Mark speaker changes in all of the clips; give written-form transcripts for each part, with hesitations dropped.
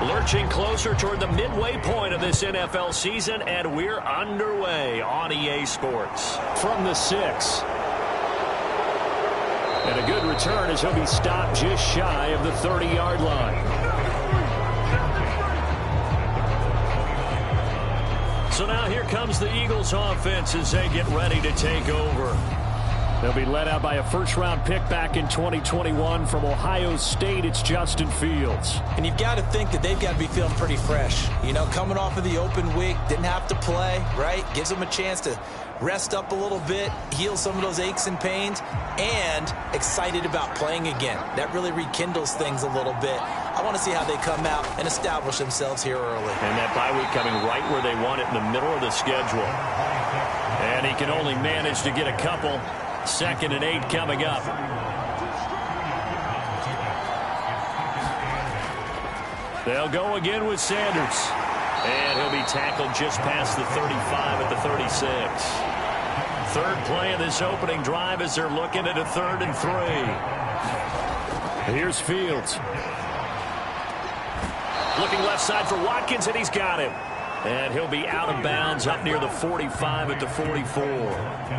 Speaker 1: Lurching closer toward the midway point of this NFL season, and we're underway on EA Sports.
Speaker 2: From the 6. And a good return as he'll be stopped just shy of the 30-yard line.
Speaker 1: So now here comes the Eagles offense as they get ready to take over.
Speaker 2: They'll be led out by a first-round pick back in 2021 from Ohio State. It's Justin Fields.
Speaker 3: And you've got to think that they've got to be feeling pretty fresh. You know, coming off of the open week, didn't have to play, right? Gives them a chance to rest up a little bit, heal some of those aches and pains, and excited about playing again. That really rekindles things a little bit. I want to see how they come out and establish themselves here early.
Speaker 1: And that bye week coming right where they want it, in the middle of the schedule. And he can only manage to get a couple. 2nd and 8 coming up. They'll go again with Sanders. And he'll be tackled just past the 35 at the 36. Third play of this opening drive as they're looking at a 3rd and 3.
Speaker 2: Here's Fields.
Speaker 1: Looking left side for Watkins, and he's got him. And he'll be out of bounds up near the 45 at the 44.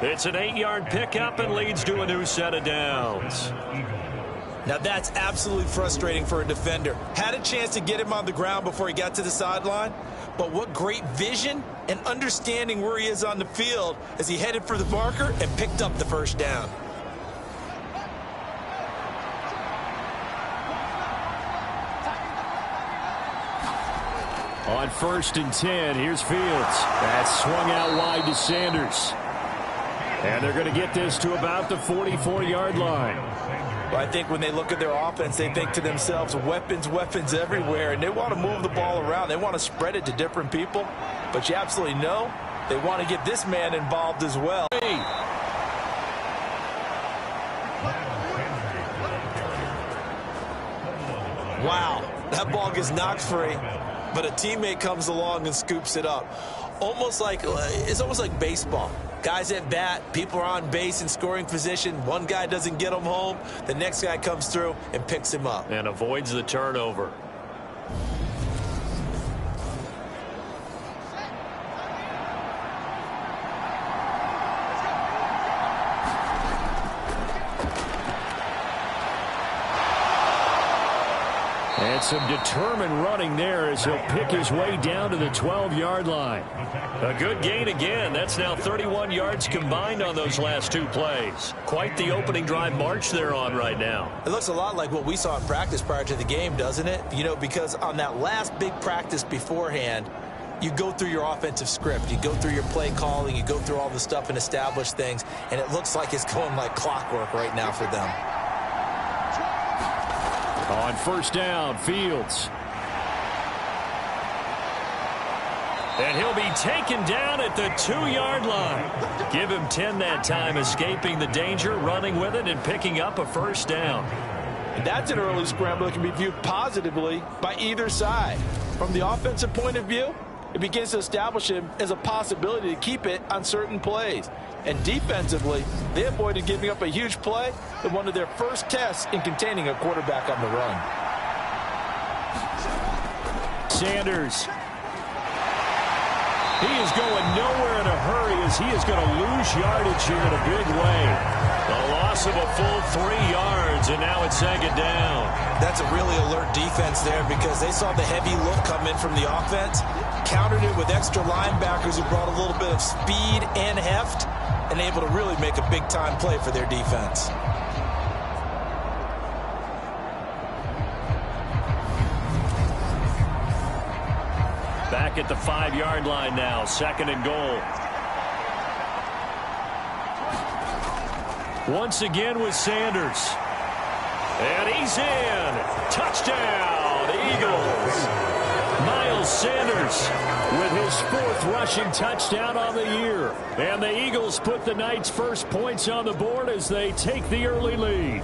Speaker 1: It's an 8-yard pickup and leads to a new set of downs.
Speaker 3: Now that's absolutely frustrating for a defender. Had a chance to get him on the ground before he got to the sideline, but what great vision and understanding where he is on the field as he headed for the marker and picked up the first down.
Speaker 2: On 1st and 10, here's Fields. That's swung out wide to Sanders. And they're going to get this to about the 44-yard line.
Speaker 3: Well, I think when they look at their offense, they think to themselves, weapons, weapons everywhere, and they want to move the ball around. They want to spread it to different people. But you absolutely know they want to get this man involved as well. Wow, that ball gets knocked free, but a teammate comes along and scoops it up. It's almost like baseball. Guys at bat, people are on base in scoring position. One guy doesn't get him home. The next guy comes through and picks him up.
Speaker 1: And avoids the turnover.
Speaker 2: And some determined running there as he'll pick his way down to the 12-yard line.
Speaker 1: A good gain again. That's now 31 yards combined on those last 2 plays. Quite the opening drive march they're on right now.
Speaker 3: It looks a lot like what we saw in practice prior to the game, doesn't it? You know, because on that last big practice beforehand, you go through your offensive script. You go through your play calling. You go through all the stuff and establish things. And it looks like it's going like clockwork right now for them.
Speaker 2: On 1st down, Fields.
Speaker 1: And he'll be taken down at the 2-yard line. Give him 10 that time, escaping the danger, running with it, and picking up a 1st down.
Speaker 3: And that's an early scramble that can be viewed positively by either side. From the offensive point of view, it begins to establish him as a possibility to keep it on certain plays. And defensively, they avoided giving up a huge play in one of their first tests in containing a quarterback on the run.
Speaker 2: Sanders. He is going nowhere in a hurry as he is going to lose yardage here in a big way.
Speaker 1: A loss of a full 3 yards, and now it's 2nd down.
Speaker 3: That's a really alert defense there because they saw the heavy look come in from the offense, countered it with extra linebackers who brought a little bit of speed and heft, and able to really make a big-time play for their defense.
Speaker 1: Back at the 5-yard line now, 2nd and goal. Once again with Sanders. And he's in. Touchdown, Eagles. Miles Sanders with his 4th rushing touchdown on the year. And the Eagles put the night's first points on the board as they take the early lead.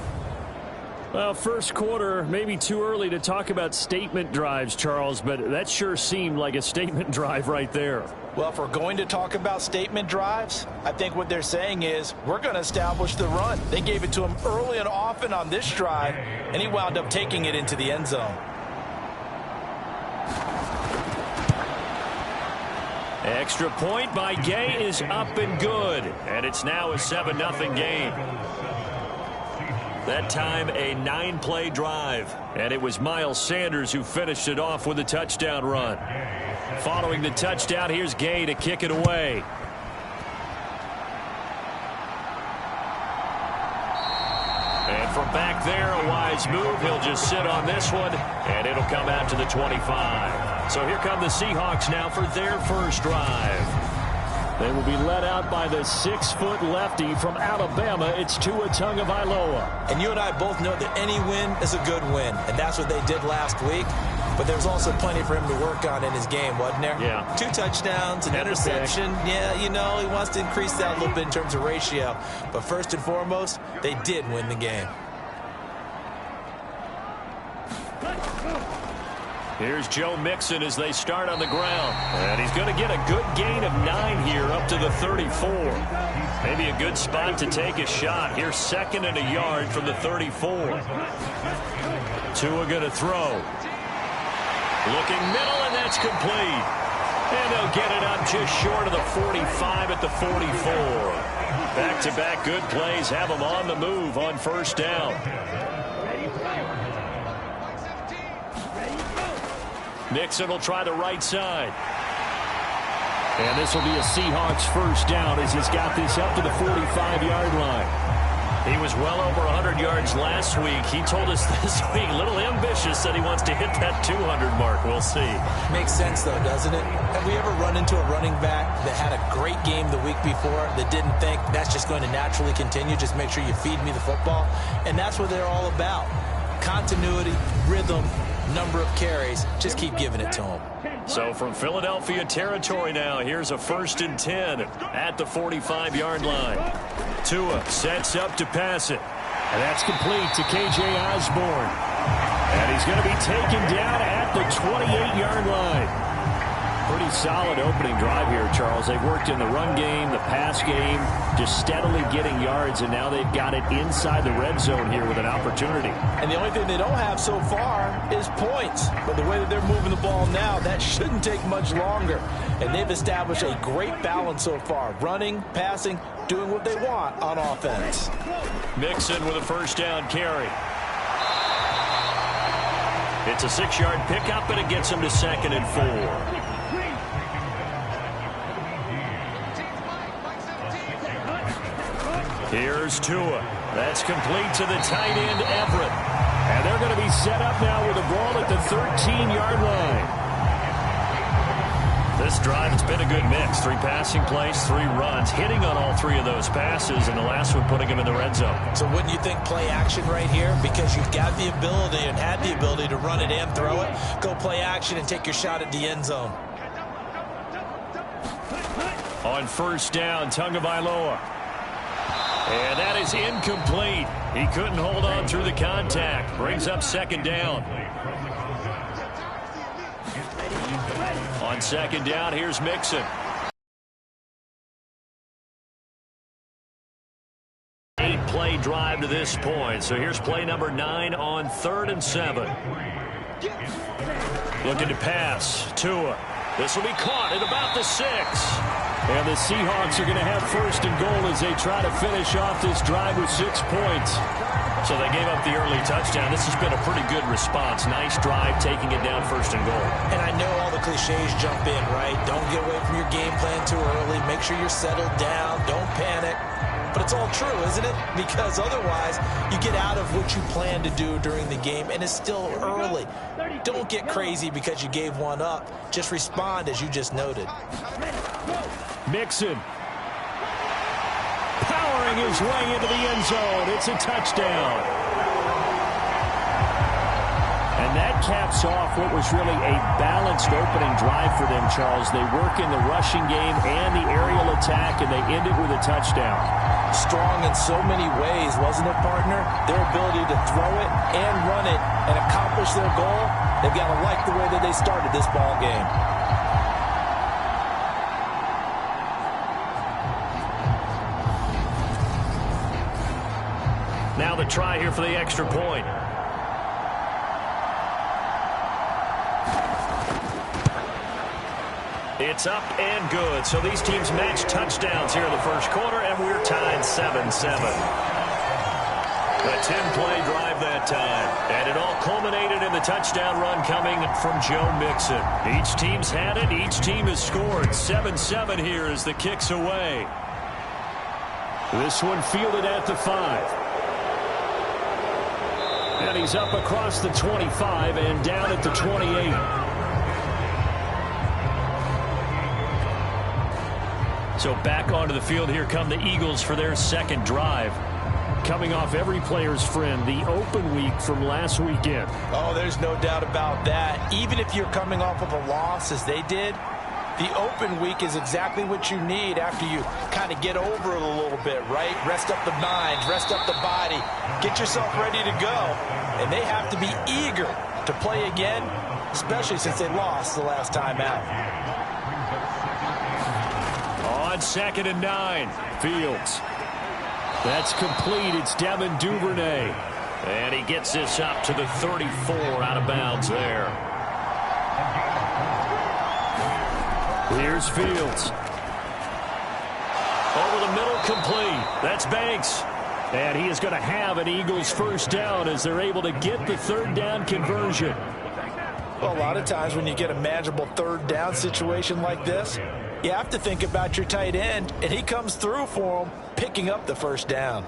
Speaker 1: Well, first quarter, maybe too early to talk about statement drives, Charles, but that sure seemed like a statement drive right there.
Speaker 3: Well, if we're going to talk about statement drives, I think what they're saying is we're going to establish the run. They gave it to him early and often on this drive, and he wound up taking it into the end zone.
Speaker 1: Extra point by Gay is up and good. And it's now a 7-0 game. That time a 9-play drive. And it was Miles Sanders who finished it off with a touchdown run. Following the touchdown, here's Gay to kick it away. And from back there, a wise move. He'll just sit on this one, and it'll come out to the 25. So here come the Seahawks now for their first drive.
Speaker 2: They will be led out by the 6-foot lefty from Alabama. It's Tua Tagovailoa.
Speaker 3: And you and I both know that any win is a good win, and that's what they did last week. But there's also plenty for him to work on in his game, wasn't there?
Speaker 1: Yeah.
Speaker 3: 2 touchdowns, an interception. Yeah, you know, he wants to increase that a little bit in terms of ratio. But first and foremost, they did win the game.
Speaker 1: Here's Joe Mixon as they start on the ground. And he's going to get a good gain of 9 here up to the 34. Maybe a good spot to take a shot. Here's 2nd and a yard from the 34. Tua going to throw. Looking middle, and that's complete. And they'll get it up just short of the 45 at the 44. Back-to-back good plays have them on the move on first down. Mixon will try the right side.
Speaker 2: And this will be a Seahawks first down as he's got this up to the 45-yard line.
Speaker 1: He was well over 100 yards last week. He told us this week, a little ambitious, that he wants to hit that 200 mark. We'll see.
Speaker 3: Makes sense, though, doesn't it? Have we ever run into a running back that had a great game the week before that didn't think that's just going to naturally continue? Just make sure you feed me the football. And that's what they're all about. Continuity, rhythm, number of carries. Just keep giving it to him.
Speaker 1: So from Philadelphia territory now, here's a 1st and 10 at the 45-yard line. Tua sets up to pass it.
Speaker 2: And that's complete to K.J. Osborne. And he's going to be taken down at the 28-yard line. Pretty solid opening drive here, Charles. They've worked in the run game, the pass game, just steadily getting yards, and now they've got it inside the red zone here with an opportunity.
Speaker 3: And the only thing they don't have so far is points. But the way that they're moving the ball now, that shouldn't take much longer. And they've established a great balance so far. Running, passing, doing what they want on offense.
Speaker 1: Mixon with a first down carry. It's a 6-yard pickup, and it gets him to 2nd and 4. Here's Tua. That's complete to the tight end, Everett.
Speaker 2: And they're going to be set up now with the ball at the 13-yard line.
Speaker 1: This drive has been a good mix. 3 passing plays, 3 runs, hitting on all 3 of those passes, and the last one putting him in the red zone.
Speaker 3: So wouldn't you think play action right here? Because you've got the ability and had the ability to run it and throw it. Go play action and take your shot at the end zone.
Speaker 1: On first down, Tagovailoa. And that is incomplete. He couldn't hold on through the contact. Brings up 2nd down. On 2nd down, here's Mixon. 8-play drive to this point. So here's play number 9 on 3rd and 7. Looking to pass. Tua. This will be caught at about the 6.
Speaker 2: And the Seahawks are going to have 1st and goal as they try to finish off this drive with 6 points.
Speaker 1: So they gave up the early touchdown. This has been a pretty good response. Nice drive, taking it down 1st and goal.
Speaker 3: And I know all the cliches jump in, right? Don't get away from your game plan too early. Make sure you're settled down. Don't panic. But it's all true, isn't it? Because otherwise, you get out of what you plan to do during the game, and it's still early. Don't get crazy because you gave one up. Just respond as you just noted.
Speaker 2: Mixon. Powering his way into the end zone. It's a touchdown. And that caps off what was really a balanced opening drive for them, Charles. They work in the rushing game and the aerial attack, and they end it with a touchdown.
Speaker 3: Strong in so many ways, wasn't it, partner? Their ability to throw it and run it and accomplish their goal, they've got to like the way that they started this ball game.
Speaker 1: Now the try here for the extra point. It's up and good. So these teams match touchdowns here in the first quarter, and we're tied 7-7. A 10-play drive that time. And it all culminated in the touchdown run coming from Joe Mixon. Each team's had it. Each team has scored. 7-7 here as the kick's away. This one fielded at the 5. And he's up across the 25 and down at the 28. So back onto the field, here come the Eagles for their second drive. Coming off every player's friend, the open week from last weekend.
Speaker 3: Oh, there's no doubt about that. Even if you're coming off of a loss as they did, the open week is exactly what you need after you kind of get over it a little bit, right? Rest up the mind, rest up the body, get yourself ready to go. And they have to be eager to play again, especially since they lost the last time out.
Speaker 1: On 2nd and 9, Fields. That's complete. It's Devin Duvernay. And he gets this up to the 34 out of bounds there. Here's Fields. Over the middle, complete. That's Banks. And he is going to have an Eagles first down as they're able to get the third down conversion.
Speaker 3: Well, a lot of times when you get a manageable third down situation like this, you have to think about your tight end, and he comes through for him, picking up the first down.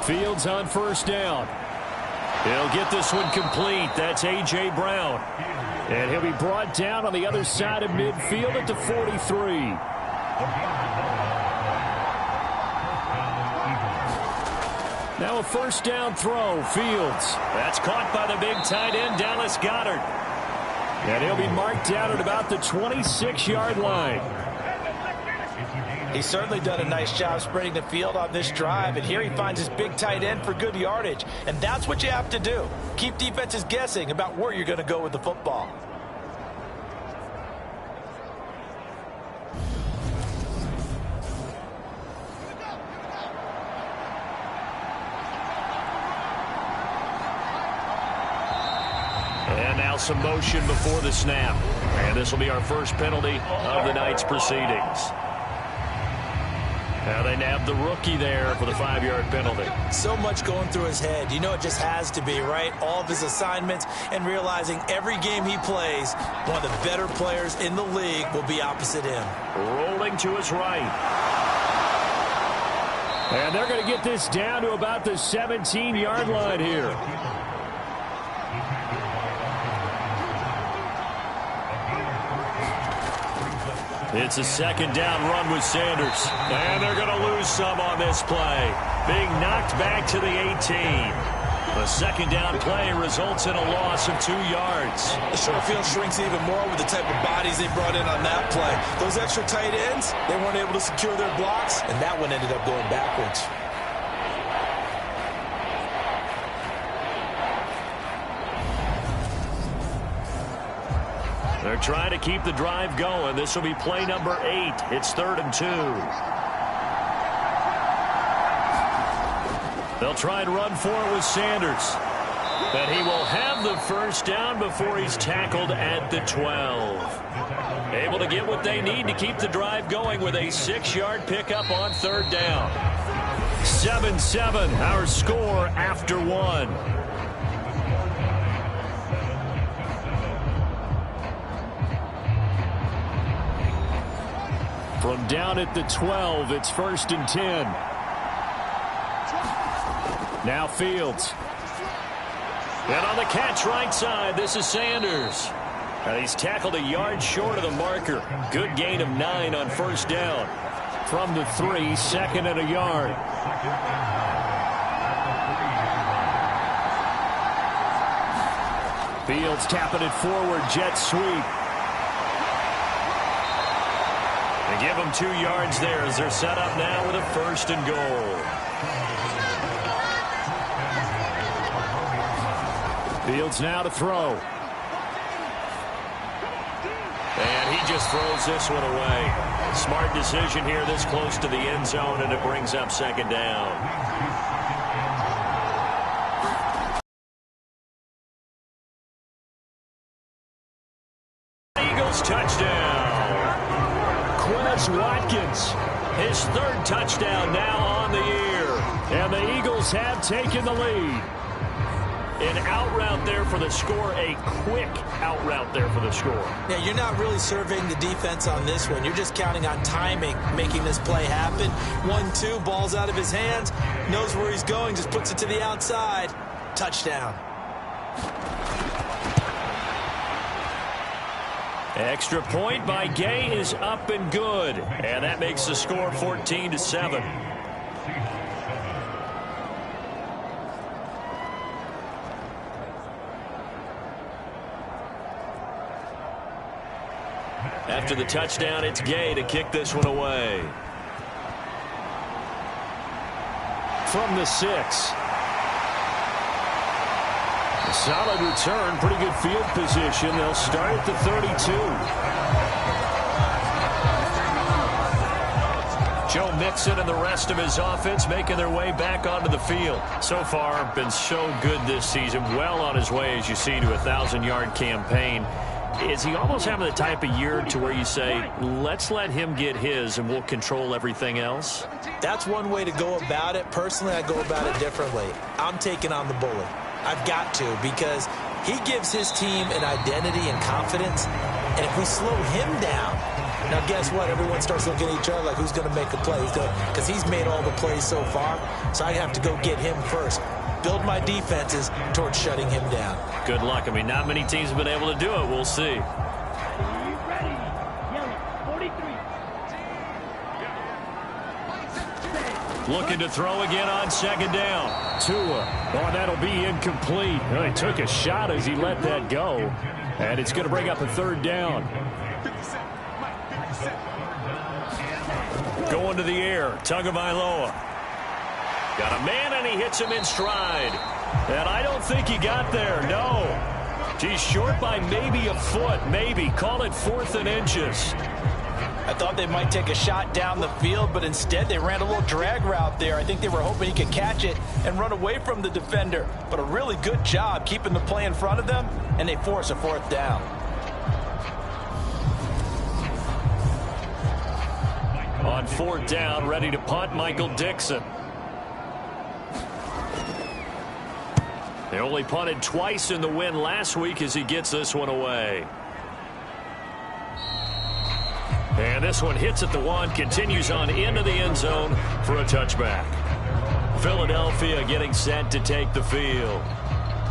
Speaker 1: Fields on first down. He'll get this one complete. That's A.J. Brown. And he'll be brought down on the other side of midfield at the 43. Now a first down throw. Fields. That's caught by the big tight end, Dallas Goedert. And he'll be marked down at about the 26-yard line.
Speaker 3: He's certainly done a nice job spreading the field on this drive, and here he finds his big tight end for good yardage. And that's what you have to do. Keep defenses guessing about where you're going to go with the football.
Speaker 1: And now some motion before the snap. And this will be our first penalty of the night's proceedings. Now they nabbed the rookie there for the 5-yard penalty.
Speaker 3: So much going through his head. You know it just has to be, right? All of his assignments and realizing every game he plays, one of the better players in the league will be opposite him.
Speaker 1: Rolling to his right. And they're going to get this down to about the 17-yard line here. It's a second down run with Sanders. And they're going to lose some on this play. Being knocked back to the 18. The second down play results in a loss of 2 yards.
Speaker 3: The short field shrinks even more with the type of bodies they brought in on that play. Those extra tight ends, they weren't able to secure their blocks, and that one ended up going backwards.
Speaker 1: They're trying to keep the drive going. This will be play number 8. It's 3rd and 2. They'll try and run for it with Sanders. But he will have the first down before he's tackled at the 12. Able to get what they need to keep the drive going with a 6-yard pickup on 3rd down. 7-7, our score after 1. From down at the 12, it's 1st and 10. Now Fields. And on the catch right side, this is Sanders. And he's tackled a yard short of the marker. Good gain of 9 on 1st down. From the 3, 2nd and a yard. Fields tapping it forward, jet sweep. They give them 2 yards there as they're set up now with a 1st and goal. Fields now to throw. And he just throws this one away. Smart decision here this close to the end zone, and it brings up second down. Eagles touchdown.
Speaker 2: Quez Watkins,
Speaker 1: His third touchdown now on the year.
Speaker 2: and the Eagles have taken the lead.
Speaker 1: An out route there for the score, a quick out route there for the score.
Speaker 3: Yeah, you're not really surveying the defense on this one. You're just counting on timing, making this play happen. 1-2, ball's out of his hands, knows where he's going, just puts it to the outside. Touchdown.
Speaker 1: Extra point by Gay is up and good. And that makes the score 14-7. After the touchdown, it's Gay to kick this one away.
Speaker 2: From the 6. A solid return, pretty good field position. They'll start at the 32.
Speaker 1: Joe Mixon and the rest of his offense making their way back onto the field. So far, been so good this season. Well on his way, as you see, to a 1,000-yard campaign. Is he almost having the type of year to where you say, let's let him get his and we'll control everything else?
Speaker 3: That's one way to go about it. Personally, I go about it differently. I'm taking on the bully. I've got to, because he gives his team an identity and confidence. And if we slow him down, now guess what? Everyone starts looking at each other like, who's going to make a play? Because he's made all the plays so far. So I have to go get him first. Build my defenses towards shutting him down.
Speaker 1: Good luck. I mean, not many teams have been able to do it. We'll see. Looking to throw again on second down.
Speaker 2: Tua. Oh, that'll be incomplete. Well, he took a shot as he let that go. And it's going to bring up a third down.
Speaker 1: Going to the air. Tagovailoa. Got a man, and he hits him in stride. And I don't think he got there. No. He's short by maybe a foot. Maybe. Call it 4th and inches.
Speaker 3: I thought they might take a shot down the field, but instead they ran a little drag route there. I think they were hoping he could catch it and run away from the defender. But a really good job keeping the play in front of them, and they force a 4th down.
Speaker 1: On 4th down, ready to punt, Michael Dixon. They only punted twice in the win last week as he gets this one away. And this one hits at the 1, continues on into the end zone for a touchback. Philadelphia getting set to take the field.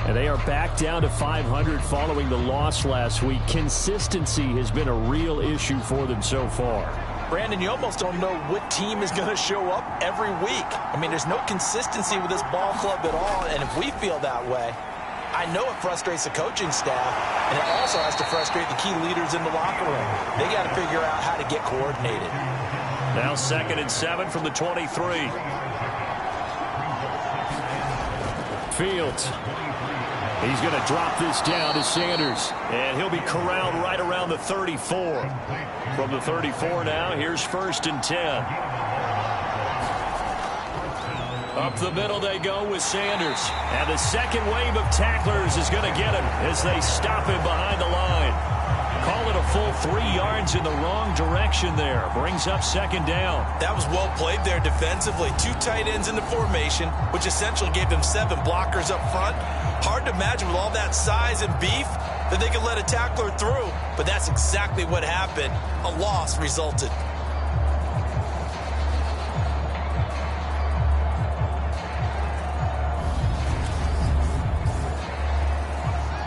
Speaker 2: And they are back down to 500 following the loss last week. Consistency has been a real issue for them so far.
Speaker 3: Brandon, you almost don't know what team is going to show up every week. I mean, there's no consistency with this ball club at all, and if we feel that way, I know it frustrates the coaching staff, and it also has to frustrate the key leaders in the locker room. They got to figure out how to get coordinated.
Speaker 1: Now 2nd and 7 from the 23.
Speaker 2: Fields. He's going to drop this down to Sanders.
Speaker 1: And he'll be corralled right around the 34. From the 34 now, here's 1st and 10. Up the middle they go with Sanders. And the second wave of tacklers is going to get him as they stop him behind the line. Call it a full 3 yards in the wrong direction there. Brings up 2nd down.
Speaker 3: That was well played there defensively. 2 tight ends in the formation, which essentially gave them 7 blockers up front. Hard to imagine with all that size and beef that they could let a tackler through. But that's exactly what happened. A loss resulted.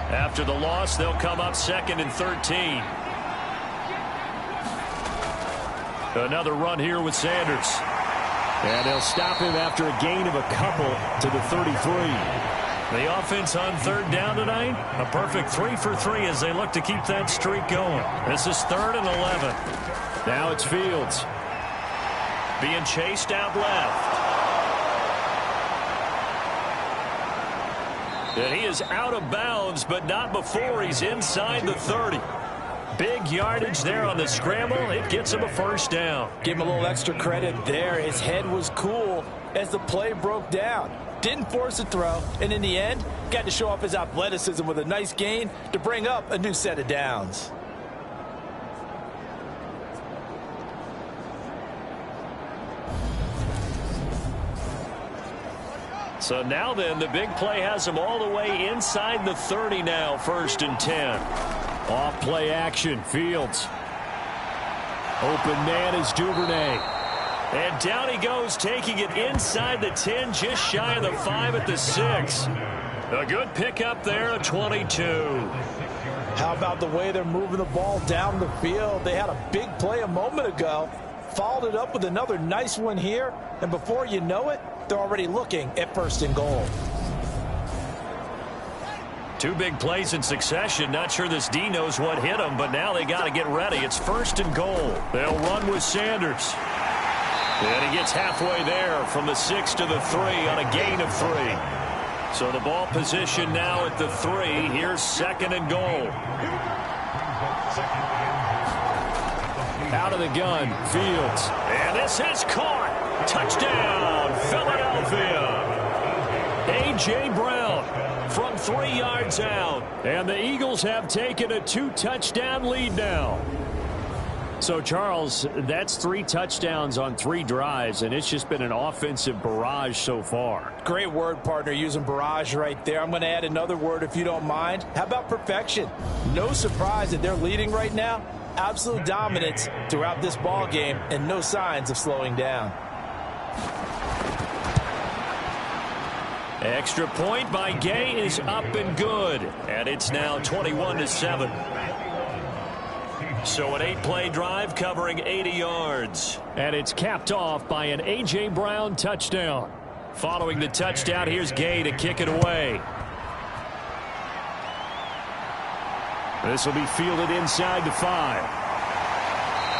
Speaker 1: After the loss, they'll come up 2nd and 13. Another run here with Sanders.
Speaker 2: And they'll stop him after a gain of a couple to the 33.
Speaker 1: The offense on 3rd down tonight, a perfect 3 for 3 as they look to keep that streak going. This is 3rd and 11.
Speaker 2: Now it's Fields.
Speaker 1: Being chased out left. And he is out of bounds, but not before he's inside the 30. Big yardage there on the scramble. It gets him a first down.
Speaker 3: Give him a little extra credit there. His head was cool as the play broke down. Didn't force a throw, and in the end, got to show off his athleticism with a nice gain to bring up a new set of downs.
Speaker 1: So now then, the big play has him all the way inside the 30 now, 1st and 10.
Speaker 2: Off play action, Fields. Open man is Duvernay.
Speaker 1: And down he goes, taking it inside the 10, just shy of the 5 at the 6. A good pickup there at 22.
Speaker 3: How about the way they're moving the ball down the field? They had a big play a moment ago, followed it up with another nice one here, and before you know it, they're already looking at 1st and goal.
Speaker 1: 2 big plays in succession. Not sure this D knows what hit him, but now they got to get ready. It's 1st and goal. They'll run with Sanders. And he gets halfway there from the 6 to the 3 on a gain of 3. So the ball position now at the 3. Here's 2nd and goal.
Speaker 2: Out of the gun, Fields.
Speaker 1: And this is caught. Touchdown, Philadelphia. A.J. Brown from 3 yards out.
Speaker 2: And the Eagles have taken a 2-touchdown lead now. So, Charles, that's 3 touchdowns on 3 drives, and it's just been an offensive barrage so far.
Speaker 3: Great word, partner, using barrage right there. I'm going to add another word if you don't mind. How about perfection? No surprise that they're leading right now. Absolute dominance throughout this ball game and no signs of slowing down.
Speaker 1: Extra point by Gay is up and good. And it's now 21-7. So an 8-play drive covering 80 yards.
Speaker 2: And it's capped off by an A.J. Brown touchdown.
Speaker 1: Following the touchdown, here's Gay to kick it away.
Speaker 2: This will be fielded inside the 5.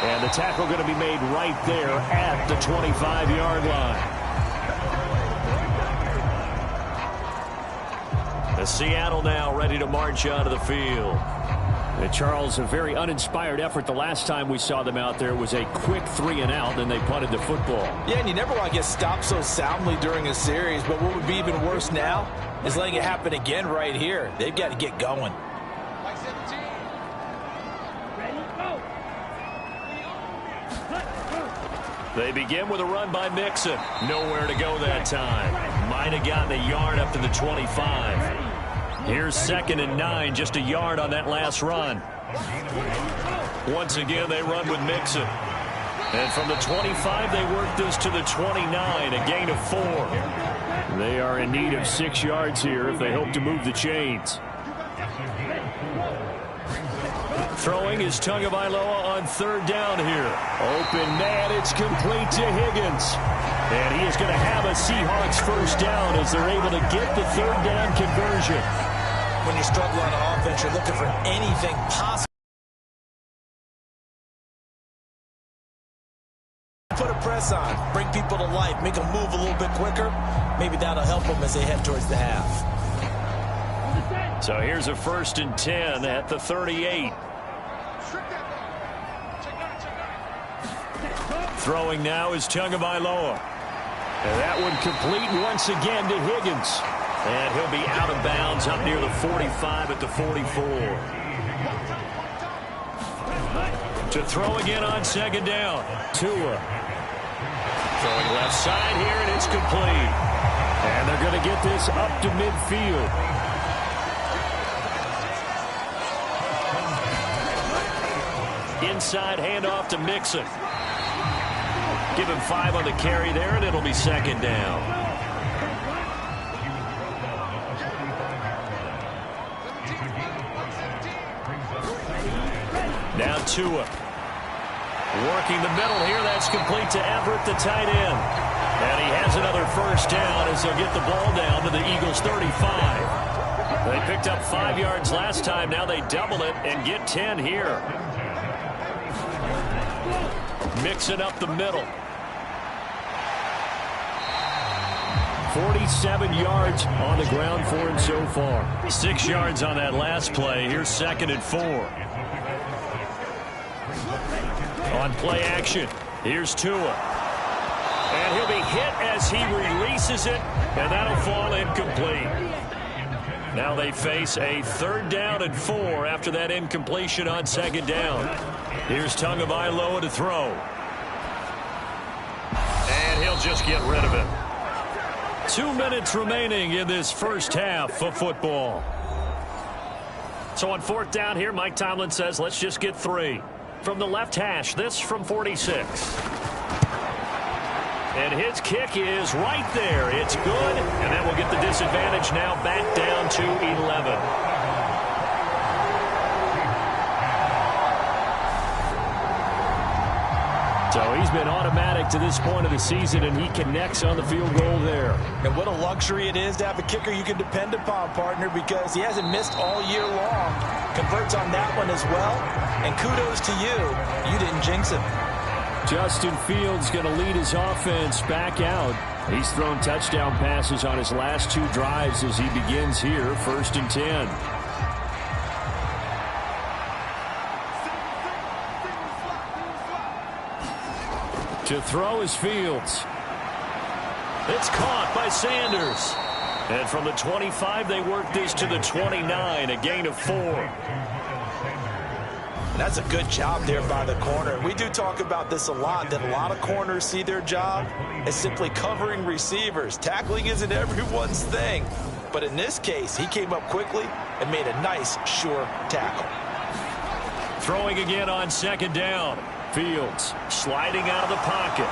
Speaker 2: And the tackle going to be made right there at the 25-yard line.
Speaker 1: The Seattle now ready to march onto the field.
Speaker 2: And Charles, a very uninspired effort. The last time we saw them out there was a quick 3-and-out, and they punted the football.
Speaker 3: Yeah, and you never want to get stopped so soundly during a series, but what would be even worse now is letting it happen again right here. They've got to get going.
Speaker 1: They begin with a run by Mixon. Nowhere to go that time. Might have gotten a yard up to the 25. Here's 2nd and 9, just a yard on that last run. Once again, they run with Mixon. And from the 25, they work this to the 29, a gain of 4.
Speaker 2: They are in need of 6 yards here if they hope to move the chains.
Speaker 1: Throwing is Tagovailoa on 3rd down here.
Speaker 2: Open man, it's complete to Higgins.
Speaker 1: And he is going to have a Seahawks first down as they're able to get the 3rd down conversion.
Speaker 3: When you struggle on offense, you're looking for anything possible. Put a press on, bring people to life, make them move a little bit quicker. Maybe that'll help them as they head towards the half.
Speaker 1: So here's a 1st and 10 at the 38. Throwing now is Tagovailoa.
Speaker 2: And that one complete once again to Higgins.
Speaker 1: And he'll be out of bounds up near the 45 at the 44. To throw again on 2nd down. Tua. Throwing left side here, and it's complete.
Speaker 2: And they're going to get this up to midfield.
Speaker 1: Inside handoff to Mixon. Give him 5 on the carry there, and it'll be 2nd down. Now Tua. Working the middle here. That's complete to Everett, the tight end. And he has another first down as they'll get the ball down to the Eagles' 35. They picked up 5 yards last time. Now they double it and get 10 here. Mixing up the middle.
Speaker 2: 47 yards on the ground for him so far.
Speaker 1: 6 yards on that last play. Here's 2nd and 4. On play action, here's Tua. And he'll be hit as he releases it, and that'll fall incomplete. Now they face a 3rd down and 4 after that incompletion on 2nd down. Here's Tagovailoa to throw. And he'll just get rid of it. 2 minutes remaining in this first half of football. So on 4th down here, Mike Tomlin says, let's just get 3. From the left hash, this from 46. And his kick is right there. It's good, and that will get the disadvantage now back down to 11. So he's been automatic to this point of the season, and he connects on the field goal there.
Speaker 3: And what a luxury it is to have a kicker you can depend upon, partner, because he hasn't missed all year long. Converts on that one as well. And kudos to you. You didn't jinx him.
Speaker 1: Justin Fields going to lead his offense back out. He's thrown touchdown passes on his last 2 drives as he begins here, 1st and 10. To throw is Fields. It's caught by Sanders. And from the 25, they work this to the 29, a gain of 4.
Speaker 3: That's a good job there by the corner. We do talk about this a lot, that a lot of corners see their job as simply covering receivers. Tackling isn't everyone's thing. But in this case, he came up quickly and made a nice, sure tackle.
Speaker 1: Throwing again on 2nd down. Fields sliding out of the pocket.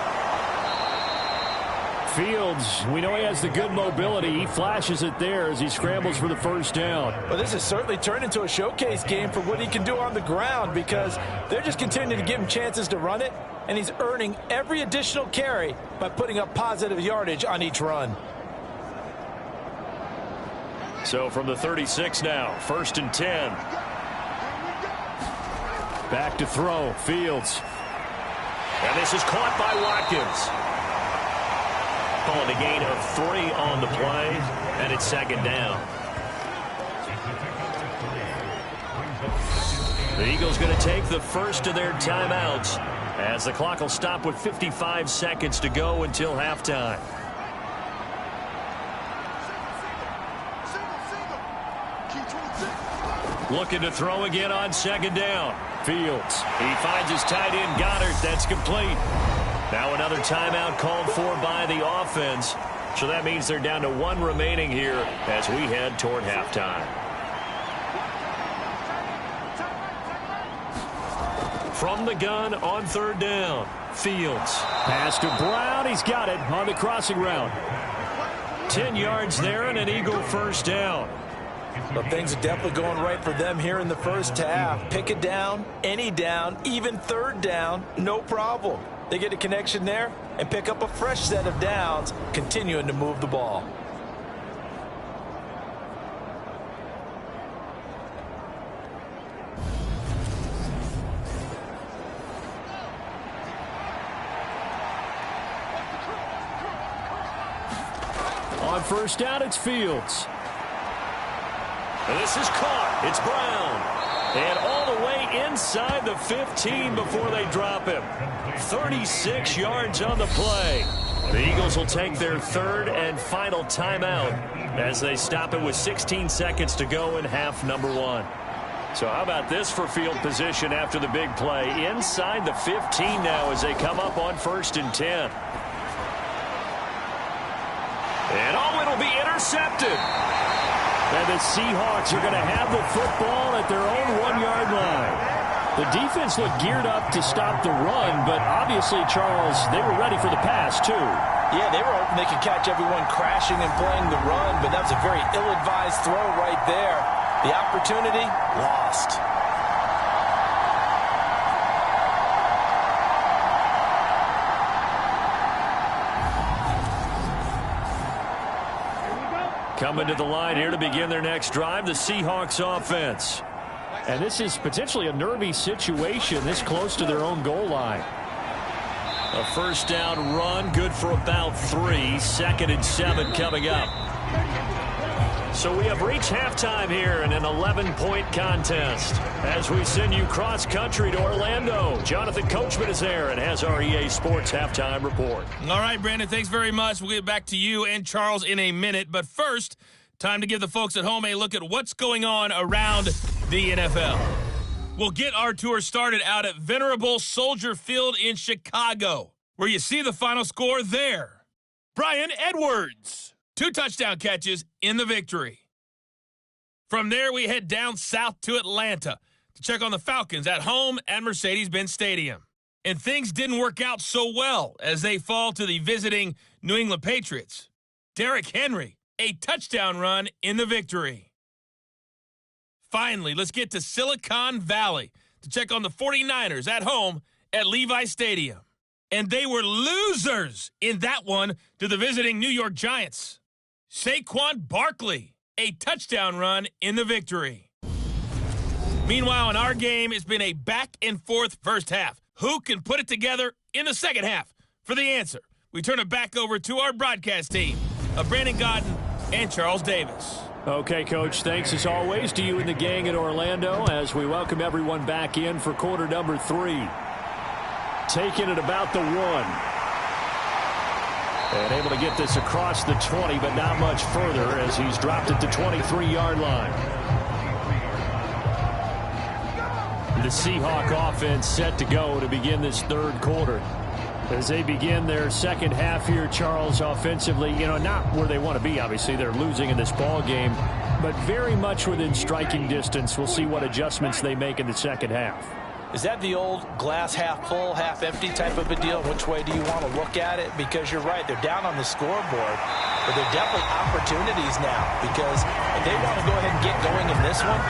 Speaker 1: Fields, we know he has the good mobility. He flashes it there as he scrambles for the 1st down.
Speaker 3: Well, this has certainly turned into a showcase game for what he can do on the ground, because they're just continuing to give him chances to run it, and he's earning every additional carry by putting up positive yardage on each run.
Speaker 1: So from the 36 now, 1st and 10. Back to throw, Fields. And this is caught by Watkins. Calling a gain of 3 on the play, and it's 2nd down. The Eagles going to take the first of their timeouts as the clock will stop with 55 seconds to go until halftime. Looking to throw again on 2nd down. Fields. He finds his tight end, Goddard. That's complete. Now another timeout called for by the offense. So that means they're down to 1 remaining here as we head toward halftime. From the gun on 3rd down. Fields. Pass to Brown. He's got it on the crossing route. 10 yards there and an Eagle 1st down.
Speaker 3: But things are definitely going right for them here in the first half. Pick it down, any down, even 3rd down, no problem. They get a connection there and pick up a fresh set of downs, continuing to move the ball.
Speaker 1: On 1st down, it's Fields. And this is caught. It's Brown. And all the way inside the 15 before they drop him. 36 yards on the play. The Eagles will take their 3rd and final timeout as they stop it with 16 seconds to go in half number 1. So how about this for field position after the big play? Inside the 15 now as they come up on 1st and 10. And it'll be intercepted. And the Seahawks are going to have the football at their own 1-yard line. The defense looked geared up to stop the run, but obviously, Charles, they were ready for the pass, too.
Speaker 3: Yeah, they were hoping they could catch everyone crashing and playing the run, but that was a very ill-advised throw right there. The opportunity, lost.
Speaker 1: Coming to the line here to begin their next drive, the Seahawks offense. And this is potentially a nervy situation this close to their own goal line. A 1st down run, good for about 3. 2nd and 7 coming up. So we have reached halftime here in an 11-point contest. As we send you cross-country to Orlando, Jonathan Coachman is there and has our EA Sports halftime report.
Speaker 4: All right, Brandon, thanks very much. We'll get back to you and Charles in a minute. But first, time to give the folks at home a look at what's going on around the NFL. We'll get our tour started out at Venerable Soldier Field in Chicago, where you see the final score there. Bryan Edwards, 2 touchdown catches in the victory. From there, we head down south to Atlanta to check on the Falcons at home at Mercedes-Benz Stadium. And things didn't work out so well as they fall to the visiting New England Patriots. Derrick Henry, a touchdown run in the victory. Finally, let's get to Silicon Valley to check on the 49ers at home at Levi Stadium. And they were losers in that one to the visiting New York Giants. Saquon Barkley, a touchdown run in the victory. Meanwhile, in our game, it's been a back-and-forth first half. Who can put it together in the second half? For the answer, we turn it back over to our broadcast team of Brandon Gaudin and Charles Davis.
Speaker 1: Okay, Coach, thanks as always to you and the gang in Orlando as we welcome everyone back in for quarter number 3. Taking it about the 1. And able to get this across the 20, but not much further as he's dropped it to 23-yard line. The Seahawk offense set to go to begin this third quarter. As they begin their second half here, Charles, offensively, not where they want to be. Obviously, they're losing in this ball game, but very much within striking distance. We'll see what adjustments they make in the second half.
Speaker 3: Is that the old glass half full, half empty type of a deal? Which way do you want to look at it? Because you're right, they're down on the scoreboard, but they're definitely opportunities now because if they want to go ahead and get going in this one,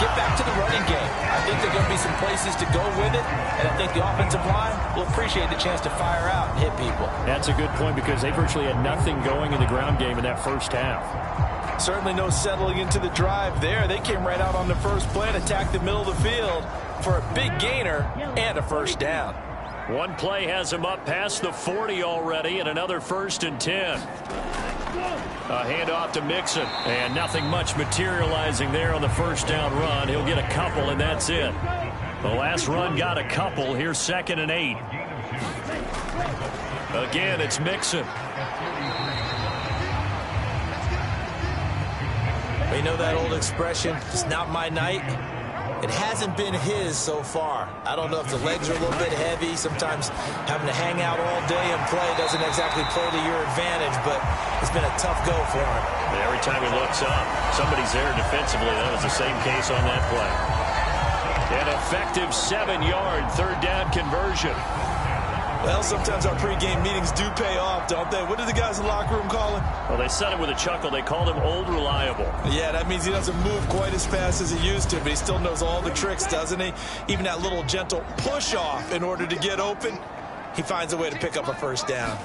Speaker 3: get back to the running game. I think there are going to be some places to go with it, and I think the offensive line will appreciate the chance to fire out and hit people.
Speaker 1: That's a good point because they virtually had nothing going in the ground game in that first half.
Speaker 3: Certainly no settling into the drive there. They came right out on the first play and attacked the middle of the field for a big gainer and a first down.
Speaker 1: One play has him up past the 40 already and another 1st and 10. A handoff to Mixon, and nothing much materializing there on the first down run. He'll get a couple, and that's it. The last run got a couple. Here's 2nd and 8. Again, it's Mixon.
Speaker 3: You know that old expression, it's not my night? It hasn't been his so far. I don't know if the legs are a little bit heavy. Sometimes having to hang out all day and play doesn't exactly play to your advantage, but it's been a tough go for him.
Speaker 1: Every time he looks up, somebody's there defensively. That was the same case on that play. An effective 7-yard third down conversion.
Speaker 3: Well, sometimes our pregame meetings do pay off, don't they? What do the guys in the locker room call him?
Speaker 1: Well, they said it with a chuckle. They called him Old Reliable.
Speaker 3: Yeah, that means he doesn't move quite as fast as he used to, but he still knows all the tricks, doesn't he? Even that little gentle push-off in order to get open, he finds a way to pick up a first down.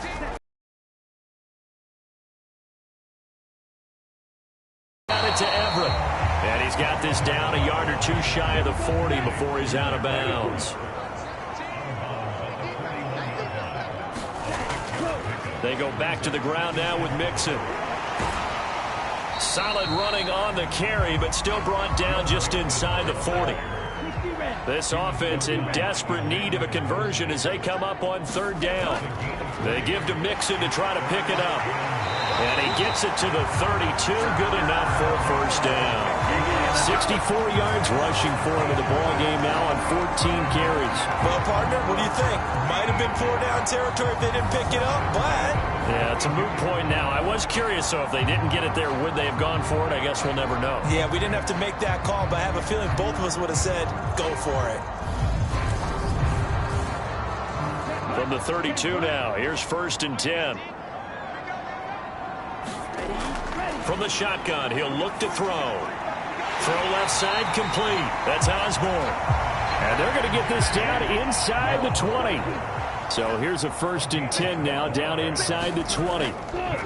Speaker 1: Got it to Everett. And he's got this down a yard or 2 shy of the 40 before he's out of bounds. They go back to the ground now with Mixon. Solid running on the carry, but still brought down just inside the 40. This offense in desperate need of a conversion as they come up on 3rd down. They give to Mixon to try to pick it up. And he gets it to the 32. Good enough for a first down. 64 yards rushing for him in the ball game now on 14 carries.
Speaker 3: Well, partner, what do you think? Might have been 4-down territory if they didn't pick it up, but...
Speaker 1: Yeah, it's a moot point now. I was curious, so if they didn't get it there, would they have gone for it? I guess we'll never know.
Speaker 3: Yeah, we didn't have to make that call, but I have a feeling both of us would have said, go for it.
Speaker 1: From the 32 now, here's 1st and 10. From the shotgun, he'll look to throw. Throw left side complete. That's Osborne. And they're going to get this down inside the 20.
Speaker 2: So here's a 1st and 10 now, down inside the 20.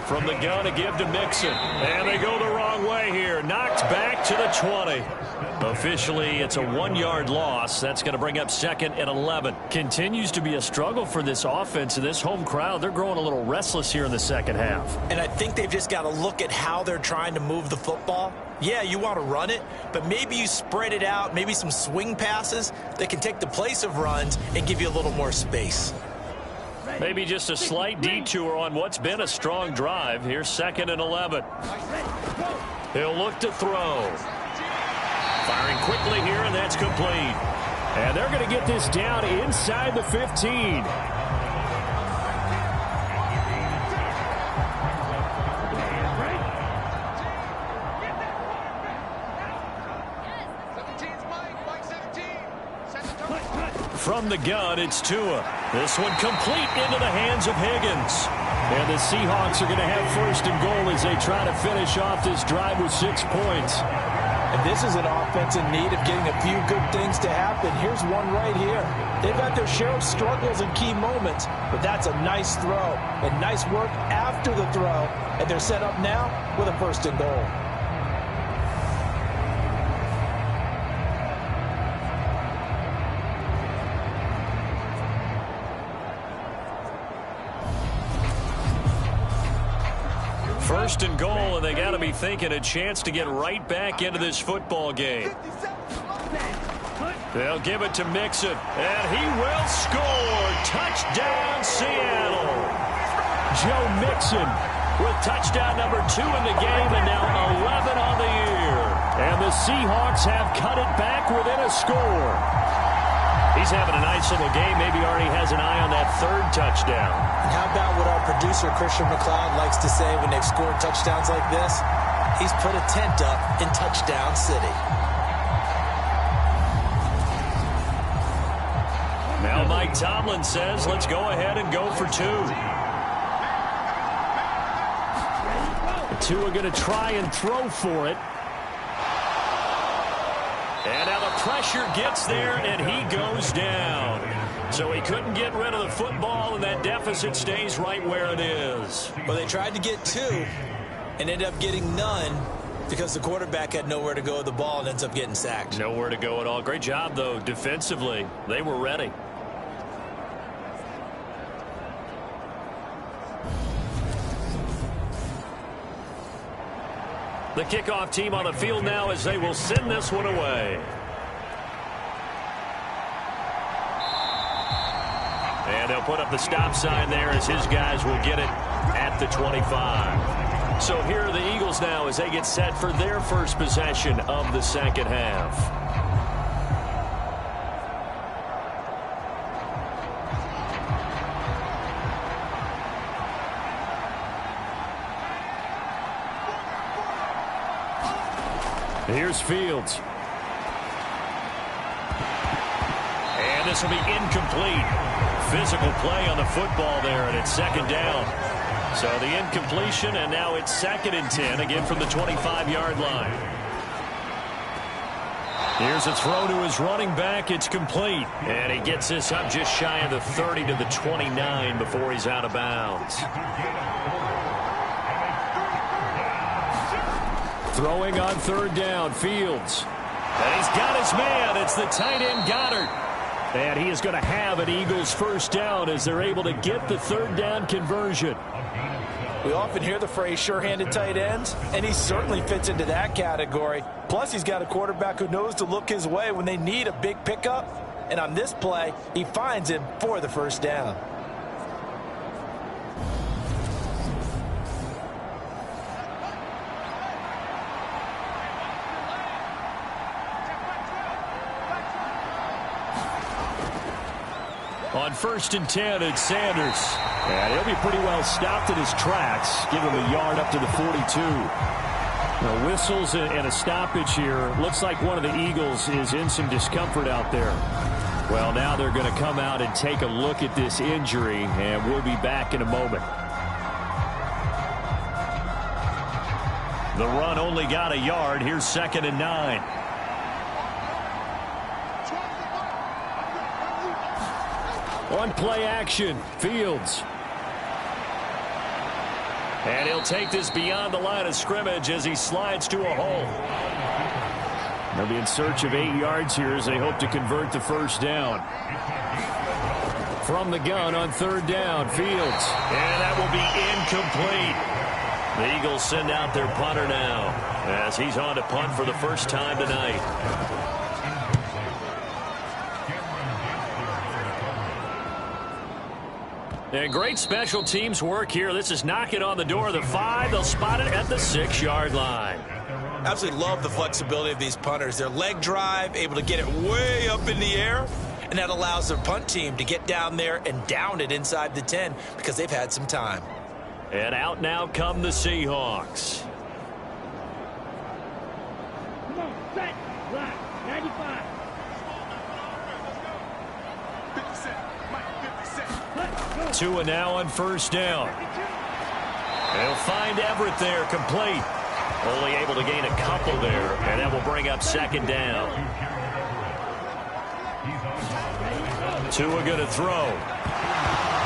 Speaker 1: From the gun to give to Mixon. And they go the wrong way here. Knocked back to the 20. Officially, it's a 1-yard loss. That's going to bring up 2nd and 11.
Speaker 2: Continues to be a struggle for this offense and this home crowd. They're growing a little restless here in the second half.
Speaker 3: And I think they've just got to look at how they're trying to move the football. Yeah, you want to run it, but maybe you spread it out, maybe some swing passes that can take the place of runs and give you a little more space.
Speaker 1: Maybe just a slight detour on what's been a strong drive. Here's 2nd and 11. He'll look to throw. Firing quickly here, and that's complete.
Speaker 2: And they're going to get this down inside the 15.
Speaker 1: From the gun, it's Tua. This one complete into the hands of Higgins.
Speaker 2: And the Seahawks are going to have 1st and goal as they try to finish off this drive with 6 points.
Speaker 3: And this is an offense in need of getting a few good things to happen. Here's one right here. They've had their share of struggles in key moments, but that's a nice throw and nice work after the throw. And they're set up now with a 1st and goal.
Speaker 1: First and goal, and they got to be thinking a chance to get right back into this football game. They'll give it to Mixon, and he will score. Touchdown, Seattle.
Speaker 2: Joe Mixon
Speaker 1: with touchdown number 2 in the game, and now 11 on the year.
Speaker 2: And the Seahawks have cut it back within a score.
Speaker 1: He's having a nice little game. Maybe already has an eye on that 3rd touchdown.
Speaker 3: And how about what our producer, Christian McLeod, likes to say when they've scored touchdowns like this? He's put a tent up in Touchdown City.
Speaker 1: Now Mike Tomlin says, let's go ahead and go for 2.
Speaker 2: Tua going to try and throw for it.
Speaker 1: And now the pressure gets there, and he goes down. So he couldn't get rid of the football, and that deficit stays right where it is.
Speaker 3: Well, they tried to get 2 and ended up getting none because the quarterback had nowhere to go with the ball and ends up getting sacked.
Speaker 1: Nowhere to go at all. Great job, though, defensively. They were ready. The kickoff team on the field now as they will send this one away. And they'll put up the stop sign there as his guys will get it at the 25. So here are the Eagles now as they get set for their first possession of the second half.
Speaker 2: Here's Fields.
Speaker 1: And this will be incomplete. Physical play on the football there, and it's 2nd down. So the incompletion, and now it's 2nd and 10, again from the 25-yard line. Here's a throw to his running back. It's complete. And he gets this up just shy of the 30 to the 29 before he's out of bounds.
Speaker 2: Throwing on 3rd down, Fields.
Speaker 1: And he's got his man. It's the tight end, Goddard.
Speaker 2: And he is going to have an Eagles 1st down as they're able to get the 3rd down conversion.
Speaker 3: We often hear the phrase sure-handed tight ends, and he certainly fits into that category. Plus, he's got a quarterback who knows to look his way when they need a big pickup. And on this play, he finds him for the 1st down.
Speaker 1: On 1st and 10, it's Sanders.
Speaker 2: And he'll be pretty well stopped in his tracks. Give him a yard up to the 42. Now, whistles and a stoppage here. Looks like one of the Eagles is in some discomfort out there. Well, now they're going to come out and take a look at this injury, and we'll be back in a moment.
Speaker 1: The run only got a yard. Here's 2nd and 9.
Speaker 2: On play action, Fields. And he'll take this beyond the line of scrimmage as he slides to a hole. They'll be in search of 8 yards here as they hope to convert the first down. From the gun on 3rd down, Fields.
Speaker 1: And that will be incomplete. The Eagles send out their punter now as he's on to punt for the first time tonight. And great special teams work here. This is knocking on the door of the 5. They'll spot it at the 6-yard line.
Speaker 3: Absolutely love the flexibility of these punters. Their leg drive, able to get it way up in the air, and that allows their punt team to get down there and down it inside the 10 because they've had some time.
Speaker 1: And out now come the Seahawks.
Speaker 5: Come on, set, block, 95.
Speaker 1: 50 Tua now on 1st down. They'll find Everett there, complete. Only able to gain a couple there, and that will bring up 2nd down. Tua going to throw.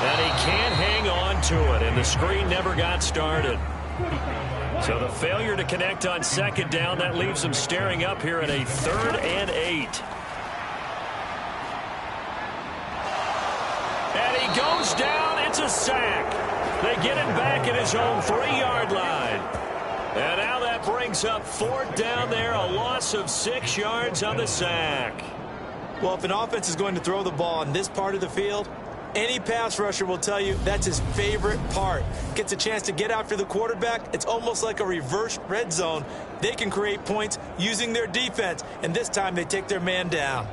Speaker 1: And he can't hang on to it, and the screen never got started. So the failure to connect on 2nd down, that leaves them staring up here at a 3rd and 8. And he goes down. It's a sack. They get him back at his own 3-yard line. And now that brings up 4th down there, a loss of 6 yards on the sack.
Speaker 3: Well, if an offense is going to throw the ball on this part of the field, any pass rusher will tell you that's his favorite part. Gets a chance to get after the quarterback. It's almost like a reverse red zone. They can create points using their defense, and this time they take their man down.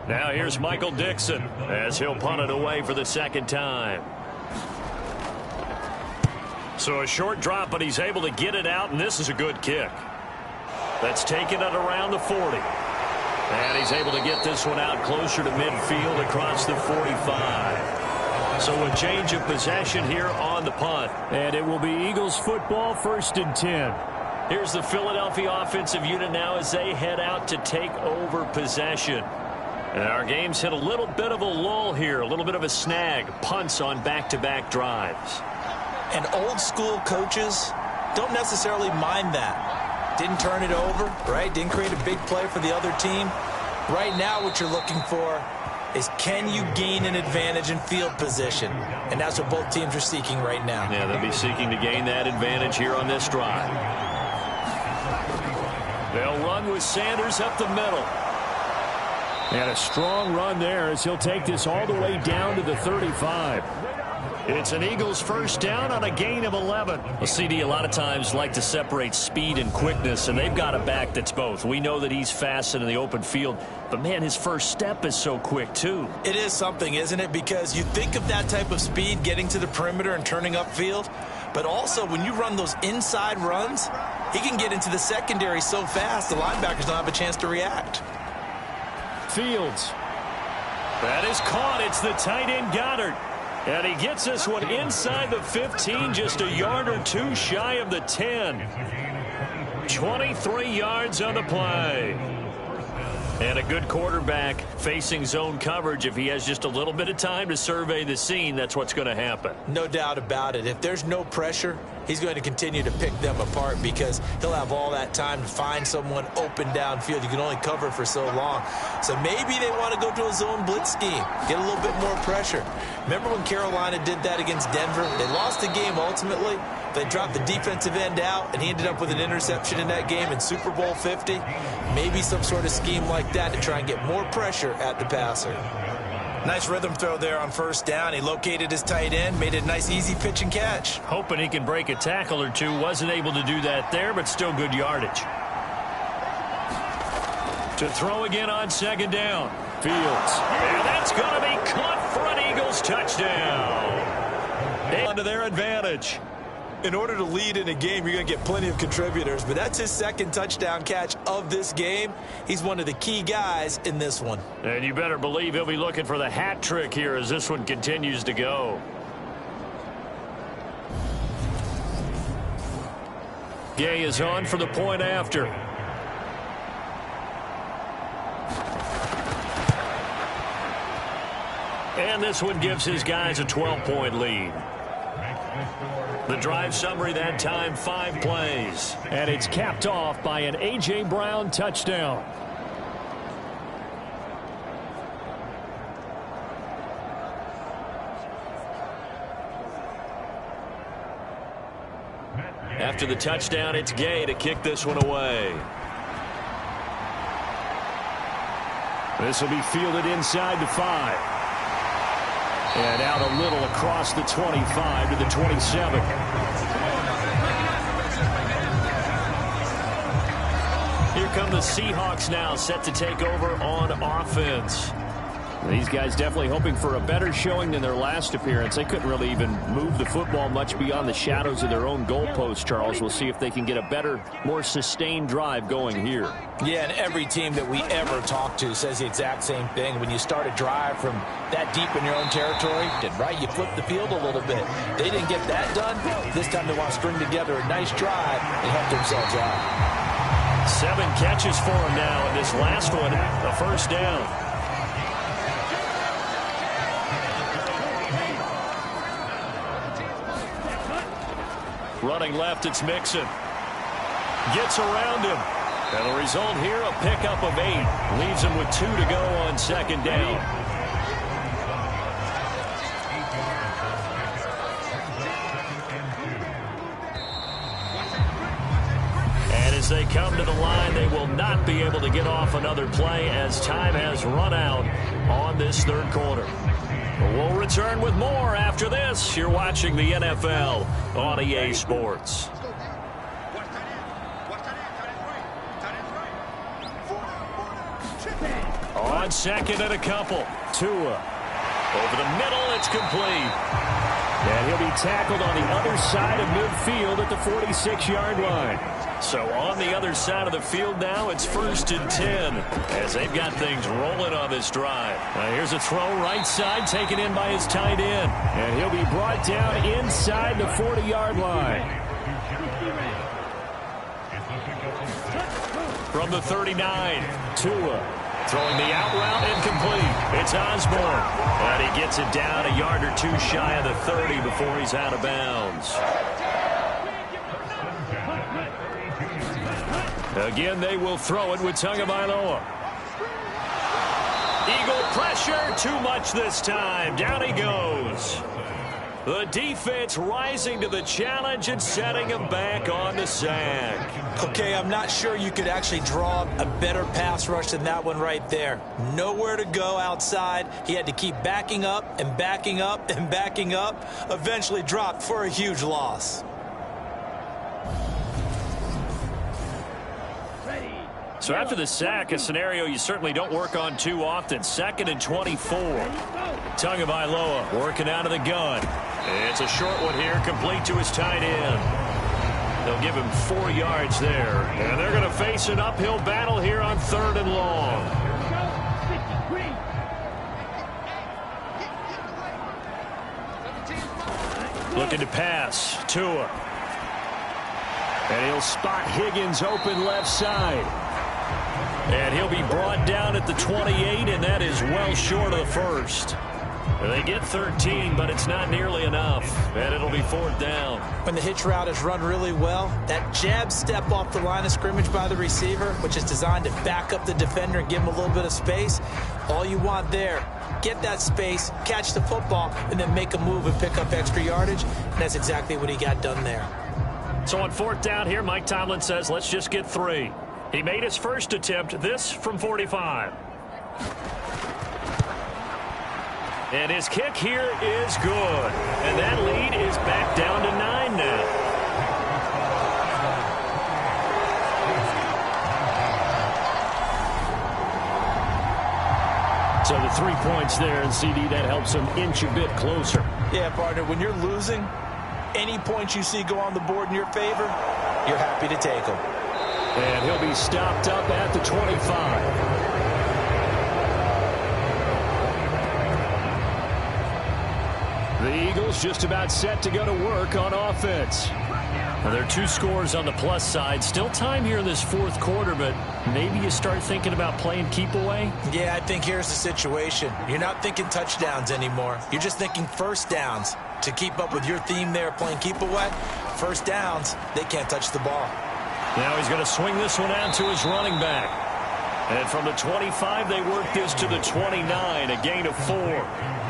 Speaker 1: Now here's Michael Dixon as he'll punt it away for the 2nd time. So a short drop, but he's able to get it out, and this is a good kick. That's taken it around the 40. And he's able to get this one out closer to midfield across the 45. So a change of possession here on the punt.
Speaker 2: And it will be Eagles football, 1st and 10.
Speaker 1: Here's the Philadelphia offensive unit now as they head out to take over possession. And our game's hit a little bit of a lull here, a little bit of a snag. Punts on back-to-back drives.
Speaker 3: And old-school coaches don't necessarily mind that. Didn't turn it over, right? Didn't create a big play for the other team. Right now what you're looking for is can you gain an advantage in field position? And that's what both teams are seeking right now.
Speaker 1: Yeah, they'll be seeking to gain that advantage here on this drive. They'll run with Sanders up the middle.
Speaker 2: And a strong run there as he'll take this all the way down to the 35.
Speaker 1: It's an Eagles 1st down on a gain of 11. Well, CD, a lot of times like to separate speed and quickness, and they've got a back that's both. We know that he's fast in the open field, but, man, his first step is so quick, too.
Speaker 3: It is something, isn't it? Because you think of that type of speed getting to the perimeter and turning upfield, but also when you run those inside runs, he can get into the secondary so fast the linebackers don't have a chance to react.
Speaker 2: Fields.
Speaker 1: That is caught. It's the tight end Goddard. And he gets this one inside the 15, just a yard or two shy of the 10. 23 yards on the play. And a good quarterback facing zone coverage. If he has just a little bit of time to survey the scene, that's what's going to happen.
Speaker 3: No doubt about it. If there's no pressure, he's going to continue to pick them apart because he'll have all that time to find someone open downfield. You can only cover for so long. So maybe they want to go to a zone blitz scheme, get a little bit more pressure. Remember when Carolina did that against Denver? They lost the game ultimately. They dropped the defensive end out, and he ended up with an interception in that game in Super Bowl 50. Maybe some sort of scheme like that to try and get more pressure at the passer. Nice rhythm throw there on 1st down. He located his tight end, made it a nice, easy pitch and catch.
Speaker 1: Hoping he can break a tackle or two. Wasn't able to do that there, but still good yardage. To throw again on 2nd down. Fields. And that's going to be caught for an Eagles touchdown. And to their advantage.
Speaker 3: In order to lead in a game, you're going to get plenty of contributors, but that's his 2nd touchdown catch of this game. He's one of the key guys in this one.
Speaker 1: And you better believe he'll be looking for the hat trick here as this one continues to go. Gay is on for the point after. And this one gives his guys a 12-point lead. The drive summary that time, 5 plays.
Speaker 2: And it's capped off by an A.J. Brown touchdown.
Speaker 1: After the touchdown, it's Gay to kick this one away.
Speaker 2: This will be fielded inside the 5. And out a little across the 25 to the 27.
Speaker 1: Here come the Seahawks now, set to take over on offense.
Speaker 2: These guys definitely hoping for a better showing than their last appearance. They couldn't really even move the football much beyond the shadows of their own goalpost, Charles. We'll see if they can get a better, more sustained drive going here.
Speaker 3: Yeah, and every team that we ever talk to says the exact same thing. When you start a drive from that deep in your own territory, right, you flip the field a little bit. They didn't get that done. This time they want to string together a nice drive and help themselves out.
Speaker 1: 7 catches for him now, and this last one, a first down. Running left, it's Mixon. Gets around him. And the result here, a pickup of 8. Leaves him with 2 to go on second down. And as they come to the line, they will not be able to get off another play as time has run out on this third quarter. We'll return with more after this. You're watching the NFL on EA Sports. On second and a couple. Tua. Over the middle, it's complete.
Speaker 2: And he'll be tackled on the other side of midfield at the 46-yard line.
Speaker 1: So on the other side of the field now, it's 1st and 10 as they've got things rolling on this drive.
Speaker 2: Now here's a throw right side taken in by his tight end. And he'll be brought down inside the 40-yard line.
Speaker 1: From the 39,
Speaker 2: Tua.
Speaker 1: Throwing the out route incomplete. It's Osborne. And he gets it down a yard or 2 shy of the 30 before he's out of bounds. Again, they will throw it with Tagovailoa. Eagle pressure, too much this time. Down he goes. The defense rising to the challenge and setting him back on the sack.
Speaker 3: Okay, I'm not sure you could actually draw a better pass rush than that one right there. Nowhere to go outside. He had to keep backing up and backing up and backing up. Eventually dropped for a huge loss.
Speaker 1: So after the sack, a scenario you certainly don't work on too often. 2nd and 24. Tagovailoa working out of the gun. It's a short one here, complete to his tight end. They'll give him 4 yards there. And they're going to face an uphill battle here on 3rd and long. Looking to pass. Tua.
Speaker 2: And he'll spot Higgins open left side.
Speaker 1: And he'll be brought down at the 28, and that is well short of the first. They get 13, but it's not nearly enough, and it'll be 4th down.
Speaker 3: When the hitch route is run really well, that jab step off the line of scrimmage by the receiver, which is designed to back up the defender and give him a little bit of space, all you want there, get that space, catch the football, and then make a move and pick up extra yardage, and that's exactly what he got done there.
Speaker 1: So on 4th down here, Mike Tomlin says, let's just get 3. He made his first attempt, this from 45. And his kick here is good. And that lead is back down to 9 now.
Speaker 2: So the 3 points there, and CD, that helps him inch a bit closer.
Speaker 3: Yeah, partner, when you're losing, any points you see go on the board in your favor, you're happy to take them.
Speaker 2: And he'll be stopped up at the 25. The Eagles just about set to go to work on offense. Now, there are 2 scores on the plus side. Still time here in this fourth quarter, but maybe you start thinking about playing keep away?
Speaker 3: Yeah, I think here's the situation. You're not thinking touchdowns anymore. You're just thinking first downs. To keep up with your theme there, playing keep away, first downs, they can't touch the ball.
Speaker 2: Now he's going to swing this one out to his running back. And from the 25, they work this to the 29, a gain of 4.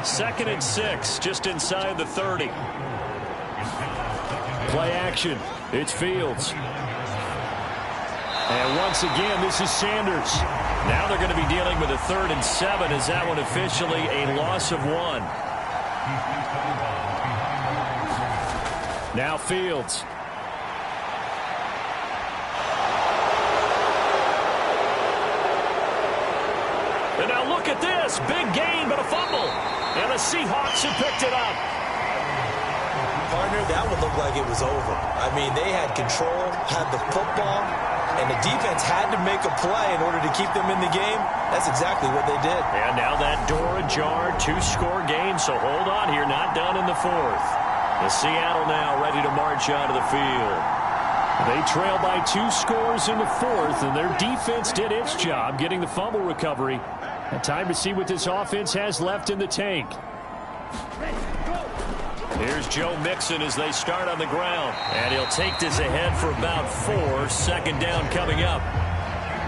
Speaker 2: 2nd and 6, just inside the 30. Play action. It's Fields. And once again, this is Sanders. Now they're going to be dealing with a 3rd and 7. Is that one officially a loss of 1? Now Fields. And now look at this. Big gain, but a fumble. And the Seahawks have picked it up.
Speaker 3: Partner, that would look like it was over. I mean, they had control, had the football, and the defense had to make a play in order to keep them in the game. That's exactly what they did.
Speaker 2: And now that door ajar, 2-score game, so hold on here, not done in the 4th. The Seattle now ready to march onto the field. They trail by 2 scores in the 4th, and their defense did its job getting the fumble recovery. And time to see what this offense has left in the tank. Here's Joe Mixon as they start on the ground. And he'll take this ahead for about 4. 2nd down coming up.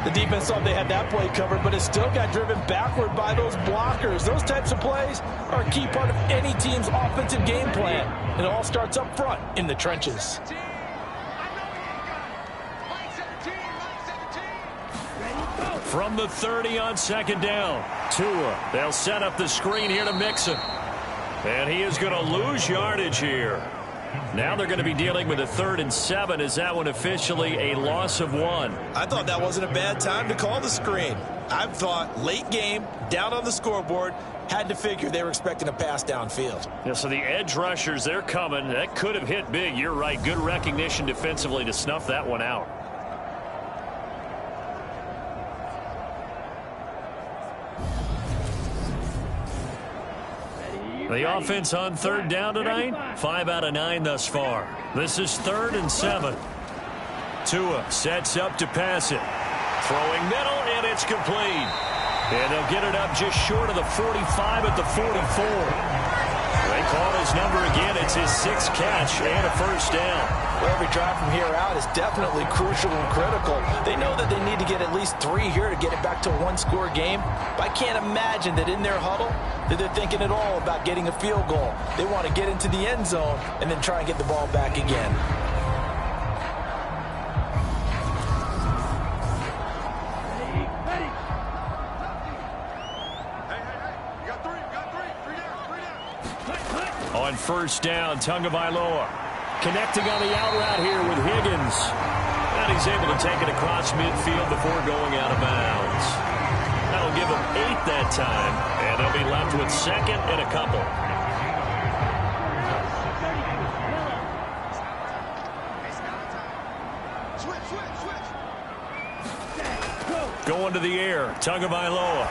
Speaker 3: The defense thought they had that play covered, but it still got driven backward by those blockers. Those types of plays are a key part of any team's offensive game plan. It all starts up front in the trenches.
Speaker 2: From the 30 on 2nd down. Tua. They'll set up the screen here to Mixon. And he is going to lose yardage here. Now they're going to be dealing with a 3rd and 7. Is that one officially a loss of 1?
Speaker 3: I thought that wasn't a bad time to call the screen. I thought late game, down on the scoreboard, had to figure they were expecting a pass downfield.
Speaker 2: Yeah, so the edge rushers, they're coming. That could have hit big. You're right. Good recognition defensively to snuff that one out. The offense on 3rd down tonight, 5 out of 9 thus far. This is 3rd and 7. Tua sets up to pass it. Throwing middle, and it's complete. And they'll get it up just short of the 45 at the 44. They call his number again. It's his 6th catch and a 1st down.
Speaker 3: Well, every drive from here out is definitely crucial and critical. They know that they need to get at least 3 here to get it back to a 1-score game. But I can't imagine that in their huddle that they're thinking at all about getting a field goal. They want to get into the end zone and then try and get the ball back again.
Speaker 2: On 1st down, Tagovailoa connecting on the out route here with Higgins. And he's able to take it across midfield before going out of bounds. That'll give them 8 that time, and they'll be left with 2nd and a couple. Going to the air, Tagovailoa.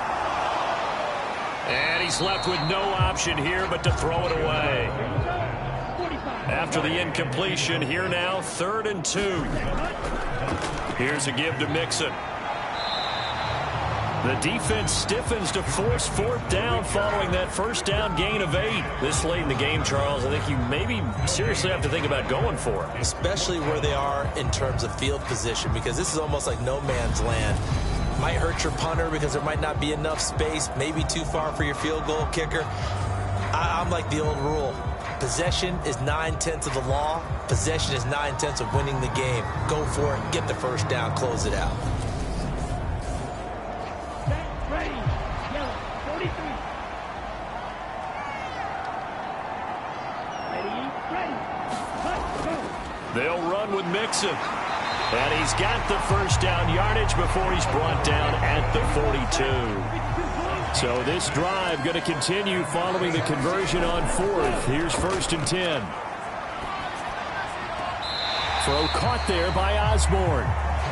Speaker 2: And he's left with no option here but to throw it away. After the incompletion, here now, 3rd and 2. Here's a give to Mixon. The defense stiffens to force 4th down following that 1st down gain of 8. This late in the game, Charles, I think you maybe seriously have to think about going for it.
Speaker 3: Especially where they are in terms of field position, because this is almost like no man's land. Might hurt your punter because there might not be enough space, maybe too far for your field goal kicker. I'm like the old rule. Possession is 9/10 of the law. Possession is 9/10 of winning the game. Go for it. Get the 1st down. Close it out.
Speaker 5: Ready. Yellow. 43. Ready. Let's go.
Speaker 2: They'll run with Mixon. And he's got the 1st down yardage before he's brought down at the 42. So this drive going to continue following the conversion on 4th. Here's 1st and 10. Throw caught there by Osborne.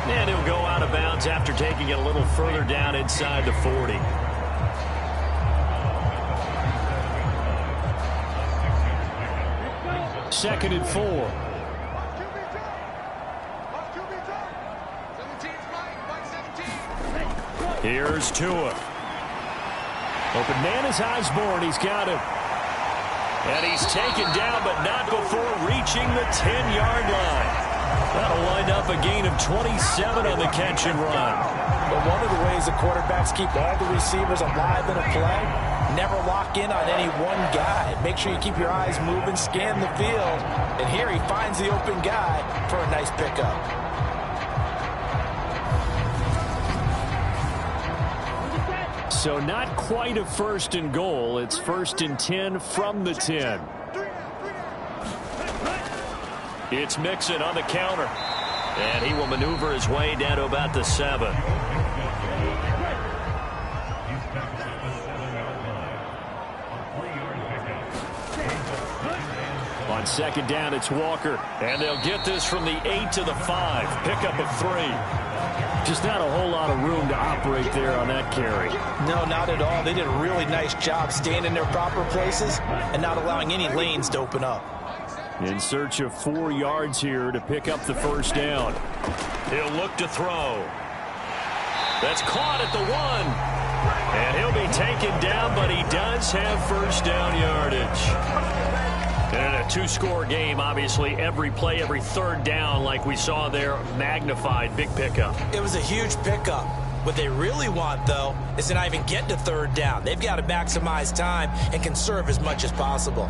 Speaker 2: And he'll go out of bounds after taking it a little further down inside the 40. Second and 4. Here's Tua. Open man is Osborne. He's got him. And he's taken down, but not before reaching the 10-yard line. That'll wind up a gain of 27 on the catch and run.
Speaker 3: But one of the ways the quarterbacks keep all the receivers alive in a play, never lock in on any one guy. Make sure you keep your eyes moving, scan the field. And here he finds the open guy for a nice pickup.
Speaker 2: So not quite a first and goal. It's first and 10 from the 10. It's Mixon on the counter. And he will maneuver his way down to about the 7. On second down, it's Walker. And they'll get this from the 8 to the 5. Pickup of 3. Just not a whole lot of room to operate there on that carry.
Speaker 3: No, not at all. They did a really nice job staying in their proper places and not allowing any lanes to open up.
Speaker 2: In search of 4 yards here to pick up the first down. He'll look to throw. That's caught at the 1. And he'll be taken down, but he does have first down yardage. And in a 2-score game, obviously, every play, every third down, like we saw there, magnified. Big pickup.
Speaker 3: It was a huge pickup. What they really want, though, is to not even get to third down. They've got to maximize time and conserve as much as possible.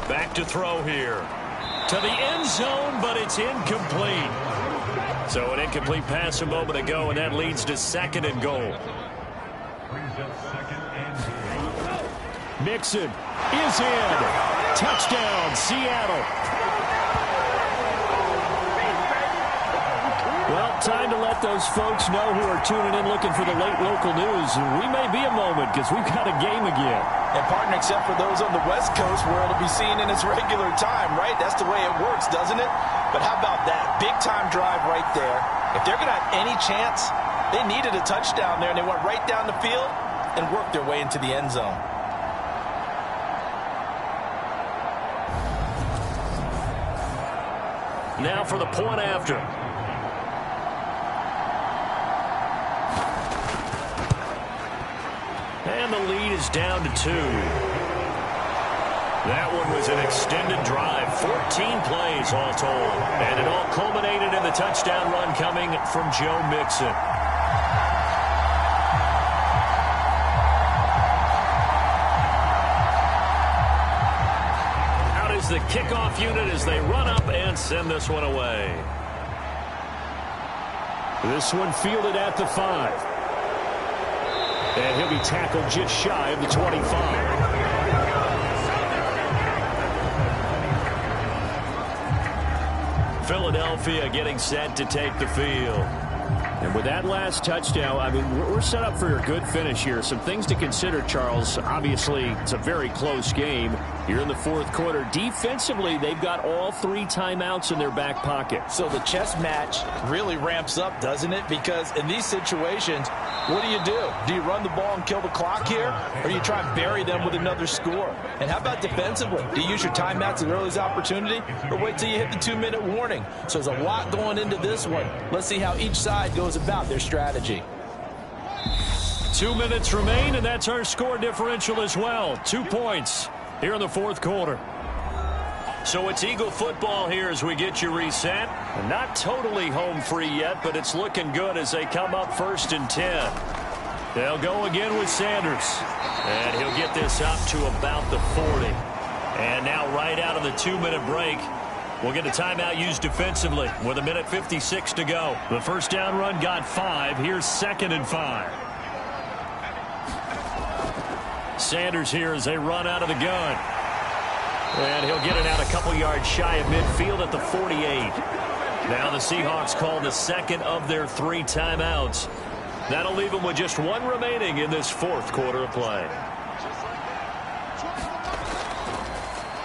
Speaker 2: Back to throw here. To the end zone, but it's incomplete. So an incomplete pass a moment ago, and that leads to second and goal. Mixon is in. Touchdown, Seattle. Well, time to let those folks know who are tuning in looking for the late local news. We may be a moment because we've got a game again.
Speaker 3: And, partner, except for those on the West Coast where it'll be seen in its regular time, right? That's the way it works, doesn't it? But how about that? Big-time drive right there. If they're going to have any chance, they needed a touchdown there, and they went right down the field and worked their way into the end zone.
Speaker 2: Now for the point after. And the lead is down to 2. That one was an extended drive, 14 plays all told. And it all culminated in the touchdown run coming from Joe Mixon. Out is the kickoff unit as they run up and send this one away. This one fielded at the 5. And he'll be tackled just shy of the 25. Philadelphia getting set to take the field. And with that last touchdown, I mean, we're set up for a good finish here. Some things to consider, Charles. Obviously, it's a very close game here in the fourth quarter. Defensively, they've got all 3 timeouts in their back pocket.
Speaker 3: So the chess match really ramps up, doesn't it? Because in these situations, what do? Do you run the ball and kill the clock here? Or do you try and bury them with another score? And how about defensively? Do you use your timeouts at the earliest opportunity? Or wait till you hit the 2-minute warning? So there's a lot going into this one. Let's see how each side goes about their strategy.
Speaker 2: 2 minutes remain, and that's our score differential as well. 2 points here in the fourth quarter. So it's Eagle football here as we get you reset. Not totally home free yet, but it's looking good as they come up first and 10. They'll go again with Sanders. And he'll get this up to about the 40. And now right out of the 2-minute break, we'll get a timeout used defensively with 1:56 to go. The first down run got 5. Here's second and 5. Sanders here as they run out of the gun. And he'll get it out a couple yards shy of midfield at the 48. Now the Seahawks call the second of their 3 timeouts. That'll leave them with just 1 remaining in this fourth quarter of play.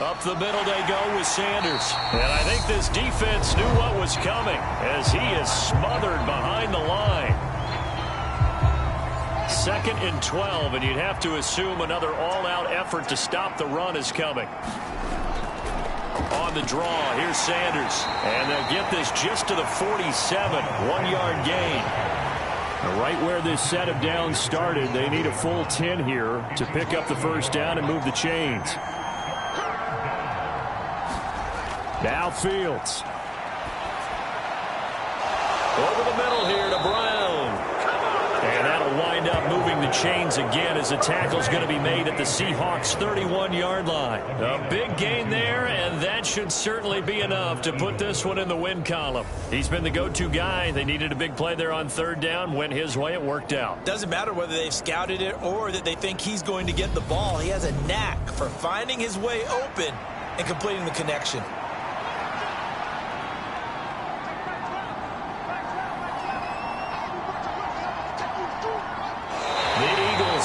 Speaker 2: Up the middle they go with Sanders. And I think this defense knew what was coming as he is smothered behind the line. 2nd and 12, and you'd have to assume another all-out effort to stop the run is coming. On the draw, here's Sanders. And they'll get this just to the 47, 1-yard gain. Right where this set of downs started, they need a full 10 here to pick up the first down and move the chains. Now Fields. Over the middle here to Brown. And that'll wind up moving the chains again as the tackle's going to be made at the Seahawks' 31-yard line. A big gain there, and that should certainly be enough to put this one in the win column. He's been the go-to guy. They needed a big play there on 3rd down. Went his way. It worked out.
Speaker 3: Doesn't matter whether they've scouted it or that they think he's going to get the ball. He has a knack for finding his way open and completing the connection.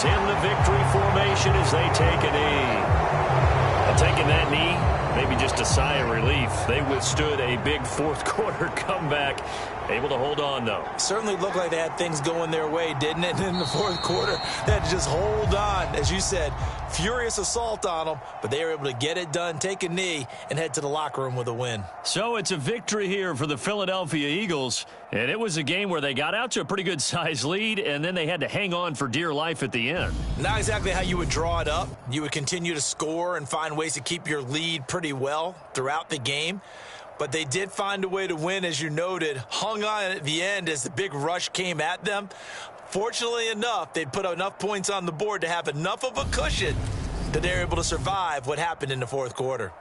Speaker 2: In the victory formation as they take a knee. And taking that knee, maybe just a sigh of relief. They withstood a big 4th quarter comeback. Able to hold on, though.
Speaker 3: Certainly looked like they had things going their way, didn't it? In the 4th quarter, they had to just hold on. As you said, furious assault on them, but they were able to get it done, take a knee, and head to the locker room with a win.
Speaker 2: So it's a victory here for the Philadelphia Eagles, and it was a game where they got out to a pretty good-sized lead, and then they had to hang on for dear life at the end.
Speaker 3: Not exactly how you would draw it up. You would continue to score and find ways to keep your lead pretty well throughout the game. But they did find a way to win, as you noted, hung on at the end as the big rush came at them. Fortunately enough, they put enough points on the board to have enough of a cushion that they're able to survive what happened in the 4th quarter.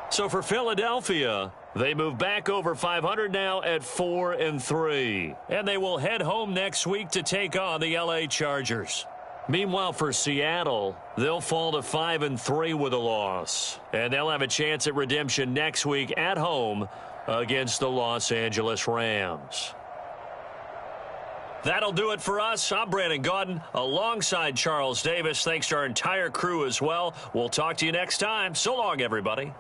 Speaker 2: So for Philadelphia, they move back over 500 now at 4-3. And they will head home next week to take on the LA Chargers. Meanwhile, for Seattle, they'll fall to 5-3 with a loss. And they'll have a chance at redemption next week at home against the Los Angeles Rams. That'll do it for us. I'm Brandon Gaudin alongside Charles Davis. Thanks to our entire crew as well. We'll talk to you next time. So long, everybody.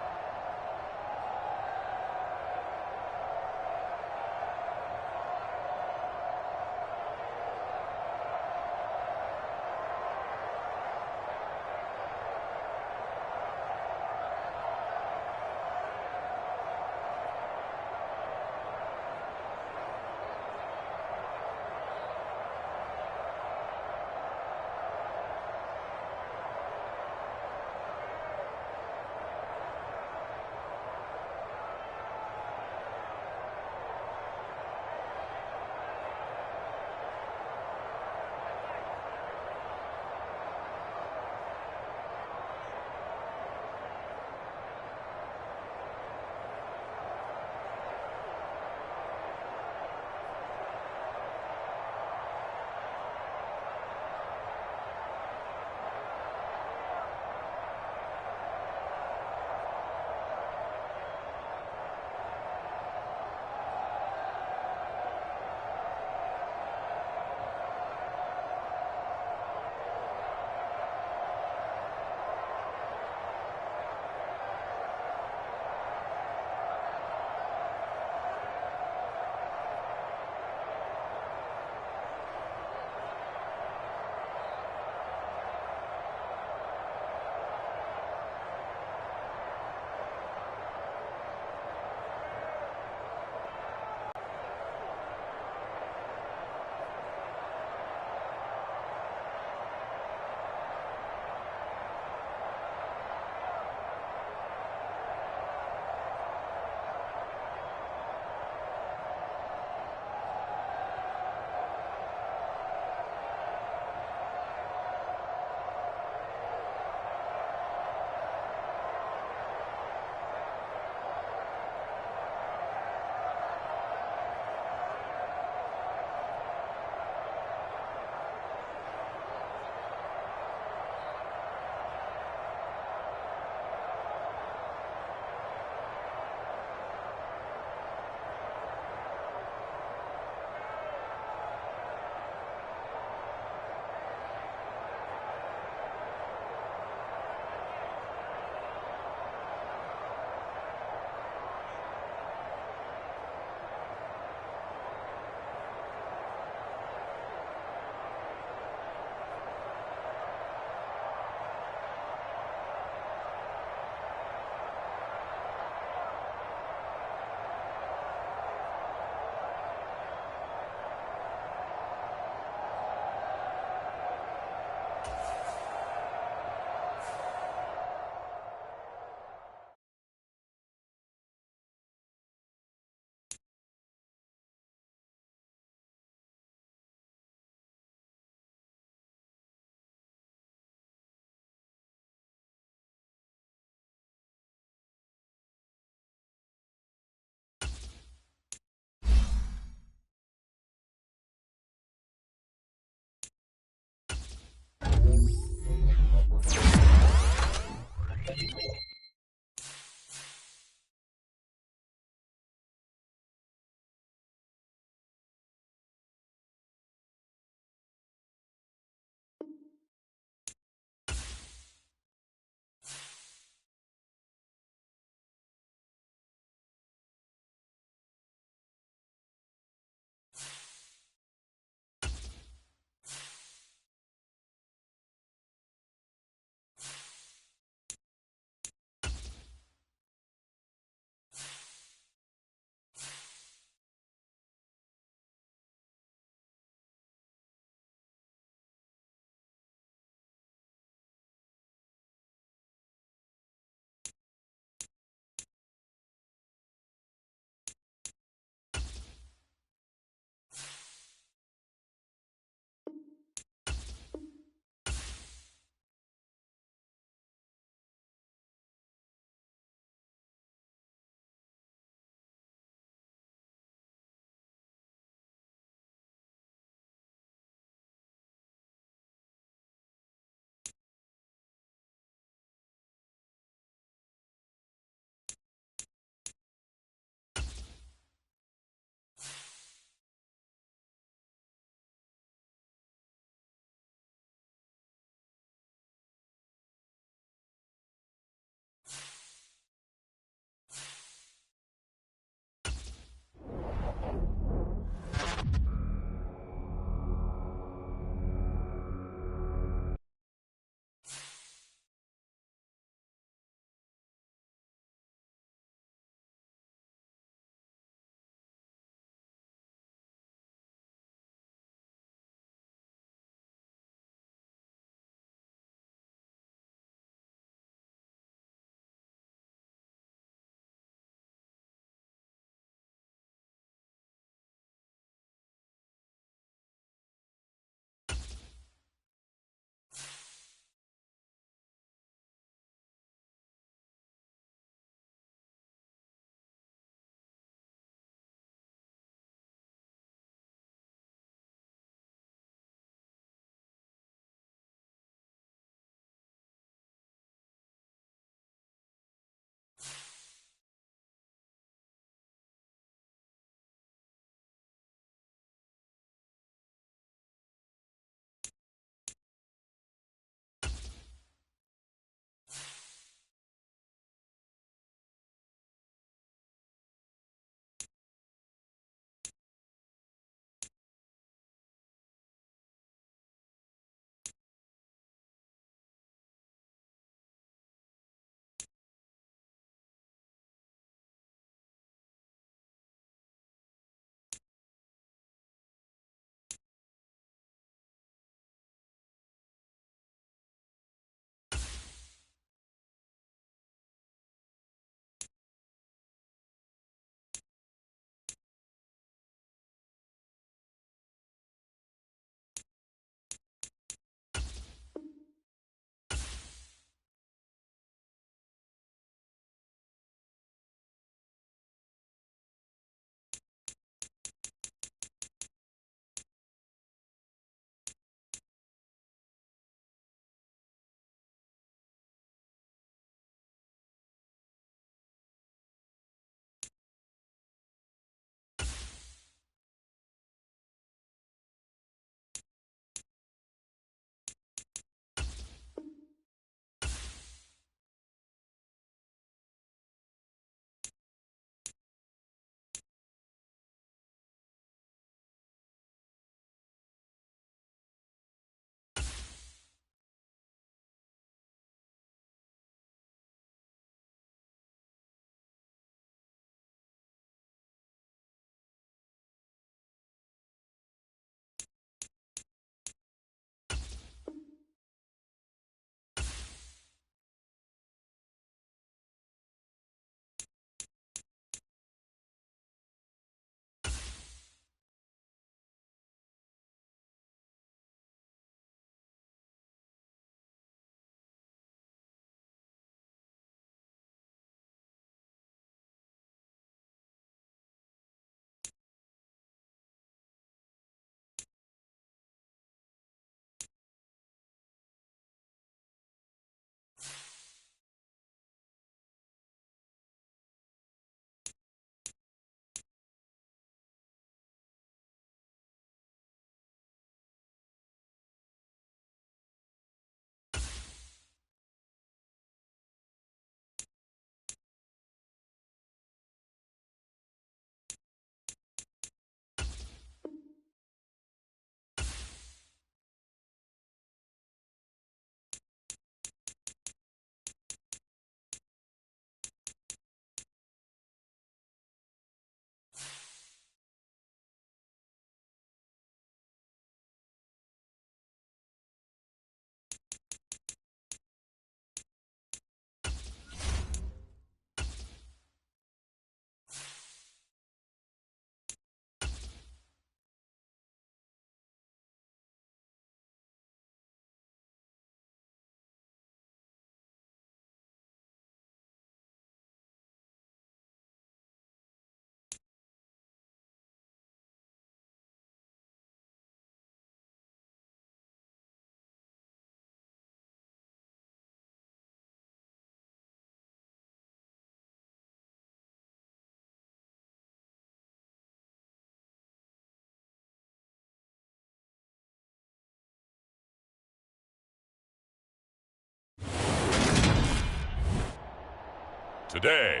Speaker 6: Today,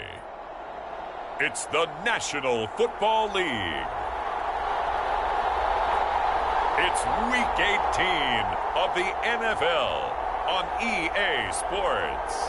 Speaker 6: it's the National Football League. It's Week 18 of the NFL on EA Sports.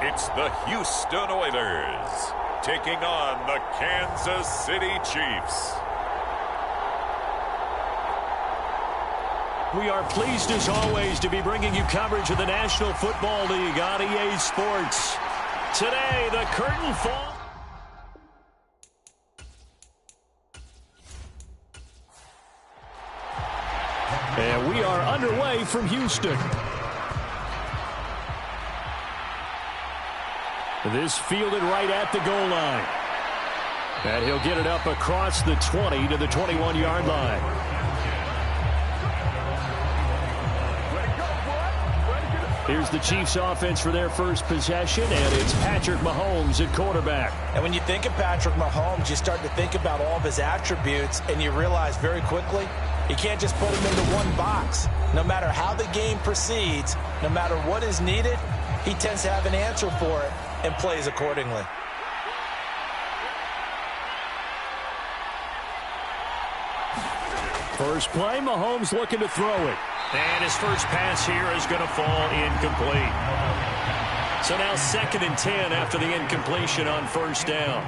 Speaker 6: It's the Houston Oilers taking on the Kansas City Chiefs.
Speaker 2: We are pleased as always to be bringing you coverage of the National Football League on EA Sports. Today, the curtain falls. And we are underway from Houston. This fielded right at the goal line. And he'll get it up across the 20 to the 21-yard line. Here's the Chiefs offense for their first possession, and it's Patrick Mahomes at quarterback.
Speaker 3: And when you think of Patrick Mahomes, you start to think about all of his attributes, and you realize very quickly, you can't just put him into one box. No matter how the game proceeds, no matter what is needed, he tends to have an answer for it and plays accordingly.
Speaker 2: First play, Mahomes looking to throw it. And his first pass here is going to fall incomplete. So now 2nd and 10 after the incompletion on first down.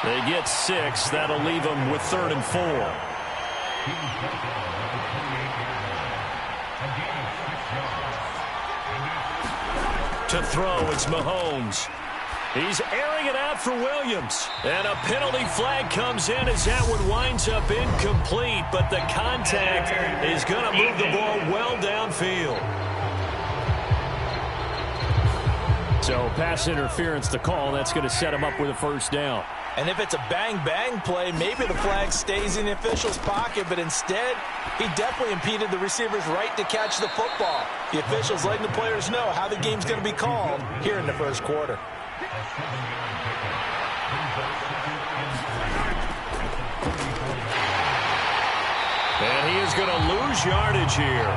Speaker 2: They get 6. That'll leave them with 3rd and 4. To throw, it's Mahomes. He's airing it out for Williams. And a penalty flag comes in as that one winds up incomplete, but the contact is going to move the ball well downfield. So pass interference the call. That's going to set him up with a first down.
Speaker 3: And if it's a bang-bang play, maybe the flag stays in the official's pocket, but instead, he definitely impeded the receiver's right to catch the football. The officials letting the players know how the game's going to be called here in the first quarter.
Speaker 2: And he is going to lose yardage here.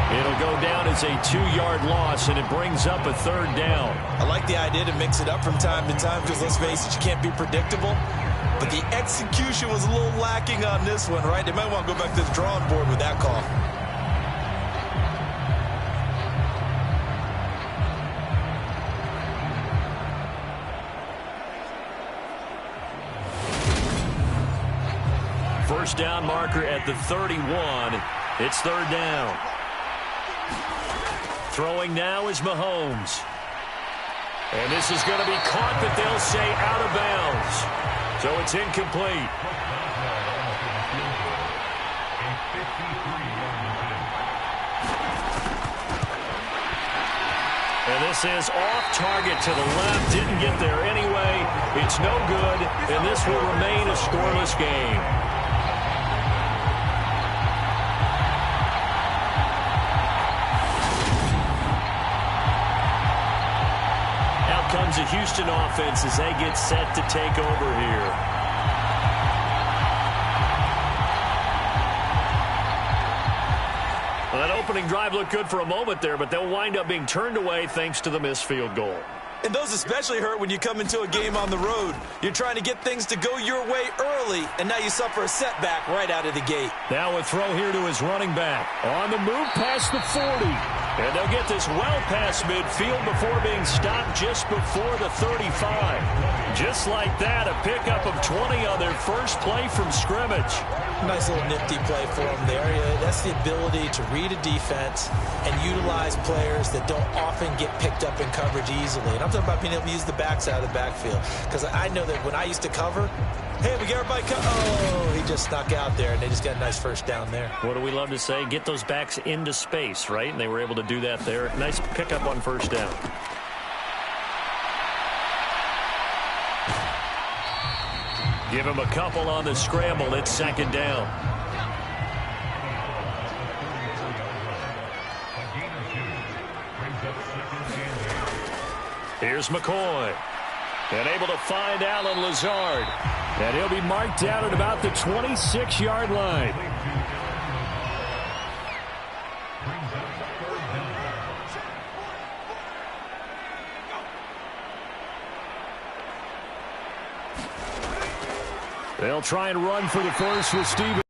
Speaker 2: It'll go down as a 2-yard loss, and it brings up a 3rd down.
Speaker 3: I like the idea to mix it up from time to time because, let's face it, you can't be predictable. But the execution was a little lacking on this one, right? They might want to go back to the drawing board with that call.
Speaker 2: First down marker at the 31. It's 3rd down. Throwing now is Mahomes. And this is going to be caught, but they'll say out of bounds. So it's incomplete. And this is off target to the left. Didn't get there anyway. It's no good, and this will remain a scoreless game. Comes a Houston offense as they get set to take over here. Well, that opening drive looked good for a moment there, but they'll wind up being turned away thanks to the missed field goal.
Speaker 3: And those especially hurt when you come into a game on the road. You're trying to get things to go your way early, and now you suffer a setback right out of the gate.
Speaker 2: Now a throw here to his running back. On the move past the 40. And they'll get this well past midfield before being stopped just before the 35. Just like that, a pickup of 20 on their first play from scrimmage.
Speaker 3: Nice little nifty play for them there. That's the ability to read a defense and utilize players that don't often get picked up in coverage easily. And I'm talking about being able to use the backside of the backfield. Because I know that when I used to cover, hey, we got everybody oh, he just snuck out there, and they just got a nice first down there.
Speaker 2: What do we love to say? Get those backs into space, right? And they were able to do that there. Nice pickup on first down.
Speaker 1: Give him a couple on the scramble. It's second down. Here's McCoy. And able to find Alan Lazard. And he'll be marked down at about the 26-yard line. They'll try and run for the first with Stevens.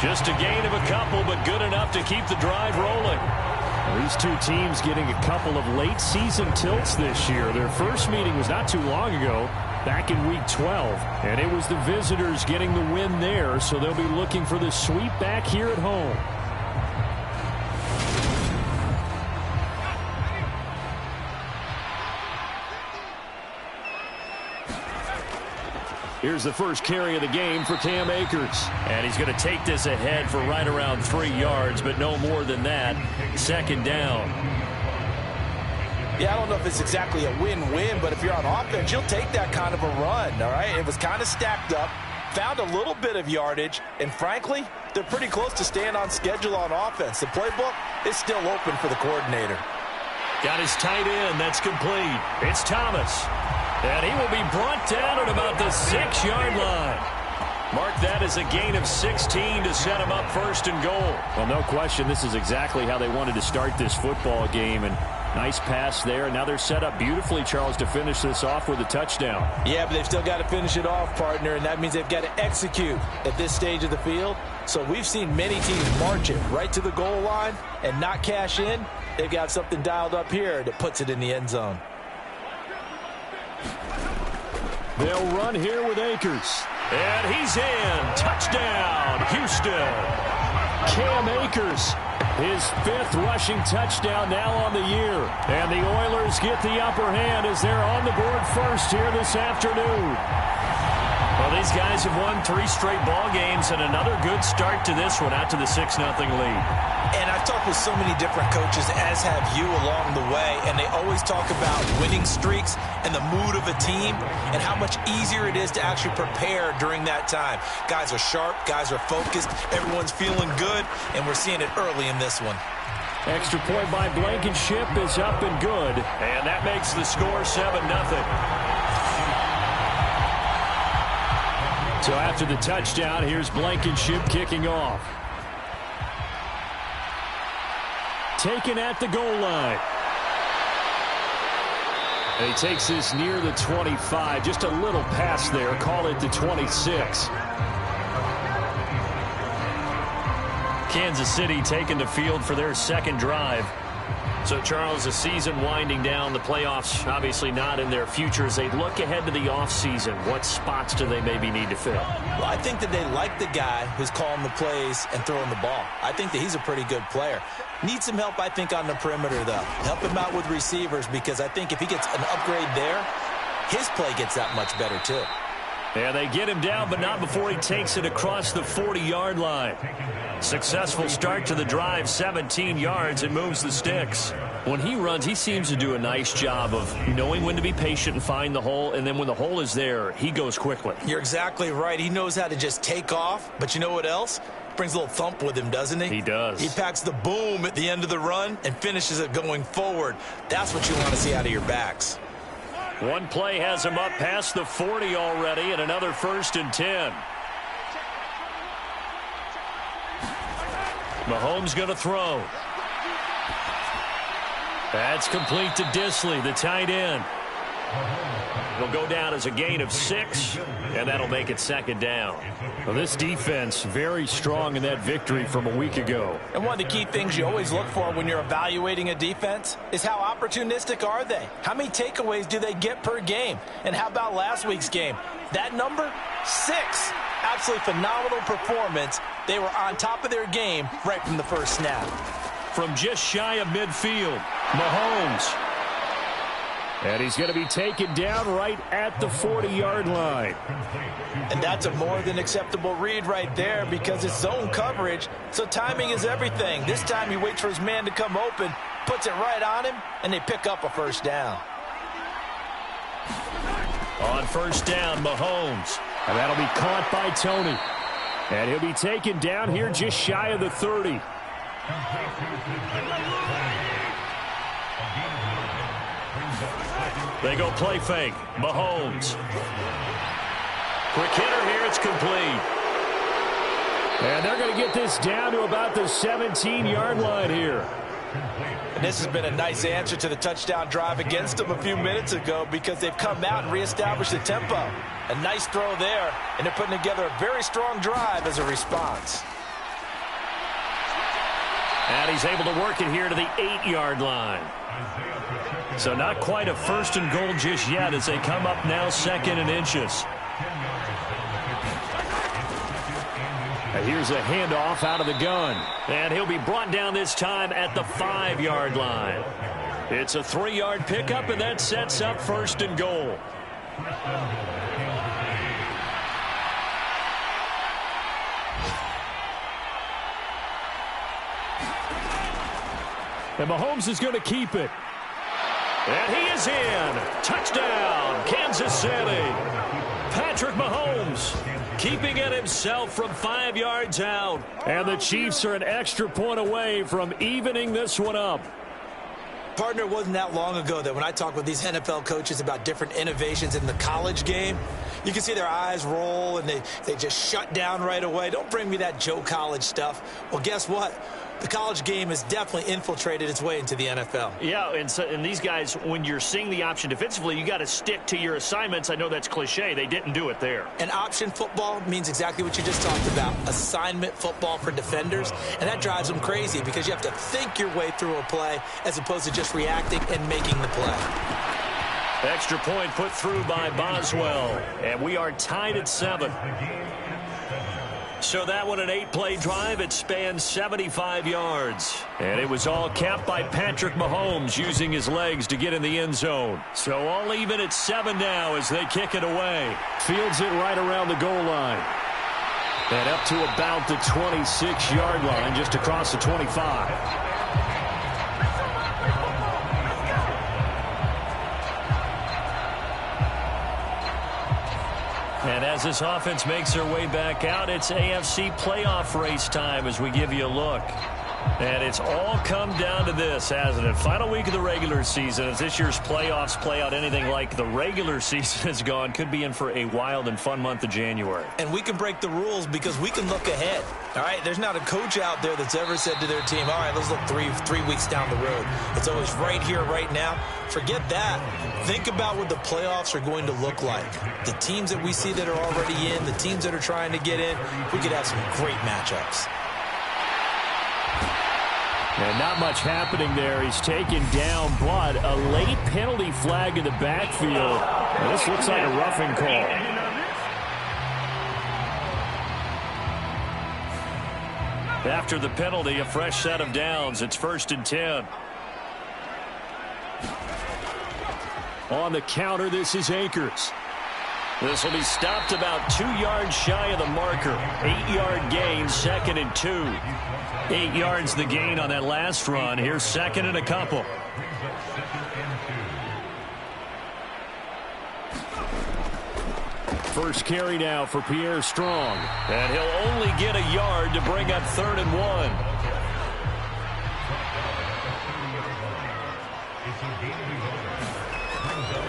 Speaker 1: Just a gain of a couple, but good enough to keep the drive rolling. These two teams getting a couple of late season tilts this year. Their first meeting was not too long ago, back in week 12. And it was the visitors getting the win there, so they'll be looking for the sweep back here at home. Here's the first carry of the game for Cam Akers. And he's going to take this ahead for right around 3 yards, but no more than that. Second down.
Speaker 3: Yeah, I don't know if it's exactly a win-win, but if you're on offense, you'll take that kind of a run, all right? It was kind of stacked up, found a little bit of yardage, and frankly, they're pretty close to staying on schedule on offense. The playbook is still open for the coordinator.
Speaker 1: Got his tight end. That's complete. It's Thomas. And he will be brought down at about the 6-yard line. Mark that as a gain of 16 to set him up first and goal. Well, no question, this is exactly how they wanted to start this football game. And nice pass there. And now they're set up beautifully, Charles, to finish this off with a touchdown.
Speaker 3: Yeah, but they've still got to finish it off, partner, and that means they've got to execute at this stage of the field. So we've seen many teams march it right to the goal line and not cash in. They've got something dialed up here that puts it in the end zone.
Speaker 1: They'll run here with Akers. And he's in. Touchdown, Houston. Cam Akers, his 5th rushing touchdown now on the year. And the Oilers get the upper hand as they're on the board first here this afternoon. Well, these guys have won 3 straight ball games and another good start to this one out to the 6-0 lead.
Speaker 3: And I've talked with so many different coaches, as have you along the way, and they always talk about winning streaks and the mood of a team and how much easier it is to actually prepare during that time. Guys are sharp, guys are focused, everyone's feeling good, and we're seeing it early in this one.
Speaker 1: Extra point by Blankenship is up and good, and that makes the score 7-0. So after the touchdown, here's Blankenship kicking off. Taken at the goal line. And he takes this near the 25. Just a little pass there. Call it the 26. Kansas City taking the field for their second drive. So, Charles, the season winding down, the playoffs obviously not in their future. As they look ahead to the offseason, what spots do they maybe need to fill?
Speaker 3: Well, I think that they like the guy who's calling the plays and throwing the ball. I think that he's a pretty good player. Needs some help, I think, on the perimeter, though. Help him out with receivers, because I think if he gets an upgrade there, his play gets that much better, too.
Speaker 1: Yeah, they get him down, but not before he takes it across the 40-yard line. Successful start to the drive, 17 yards, and moves the sticks. When he runs, he seems to do a nice job of knowing when to be patient and find the hole, and then when the hole is there, he goes quickly.
Speaker 3: You're exactly right. He knows how to just take off, but you know what else? Brings a little thump with him, doesn't he?
Speaker 1: He does.
Speaker 3: He packs the boom at the end of the run and finishes it going forward. That's what you want to see out of your backs.
Speaker 1: One play has him up past the 40 already, and another 1st and 10. Mahomes going to throw. That's complete to Disley, the tight end. It'll go down as a gain of 6, and that'll make it second down. Well, this defense very strong in that victory from a week ago.
Speaker 3: And one of the key things you always look for when you're evaluating a defense is how opportunistic are they? How many takeaways do they get per game? And how about last week's game? That number, 6. Absolutely phenomenal performance. They were on top of their game right from the first snap.
Speaker 1: From just shy of midfield, Mahomes. And he's going to be taken down right at the 40-yard line.
Speaker 3: And that's a more than acceptable read right there, because it's zone coverage, so timing is everything. This time he waits for his man to come open, puts it right on him, and they pick up a first down.
Speaker 2: On first down, Mahomes. And that'll be caught by Tony. And he'll be taken down here just shy of the 30. They go play fake. Mahomes. Quick hitter here. It's complete. And they're going to get this down to about the 17-yard line here.
Speaker 3: And this has been a nice answer to the touchdown drive against them a few minutes ago because they've come out and reestablished the tempo. A nice throw there, and they're putting together a very strong drive as a response.
Speaker 2: And he's able to work it here to the 8-yard line. So not quite a first and goal just yet as they come up now second and inches. And here's a handoff out of the gun. And he'll be brought down this time at the 5-yard line. It's a 3-yard pickup, and that sets up first and goal. And Mahomes is going to keep it. And he is in. Touchdown, Kansas City. Patrick Mahomes keeping it himself from 5 yards out. And the Chiefs are an extra point away from evening this one up.
Speaker 3: Partner, it wasn't that long ago that when I talk with these NFL coaches about different innovations in the college game, you can see their eyes roll and they just shut down right away. Don't bring me that Joe College stuff. Well, guess what? The college game has definitely infiltrated its way into the NFL.
Speaker 2: Yeah, and these guys, when you're seeing the option defensively, you got to stick to your assignments. I know that's cliche. They didn't do it there.
Speaker 3: And option football means exactly what you just talked about, assignment football for defenders. And that drives them crazy because you have to think your way through a play as opposed to just reacting and making the play.
Speaker 2: Extra point put through by Boswell. And we are tied at 7. So that one, an 8-play drive. It spans 75 yards. And it was all capped by Patrick Mahomes using his legs to get in the end zone. So all even at 7 now as they kick it away. Fields it right around the goal line. And up to about the 26-yard line, just across the 25. And as this offense makes their way back out, it's AFC playoff race time as we give you a look. And it's all come down to this, hasn't it? Final week of the regular season. As this year's playoffs play out anything like the regular season has gone, could be in for a wild and fun month of January.
Speaker 3: And we can break the rules because we can look ahead. All right, there's not a coach out there that's ever said to their team, all right, let's look three weeks down the road. It's always right here, right now. Forget that. Think about what the playoffs are going to look like. The teams that we see that are already in, the teams that are trying to get in, we could have some great matchups.
Speaker 2: And not much happening there. He's taken down, but a late penalty flag in the backfield. And this looks like a roughing call. After the penalty, a fresh set of downs. It's 1st and 10. On the counter, this is Akers. This will be stopped about 2 yards shy of the marker. 8-yard gain, 2nd and 2. 8 yards the gain on that last run. Here's 2nd and a couple. First carry now for Pierre Strong. And he'll only get a yard to bring up 3rd and 1.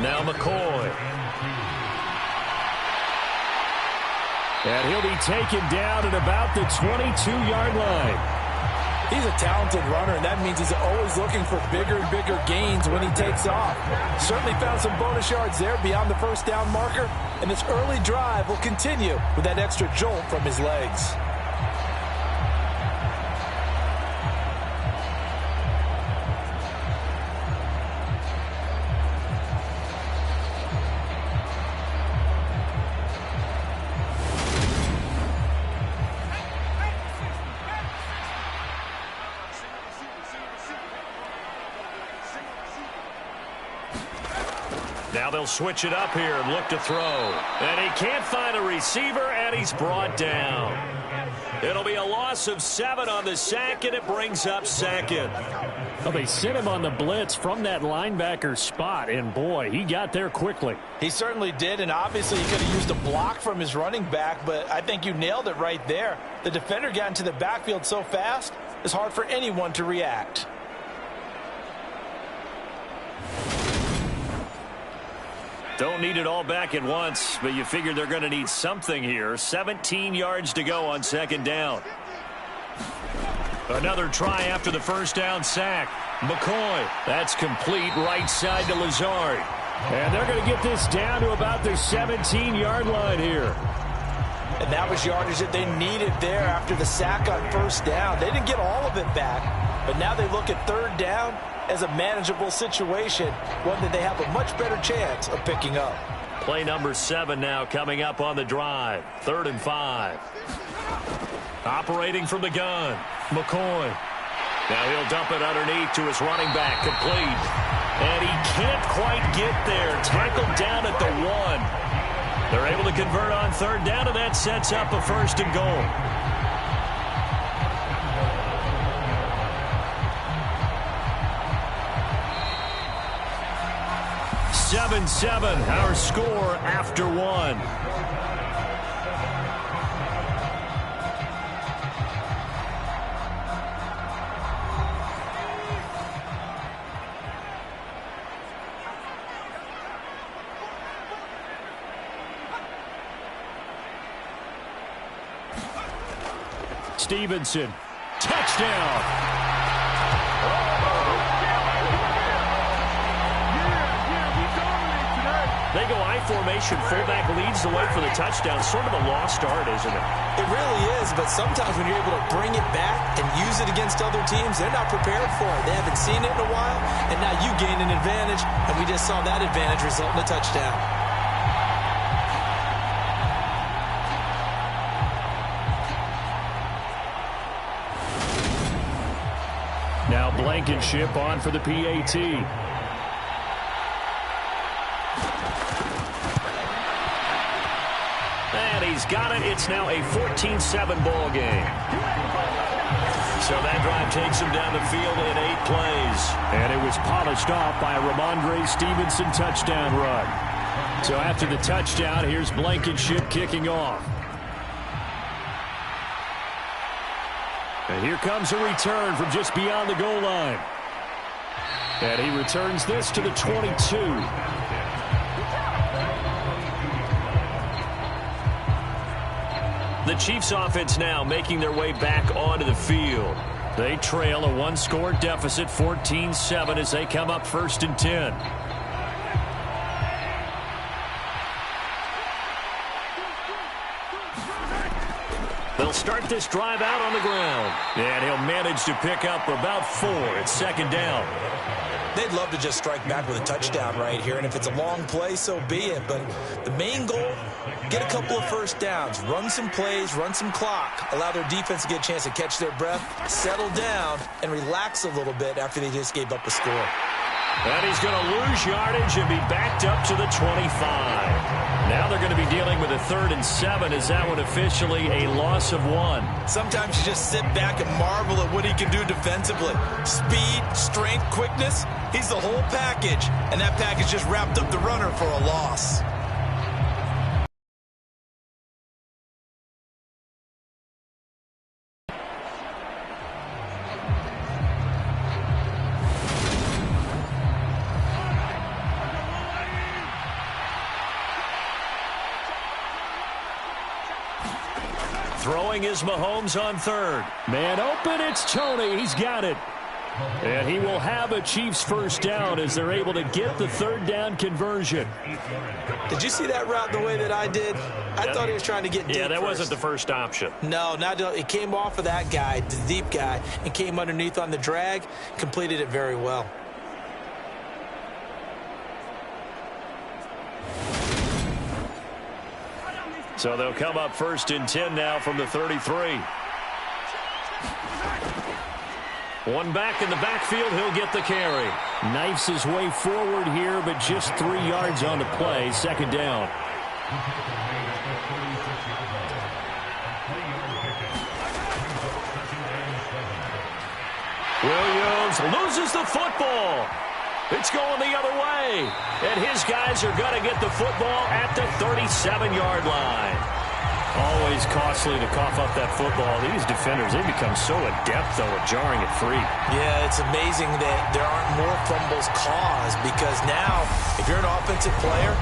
Speaker 2: Now McCoy. And he'll be taken down at about the 22-yard line.
Speaker 3: He's a talented runner, and that means he's always looking for bigger and bigger gains when he takes off. Certainly found some bonus yards there beyond the first down marker, and this early drive will continue with that extra jolt from his legs.
Speaker 1: Now they'll switch it up here and look to throw. And he can't find a receiver, and he's brought down. It'll be a loss of 7 on the sack, and it brings up second.
Speaker 2: Well, they sent him on the blitz from that linebacker spot, and boy, he got there quickly.
Speaker 3: He certainly did, and obviously he could have used a block from his running back, but I think you nailed it right there. The defender got into the backfield so fast, it's hard for anyone to react.
Speaker 1: Don't need it all back at once, but you figure they're going to need something here. 17 yards to go on second down. Another try after the first down sack. McCoy. That's complete right side to Lazard.
Speaker 2: And they're going to get this down to about their 17-yard line here.
Speaker 3: And that was yardage that they needed there after the sack on first down. They didn't get all of it back, but now they look at third down as a manageable situation, one that they have a much better chance of picking up.
Speaker 1: Play number 7 now coming up on the drive. 3rd and 5. Operating from the gun, McCoy. Now he'll dump it underneath to his running back, complete. And he can't quite get there. Tackled down at the 1. They're able to convert on third down, and that sets up a 1st and goal. 7-7, our score after 1. Stevenson, touchdown. They go I formation, fullback leads the way for the touchdown. Sort of a lost start, isn't it?
Speaker 3: It really is, but sometimes when you're able to bring it back and use it against other teams, they're not prepared for it. They haven't seen it in a while, and now you gain an advantage, and we just saw that advantage result in a touchdown.
Speaker 2: Now Blankenship on for the PAT.
Speaker 1: And he's got it. It's now a 14-7 ball game. So that drive takes him down the field in 8 plays.
Speaker 2: And it was polished off by a Ramondre Stevenson touchdown run. So after the touchdown, here's Blankenship kicking off. And here comes a return from just beyond the goal line. And he returns this to the 22.
Speaker 1: The Chiefs offense now making their way back onto the field. They trail a 1-score deficit, 14-7, as they come up 1st and 10. They'll start this drive out on the ground. And he'll manage to pick up about 4 at 2nd down.
Speaker 3: They'd love to just strike back with a touchdown right here, and if it's a long play, so be it. But the main goal, get a couple of first downs, run some plays, run some clock, allow their defense to get a chance to catch their breath, settle down, and relax a little bit after they just gave up a score.
Speaker 1: And he's going to lose yardage and be backed up to the 25. Now they're going to be dealing with a 3rd and 7. Is that one officially a loss of 1?
Speaker 3: Sometimes you just sit back and marvel at what he can do defensively. Speed, strength, quickness, he's the whole package. And that package just wrapped up the runner for a loss.
Speaker 1: Throwing is Mahomes on 3rd.
Speaker 2: Man open, it's Tony. He's got it. And he will have a Chiefs 1st down as they're able to get the 3rd down conversion.
Speaker 3: Did you see that route the way that I did? I thought he was trying to get deep.
Speaker 1: Yeah, that
Speaker 3: first.
Speaker 1: wasn't the first option.
Speaker 3: No, it came off of that guy, the deep guy, and came underneath on the drag, completed it very well.
Speaker 1: So they'll come up 1st and 10 now from the 33. One back in the backfield, he'll get the carry.
Speaker 2: Knifes his way forward here, but just 3 yards on the play. Second down. Williams loses the football. It's going the other way. And his guys are going to get the football at the 37-yard line. Always costly to cough up that football. These defenders, they become so adept, though, at jarring it free.
Speaker 3: Yeah, it's amazing that there aren't more fumbles caused, because now, if you're an offensive player,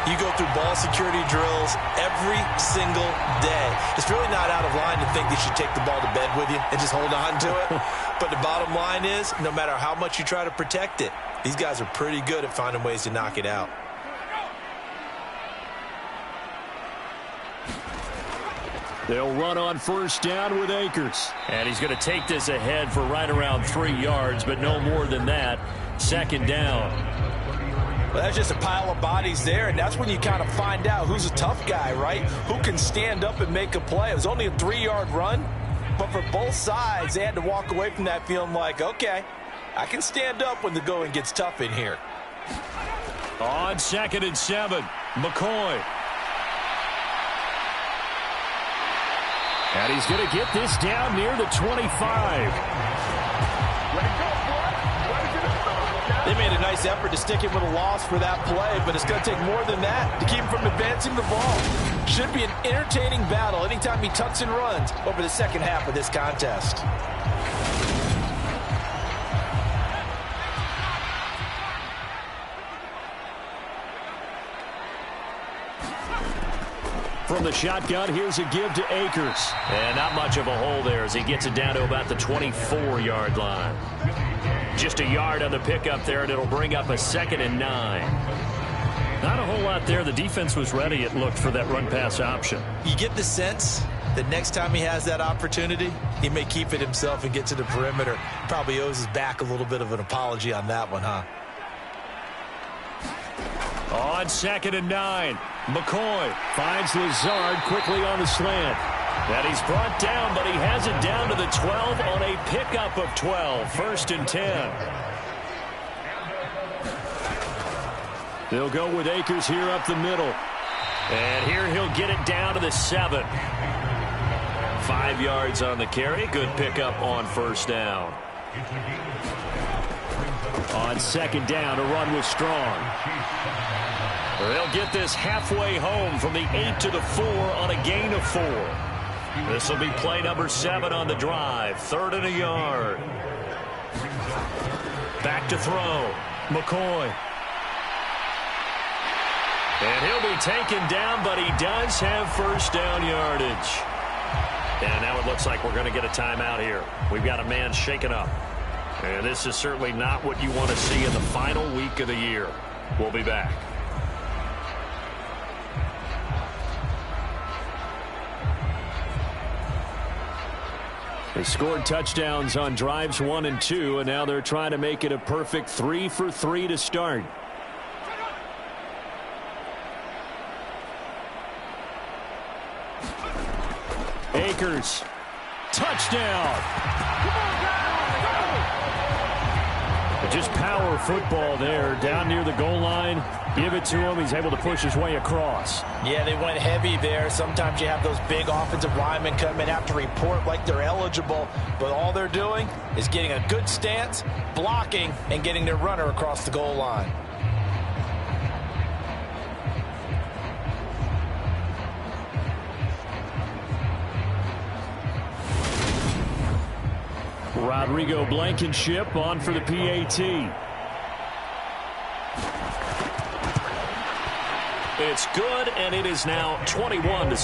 Speaker 3: you go through ball security drills every single day. It's really not out of line to think you should take the ball to bed with you and just hold on to it. But the bottom line is, no matter how much you try to protect it, these guys are pretty good at finding ways to knock it out.
Speaker 2: They'll run on first down with Akers. And he's going to take this ahead for right around 3 yards, but no more than that. Second down.
Speaker 3: Well, that's just a pile of bodies there, and that's when you kind of find out who's a tough guy, right? Who can stand up and make a play. It was only a 3-yard run, but for both sides, they had to walk away from that feeling like, okay, I can stand up when the going gets tough in here.
Speaker 2: On 2nd and 7, McCoy. And he's going to get this down near the 25.
Speaker 3: They made a nice effort to stick him with a loss for that play, but it's going to take more than that to keep him from advancing the ball. Should be an entertaining battle anytime he tucks and runs over the second half of this contest.
Speaker 2: From the shotgun, here's a give to Akers. And not much of a hole there as he gets it down to about the 24-yard line. Just a yard on the pickup there, and it'll bring up a 2nd and 9. Not a whole lot there. The defense was ready, it looked, for that run-pass option.
Speaker 3: You get the sense that next time he has that opportunity, he may keep it himself and get to the perimeter. Probably owes his back a little bit of an apology on that one, huh?
Speaker 2: On 2nd and 9, McCoy finds Lazard quickly on the slant. And he's brought down, but he has it down to the 12 on a pickup of 12. 1st and 10. They'll go with Akers here up the middle. And here he'll get it down to the 7. 5 yards on the carry. Good pickup on first down. On 2nd down, a run with Strong. They'll get this halfway home from the 8 to the 4 on a gain of 4. This will be play number 7 on the drive. 3rd and a yard. Back to throw. McCoy. And he'll be taken down, but he does have first down yardage. And now it looks like we're going to get a timeout here. We've got a man shaken up. And this is certainly not what you want to see in the final week of the year. We'll be back. They scored touchdowns on drives 1 and 2, and now they're trying to make it a perfect 3 for 3 to start. Akers. Touchdown. Just power football there down near the goal line. Give it to him. He's able to push his way across.
Speaker 3: Yeah, they went heavy there. Sometimes you have those big offensive linemen come in, have to report like they're eligible, but all they're doing is getting a good stance, blocking, and getting their runner across the goal line.
Speaker 2: Rodrigo Blankenship on for the PAT. It's good, and it is now 21-7.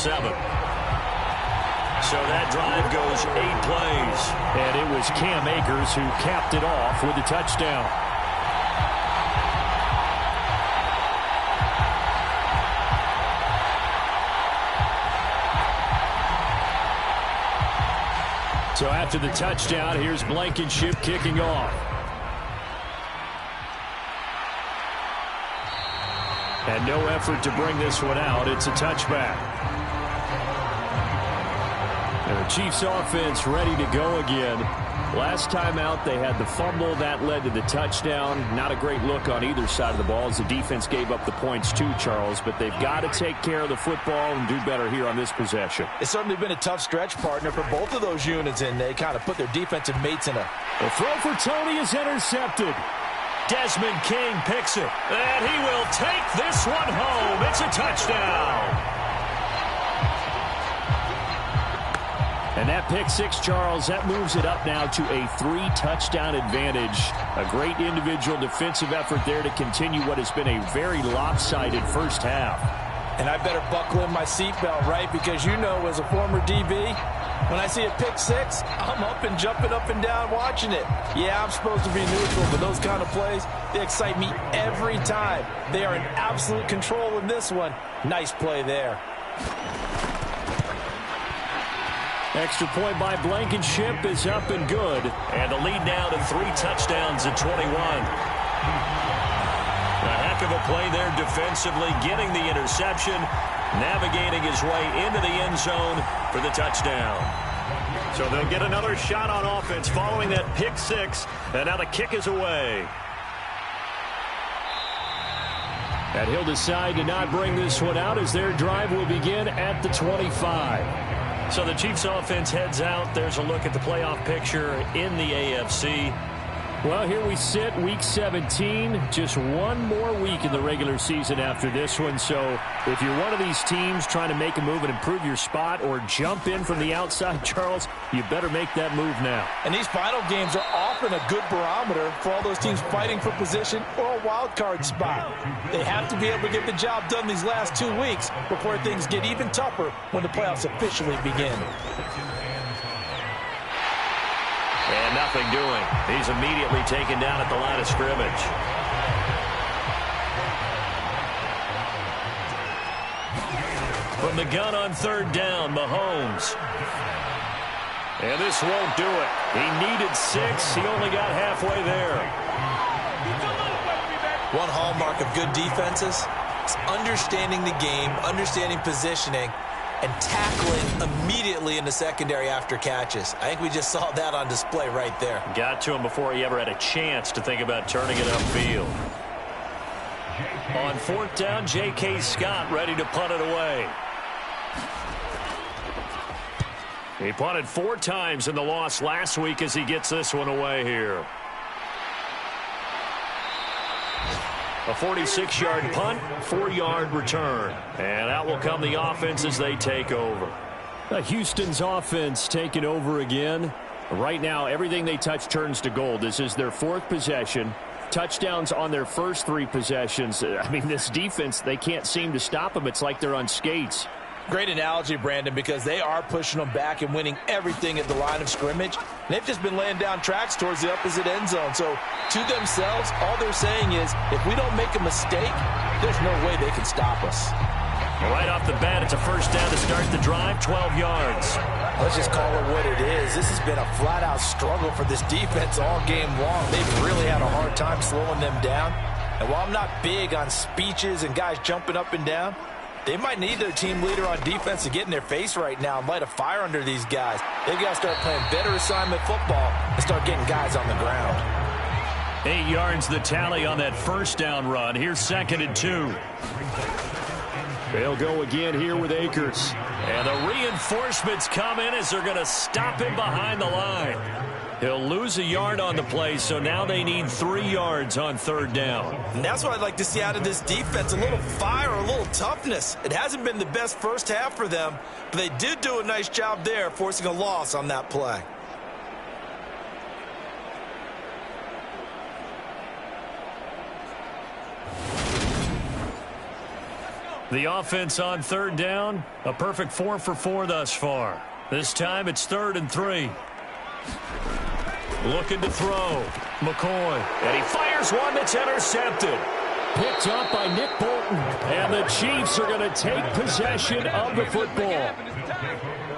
Speaker 2: So that drive goes 8 plays. And it was Cam Akers who capped it off with the touchdown. So after the touchdown, here's Blankenship kicking off. And no effort to bring this one out. It's a touchback. And the Chiefs offense ready to go again. Last time out, they had the fumble. That led to the touchdown. Not a great look on either side of the ball as the defense gave up the points too, Charles. But they've got to take care of the football and do better here on this possession.
Speaker 3: It's certainly been a tough stretch, partner, for both of those units, and they kind of put their defensive mates in a...
Speaker 2: The throw for Tony is intercepted.
Speaker 1: Desmond King picks it, and he will take this one home. It's a touchdown.
Speaker 2: And that pick six, Charles, that moves it up now to a 3-touchdown advantage. A great individual defensive effort there to continue what has been a very lopsided first half.
Speaker 3: And I better buckle in my seatbelt, right? Because you know, as a former DB, when I see a pick six, I'm up and jumping up and down watching it. Yeah, I'm supposed to be neutral, but those kind of plays, they excite me every time. They are in absolute control in this one. Nice play there.
Speaker 2: Extra point by Blankenship is up and good.
Speaker 1: And the lead now to 3 touchdowns at 21. A heck of a play there defensively, getting the interception, navigating his way into the end zone for the touchdown.
Speaker 2: So they'll get another shot on offense following that pick six, and now the kick is away. And he'll decide to not bring this one out as their drive will begin at the 25.
Speaker 1: So the Chiefs offense heads out. There's a look at the playoff picture in the AFC.
Speaker 2: Well, here we sit, week 17. Just one more week in the regular season after this one. So if you're one of these teams trying to make a move and improve your spot or jump in from the outside, Charles, you better make that move now.
Speaker 3: And these final games are often a good barometer for all those teams fighting for position or a wild card spot. They have to be able to get the job done these last 2 weeks before things get even tougher when the playoffs officially begin.
Speaker 1: And nothing doing. He's immediately taken down at the line of scrimmage. From the gun on 3rd down, Mahomes. And this won't do it. He needed 6. He only got halfway there.
Speaker 3: One hallmark of good defenses is understanding the game, understanding positioning, and tackling immediately in the secondary after catches. I think we just saw that on display right there.
Speaker 1: Got to him before he ever had a chance to think about turning it upfield. On 4th down, J.K. Scott ready to punt it away. He punted 4 times in the loss last week as he gets this one away here. A 46-yard punt, 4-yard return. And out will come the offense as they take over.
Speaker 2: Houston's offense taking over again. Right now, everything they touch turns to gold. This is their 4th possession. Touchdowns on their first 3 possessions. I mean, this defense, they can't seem to stop them. It's like they're on skates.
Speaker 3: Great analogy, Brandon, because they are pushing them back and winning everything at the line of scrimmage. They've just been laying down tracks towards the opposite end zone. So to themselves, all they're saying is, if we don't make a mistake, there's no way they can stop us.
Speaker 1: Right off the bat, it's a 1st down to start the drive, 12 yards.
Speaker 3: Let's just call it what it is. This has been a flat-out struggle for this defense all game long. They've really had a hard time slowing them down. And while I'm not big on speeches and guys jumping up and down, they might need their team leader on defense to get in their face right now and light a fire under these guys. They've got to start playing better assignment football and start getting guys on the ground.
Speaker 1: 8 yards the tally on that 1st down run. Here's 2nd and 2.
Speaker 2: They'll go again here with Akers.
Speaker 1: And the reinforcements come in as they're going to stop him behind the line. He'll lose a yard on the play, so now they need 3 yards on 3rd down.
Speaker 3: And that's what I'd like to see out of this defense, a little fire, a little toughness. It hasn't been the best first half for them, but they did do a nice job there, forcing a loss on that play.
Speaker 1: The offense on 3rd down, a perfect 4 for 4 thus far. This time it's 3rd and 3. Looking to throw. McCoy. And he fires one that's intercepted.
Speaker 2: Picked up by Nick Bolton. And the Chiefs are going to take possession of the football.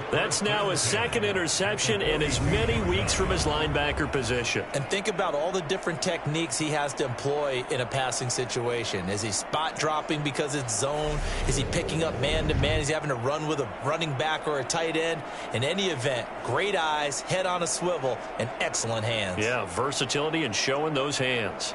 Speaker 2: That's now his second interception in as many weeks from his linebacker position.
Speaker 3: And think about all the different techniques he has to employ in a passing situation. Is he spot dropping because it's zone? Is he picking up man-to-man? Is he having to run with a running back or a tight end? In any event, great eyes, head on a swivel, and excellent hands.
Speaker 2: Yeah, versatility and showing those hands.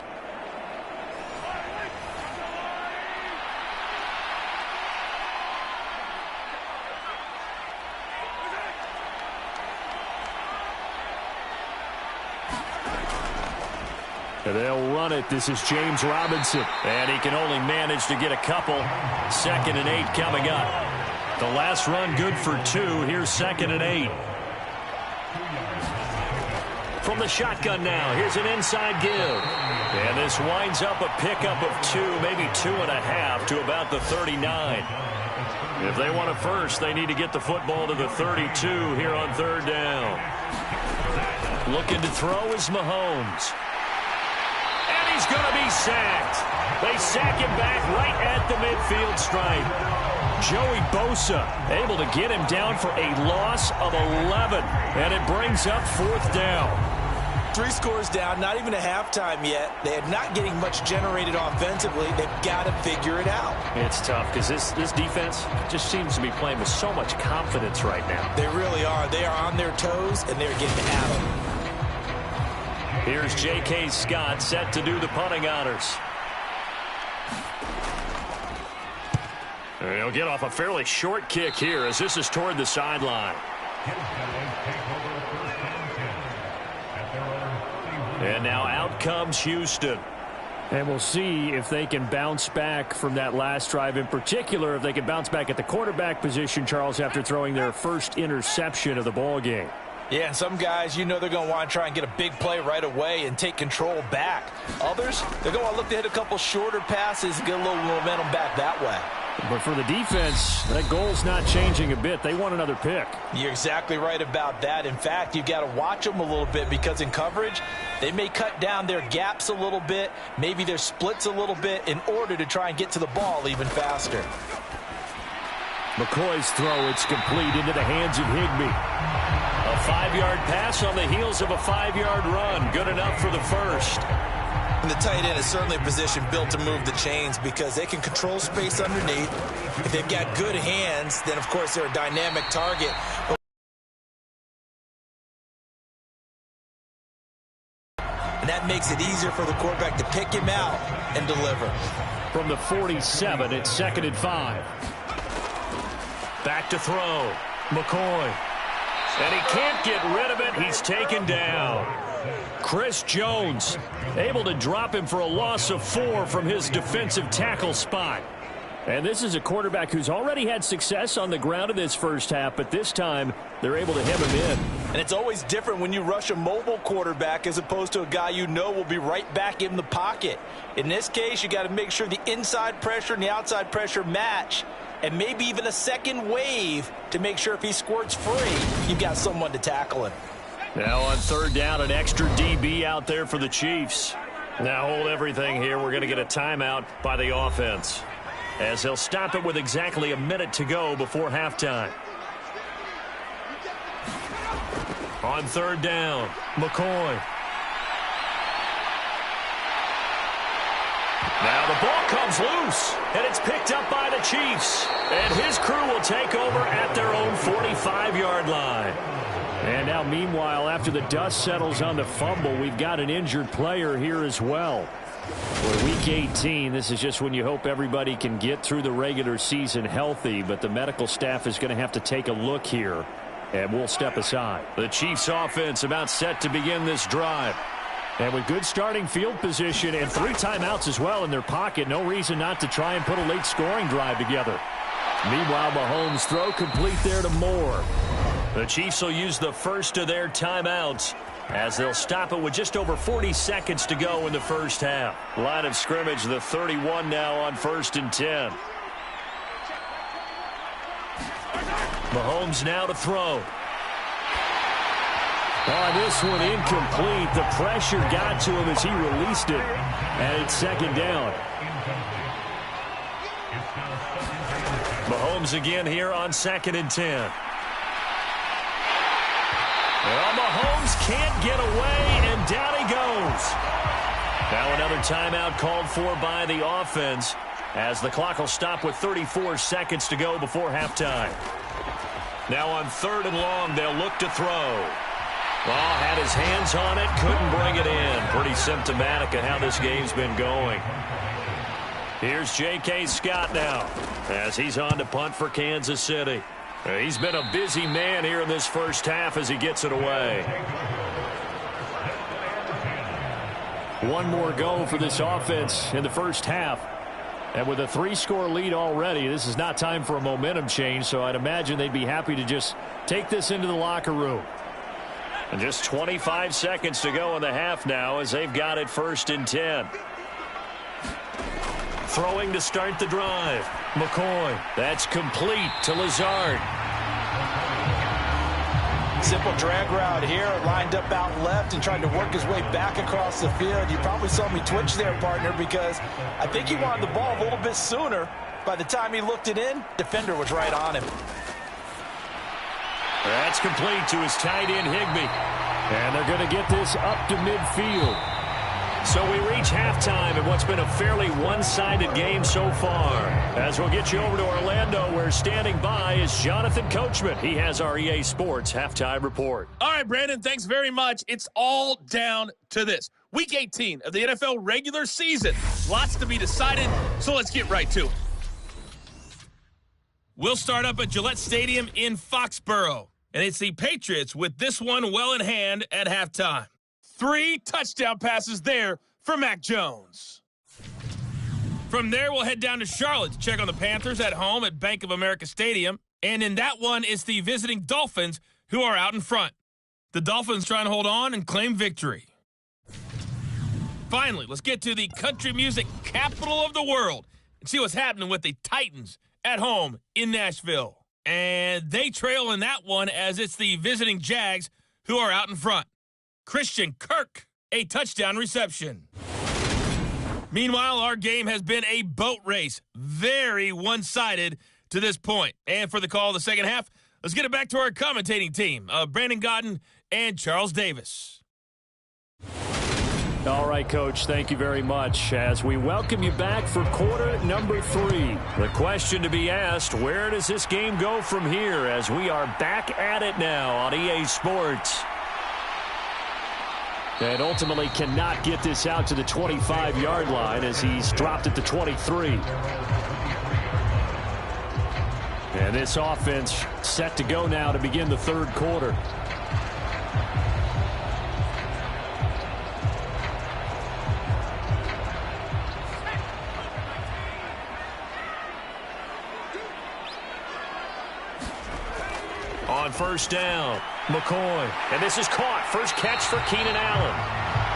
Speaker 2: They'll run it. This is James Robinson. And he can only manage to get a couple. 2nd and 8 coming up. The last run good for 2. Here's 2nd and 8. From the shotgun now. Here's an inside give. And this winds up a pickup of 2, maybe 2.5 to about the 39. If they want a first, they need to get the football to the 32 here on 3rd down. Looking to throw is Mahomes. He's going to be sacked. They sack him back right at the midfield stripe. Joey Bosa able to get him down for a loss of 11. And it brings up 4th down.
Speaker 3: 3 scores down, not even a halftime yet. They are not getting much generated offensively. They've got to figure it out.
Speaker 2: It's tough because this defense just seems to be playing with so much confidence right now.
Speaker 3: They really are. They are on their toes, and they're getting at them.
Speaker 2: Here's J.K. Scott set to do the punting honors. He'll get off a fairly short kick here as this is toward the sideline. And now out comes Houston. And we'll see if they can bounce back from that last drive. In particular, if they can bounce back at the quarterback position, Charles, after throwing their first interception of the ball game.
Speaker 3: Yeah, some guys, you know they're going to want to try and get a big play right away and take control back. Others, they're going to want to look to hit a couple shorter passes and get a little momentum back that way.
Speaker 2: But for the defense, that goal's not changing a bit. They want another pick.
Speaker 3: You're exactly right about that. In fact, you've got to watch them a little bit because in coverage, they may cut down their gaps a little bit, maybe their splits a little bit in order to try and get to the ball even faster.
Speaker 2: McCoy's throw, it's complete into the hands of Higbee. A 5-yard pass on the heels of a 5-yard run. Good enough for the first.
Speaker 3: And the tight end is certainly a position built to move the chains because they can control space underneath. If they've got good hands, then, of course, they're a dynamic target. And that makes it easier for the quarterback to pick him out and deliver.
Speaker 2: From the 47, it's 2nd and 5. Back to throw. McCoy. And he can't get rid of it. He's taken down. Chris Jones able to drop him for a loss of 4 from his defensive tackle spot. And this is a quarterback who's already had success on the ground in this first half, but this time they're able to hem him in.
Speaker 3: And it's always different when you rush a mobile quarterback as opposed to a guy you know will be right back in the pocket. In this case, you got to make sure the inside pressure and the outside pressure match, and maybe even a second wave to make sure if he squirts free, you've got someone to tackle him.
Speaker 2: Now on 3rd down, an extra DB out there for the Chiefs. Now hold everything here. We're going to get a timeout by the offense, as they'll stop it with exactly a minute to go before halftime. On 3rd down, McCoy. Now the ball comes loose, and it's picked up by the Chiefs. And his crew will take over at their own 45-yard line. And now, meanwhile, after the dust settles on the fumble, we've got an injured player here as well. For Week 18, this is just when you hope everybody can get through the regular season healthy, but the medical staff is going to have to take a look here, and we'll step aside. The Chiefs' offense about set to begin this drive. And with good starting field position and 3 timeouts as well in their pocket, no reason not to try and put a late scoring drive together. Meanwhile, Mahomes' throw complete there to Moore. The Chiefs will use the first of their timeouts as they'll stop it with just over 40 seconds to go in the first half. Line of scrimmage, the 31 now on 1st and 10. Mahomes now to throw. On this one, incomplete. The pressure got to him as he released it. And it's 2nd down.
Speaker 1: Mahomes again here on 2nd and 10. Well, Mahomes can't get away, and down he goes. Now another timeout called for by the offense as the clock will stop with 34 seconds to go before halftime. Now on 3rd and long, they'll look to throw. Well, had his hands on it, couldn't bring it in. Pretty symptomatic of how this game's been going. Here's J.K. Scott now as he's on to punt for Kansas City. He's been a busy man here in this first half as he gets it away.
Speaker 2: One more go for this offense in the first half. And with a 3-score lead already, this is not time for a momentum change, so I'd imagine they'd be happy to just take this into the locker room.
Speaker 1: And just 25 seconds to go in the half now as they've got it 1st and 10. Throwing to start the drive. McCoy. That's complete to Lazard.
Speaker 3: Simple drag route here, lined up out left and trying to work his way back across the field. You probably saw me twitch there, partner, because I think he wanted the ball a little bit sooner. By the time he looked it in, defender was right on him.
Speaker 1: That's complete to his tight end, Higbee.
Speaker 2: And they're going to get this up to midfield.
Speaker 1: So we reach halftime in what's been a fairly one-sided game so far. As we'll get you over to Orlando, where standing by is Jonathan Coachman. He has our EA Sports halftime report.
Speaker 4: All right, Brandon, thanks very much. It's all down to this. Week 18 of the NFL regular season. Lots to be decided, so let's get right to it. We'll start up at Gillette Stadium in Foxborough, and it's the Patriots with this one well in hand at halftime. 3 touchdown passes there for Mac Jones. From there, we'll head down to Charlotte to check on the Panthers at home at Bank of America Stadium. And in that one, it's the visiting Dolphins who are out in front. The Dolphins trying to hold on and claim victory. Finally, let's get to the country music capital of the world and see what's happening with the Titans at home in Nashville. And they trail in that one as it's the visiting Jags who are out in front. Christian Kirk, a touchdown reception. Meanwhile, our game has been a boat race. Very one-sided to this point. And for the call of the second half, let's get it back to our commentating team of Brandon Godden and Charles Davis.
Speaker 2: All right, Coach, thank you very much. As we welcome you back for quarter number 3.
Speaker 1: The question to be asked, where does this game go from here as we are back at it now on EA Sports?
Speaker 2: And ultimately cannot get this out to the 25-yard line as he's dropped at the 23. And this offense set to go now to begin the 3rd quarter.
Speaker 1: On 1st down, McCoy. And this is caught. First catch for Keenan Allen.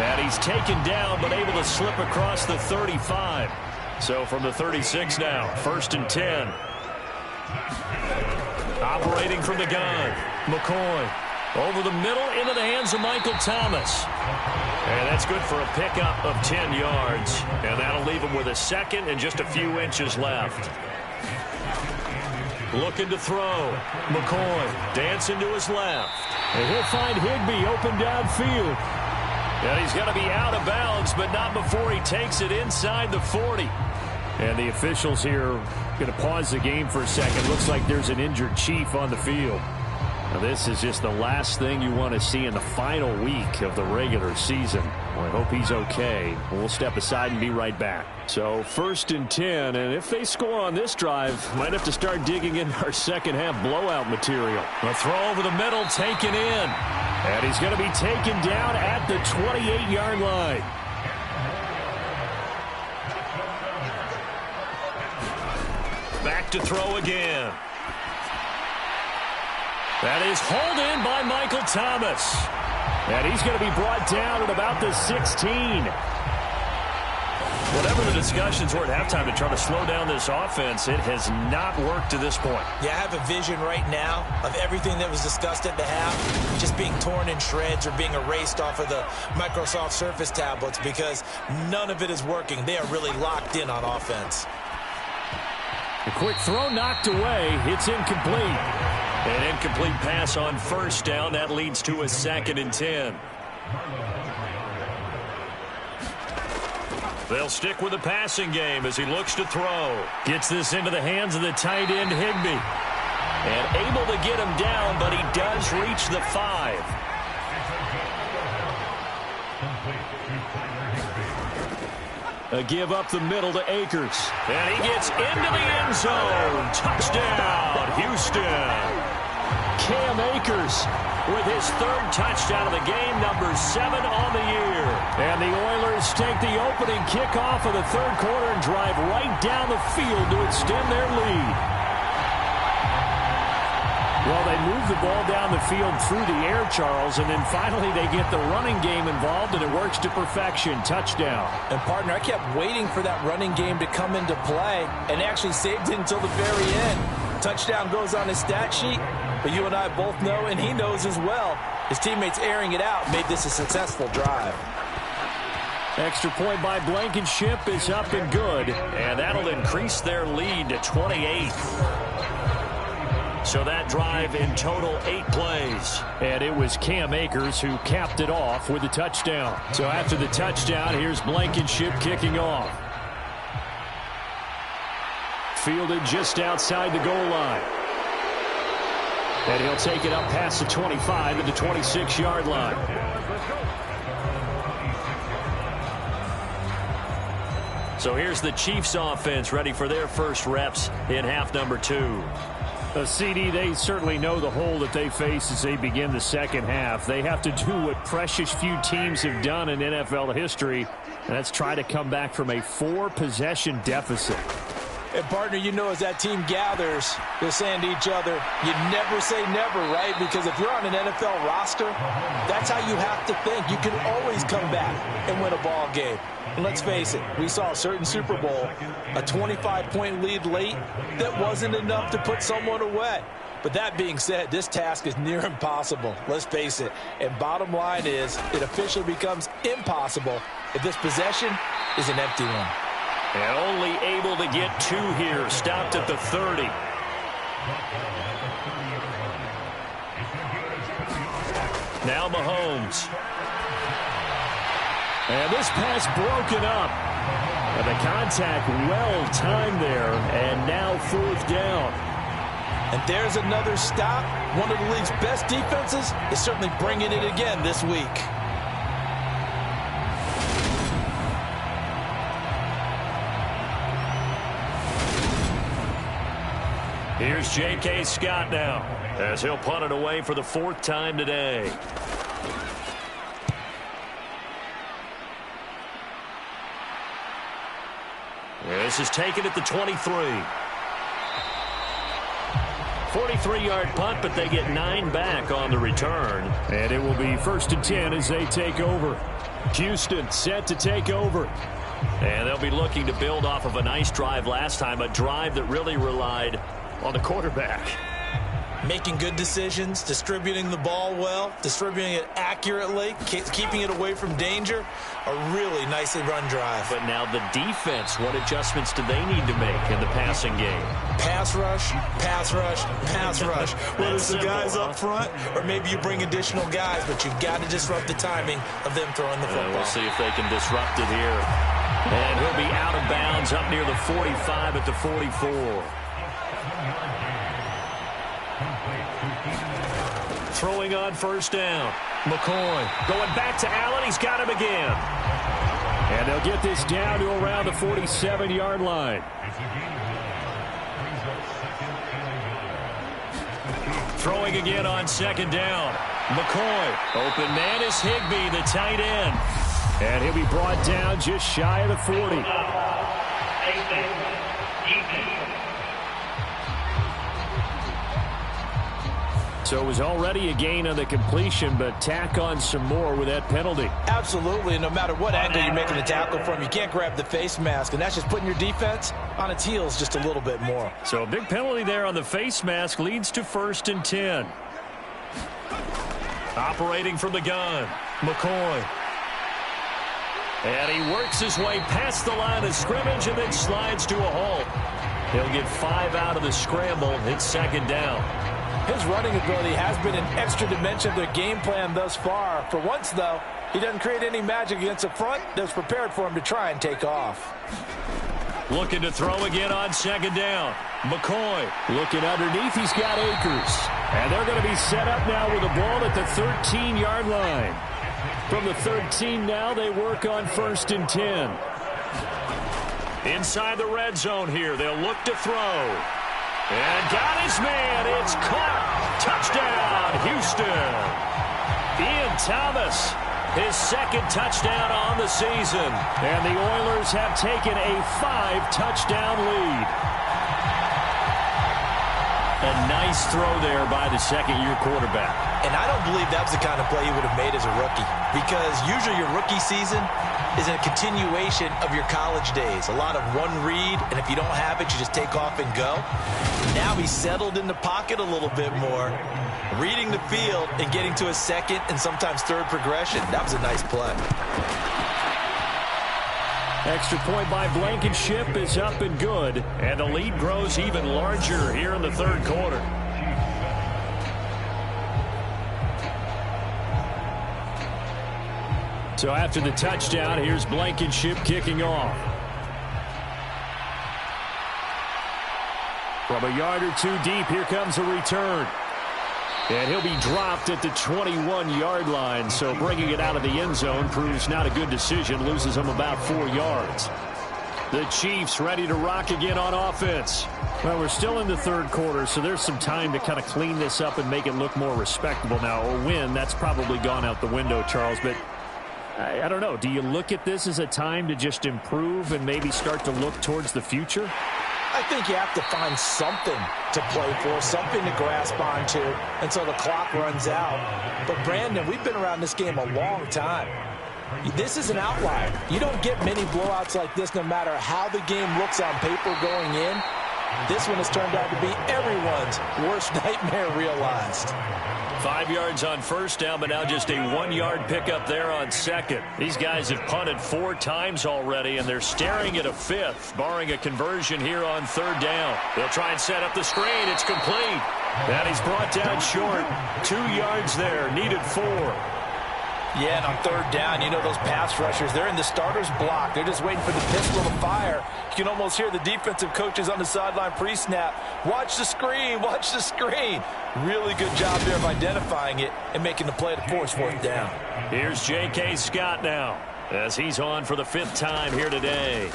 Speaker 1: And he's taken down but able to slip across the 35. So from the 36 now, 1st and 10. Operating from the gun, McCoy. Over the middle into the hands of Michael Thomas. And that's good for a pickup of 10 yards. And that'll leave him with a second and just a few inches left. Looking to throw. McCoy dancing to his left.
Speaker 2: And he'll find Higbee open downfield.
Speaker 1: And he's going to be out of bounds, but not before he takes it inside the 40.
Speaker 2: And the officials here are going to pause the game for a second. Looks like there's an injured Chief on the field. Now, this is just the last thing you want to see in the final week of the regular season. Well, I hope he's okay. We'll step aside and be right back. So 1st and 10, and if they score on this drive, might have to start digging into our second half blowout material.
Speaker 1: A throw over the middle, taken in.
Speaker 2: And he's going to be taken down at the 28-yard line.
Speaker 1: Back to throw again. That is hauled in by Michael Thomas.
Speaker 2: And he's going to be brought down at about the 16.
Speaker 1: Whatever the discussions were at halftime to try to slow down this offense, it has not worked to this point.
Speaker 3: Yeah, I have a vision right now of everything that was discussed at the half just being torn in shreds or being erased off of the Microsoft Surface tablets because none of it is working. They are really locked in on offense.
Speaker 2: A quick throw knocked away. It's incomplete.
Speaker 1: An incomplete pass on first down. That leads to a 2nd and 10. They'll stick with the passing game as he looks to throw. Gets this into the hands of the tight end, Higbee. And able to get him down, but he does reach the 5. A give up the middle to Akers. And he gets into the end zone. Touchdown, Houston. Cam Akers with his 3rd touchdown of the game, number 7 on the year.
Speaker 2: And the Oilers take the opening kickoff of the 3rd quarter and drive right down the field to extend their lead. Well, they move the ball down the field through the air, Charles, and then finally they get the running game involved, and it works to perfection. Touchdown.
Speaker 3: And, partner, I kept waiting for that running game to come into play and actually saved it until the very end. Touchdown goes on his stat sheet, but you and I both know, and he knows as well, his teammates airing it out made this a successful drive.
Speaker 2: Extra point by Blankenship is up and good.
Speaker 1: And that'll increase their lead to 28. So that drive in total 8 plays.
Speaker 2: And it was Cam Akers who capped it off with a touchdown. So after the touchdown, here's Blankenship kicking off. Fielded just outside the goal line. And he'll take it up past the 25 to the 26-yard line.
Speaker 1: So here's the Chiefs offense ready for their first reps in half number 2.
Speaker 2: CD, they certainly know the hole that they face as they begin the second half. They have to do what precious few teams have done in NFL history, and that's try to come back from a 4-possession deficit.
Speaker 3: And, partner, you know, as that team gathers, they're saying to each other, you never say never, right? Because if you're on an NFL roster, that's how you have to think. You can always come back and win a ball game. And let's face it, we saw a certain Super Bowl, a 25-point lead late that wasn't enough to put someone away. But that being said, this task is near impossible. Let's face it. And bottom line is, it officially becomes impossible if this possession is an empty one.
Speaker 1: And only able to get 2 here. Stopped at the 30. Now Mahomes.
Speaker 2: And this pass broken up. And the contact well timed there. And now 4th down.
Speaker 3: And there's another stop. One of the league's best defenses is certainly bringing it again this week.
Speaker 1: Here's J.K. Scott now as he'll punt it away for the 4th time today. This is taken at the 23. 43-yard punt, but they get 9 back on the return.
Speaker 2: And it will be 1st and 10 as they take over. Houston set to take over.
Speaker 1: And they'll be looking to build off of a nice drive last time, a drive that really relied on the quarterback.
Speaker 3: Making good decisions, distributing the ball well, distributing it accurately, keeping it away from danger. A really nicely run drive.
Speaker 1: But now the defense, what adjustments do they need to make in the passing game?
Speaker 3: Pass rush, pass rush, pass rush. Whether it's the guys up front or maybe you bring additional guys, but you've got to disrupt the timing of them throwing the football.
Speaker 1: We'll see if they can disrupt it here. And he'll be out of bounds up near the 45 at the 44. Throwing on 1st down. McCoy going back to Allen. He's got him again.
Speaker 2: And they'll get this down to around the 47-yard line.
Speaker 1: Throwing again on 2nd down. McCoy. Open man is Higbee, the tight end.
Speaker 2: And he'll be brought down just shy of the 40. So it was already a gain on the completion, but tack on some more with that penalty.
Speaker 3: Absolutely, and no matter what angle you're making the tackle from, you can't grab the face mask, and that's just putting your defense on its heels just a little bit more.
Speaker 1: So a big penalty there on the face mask leads to 1st and 10. Operating from the gun, McCoy. And he works his way past the line of scrimmage and then slides to a halt.
Speaker 2: He'll get 5 out of the scramble. It's second down.
Speaker 3: His running ability has been an extra dimension of their game plan thus far. For once, though, he doesn't create any magic against the front that's prepared for him to try and take off.
Speaker 2: Looking to throw again on second down. McCoy looking underneath. He's got Akers. And they're going to be set up now with the ball at the 13-yard line. From the 13 now, they work on 1st and 10. Inside the red zone here. They'll look to throw. And got his man. It's caught. Touchdown, Houston. Ian Thomas, his second touchdown on the season. And the Oilers have taken a 5-touchdown lead. A nice throw there by the second-year quarterback.
Speaker 3: And I don't believe that was the kind of play he would have made as a rookie. Because usually your rookie season is a continuation of your college days. A lot of one read, and if you don't have it, you just take off and go. Now he's settled in the pocket a little bit more, reading the field and getting to a second and sometimes third progression. That was a nice play.
Speaker 2: Extra point by Blankenship is up and good, and the lead grows even larger here in the third quarter. So after the touchdown, here's Blankenship kicking off. From a yard or two deep, here comes a return. And he'll be dropped at the 21-yard line, so bringing it out of the end zone proves not a good decision, loses him about 4 yards. The Chiefs ready to rock again on offense. Well, we're still in the third quarter, so there's some time to kind of clean this up and make it look more respectable now. A win, that's probably gone out the window, Charles, but I don't know. Do you look at this as a time to just improve and maybe start to look towards the future?
Speaker 3: I think you have to find something to play for, something to grasp onto until the clock runs out. But, Brandon, we've been around this game a long time. This is an outlier. You don't get many blowouts like this no matter how the game looks on paper going in. This one has turned out to be everyone's worst nightmare realized.
Speaker 2: 5 yards on first down, but now just a 1-yard pickup there on second. These guys have punted 4 times already, and they're staring at a 5th, barring a conversion here on third down. They'll try and set up the screen. It's complete. And he's brought down short. 2 yards there, needed 4.
Speaker 3: Yeah, and on third down, you know those pass rushers, they're in the starter's block. They're just waiting for the pistol to fire. You can almost hear the defensive coaches on the sideline pre-snap. Watch the screen, watch the screen. Really good job there of identifying it and making the play to force 4th down.
Speaker 2: Here's J.K. Scott now as he's on for the 5th time here today.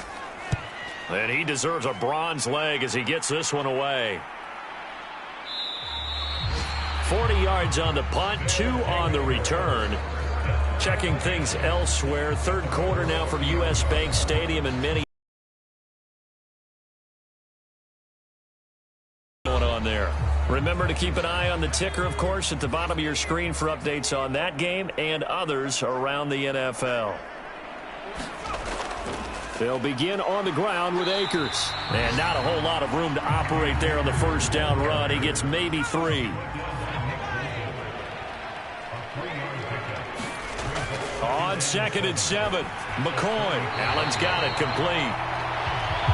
Speaker 2: And he deserves a bronze leg as he gets this one away. 40 yards on the punt, 2 on the return. Checking things elsewhere. Third quarter now from U.S. Bank Stadium in Minneapolis. Going on there. Remember to keep an eye on the ticker, of course, at the bottom of your screen for updates on that game and others around the NFL. They'll begin on the ground with Akers. And not a whole lot of room to operate there on the first down run. He gets maybe 3. On 2nd and 7, McCoy. Allen's got it complete.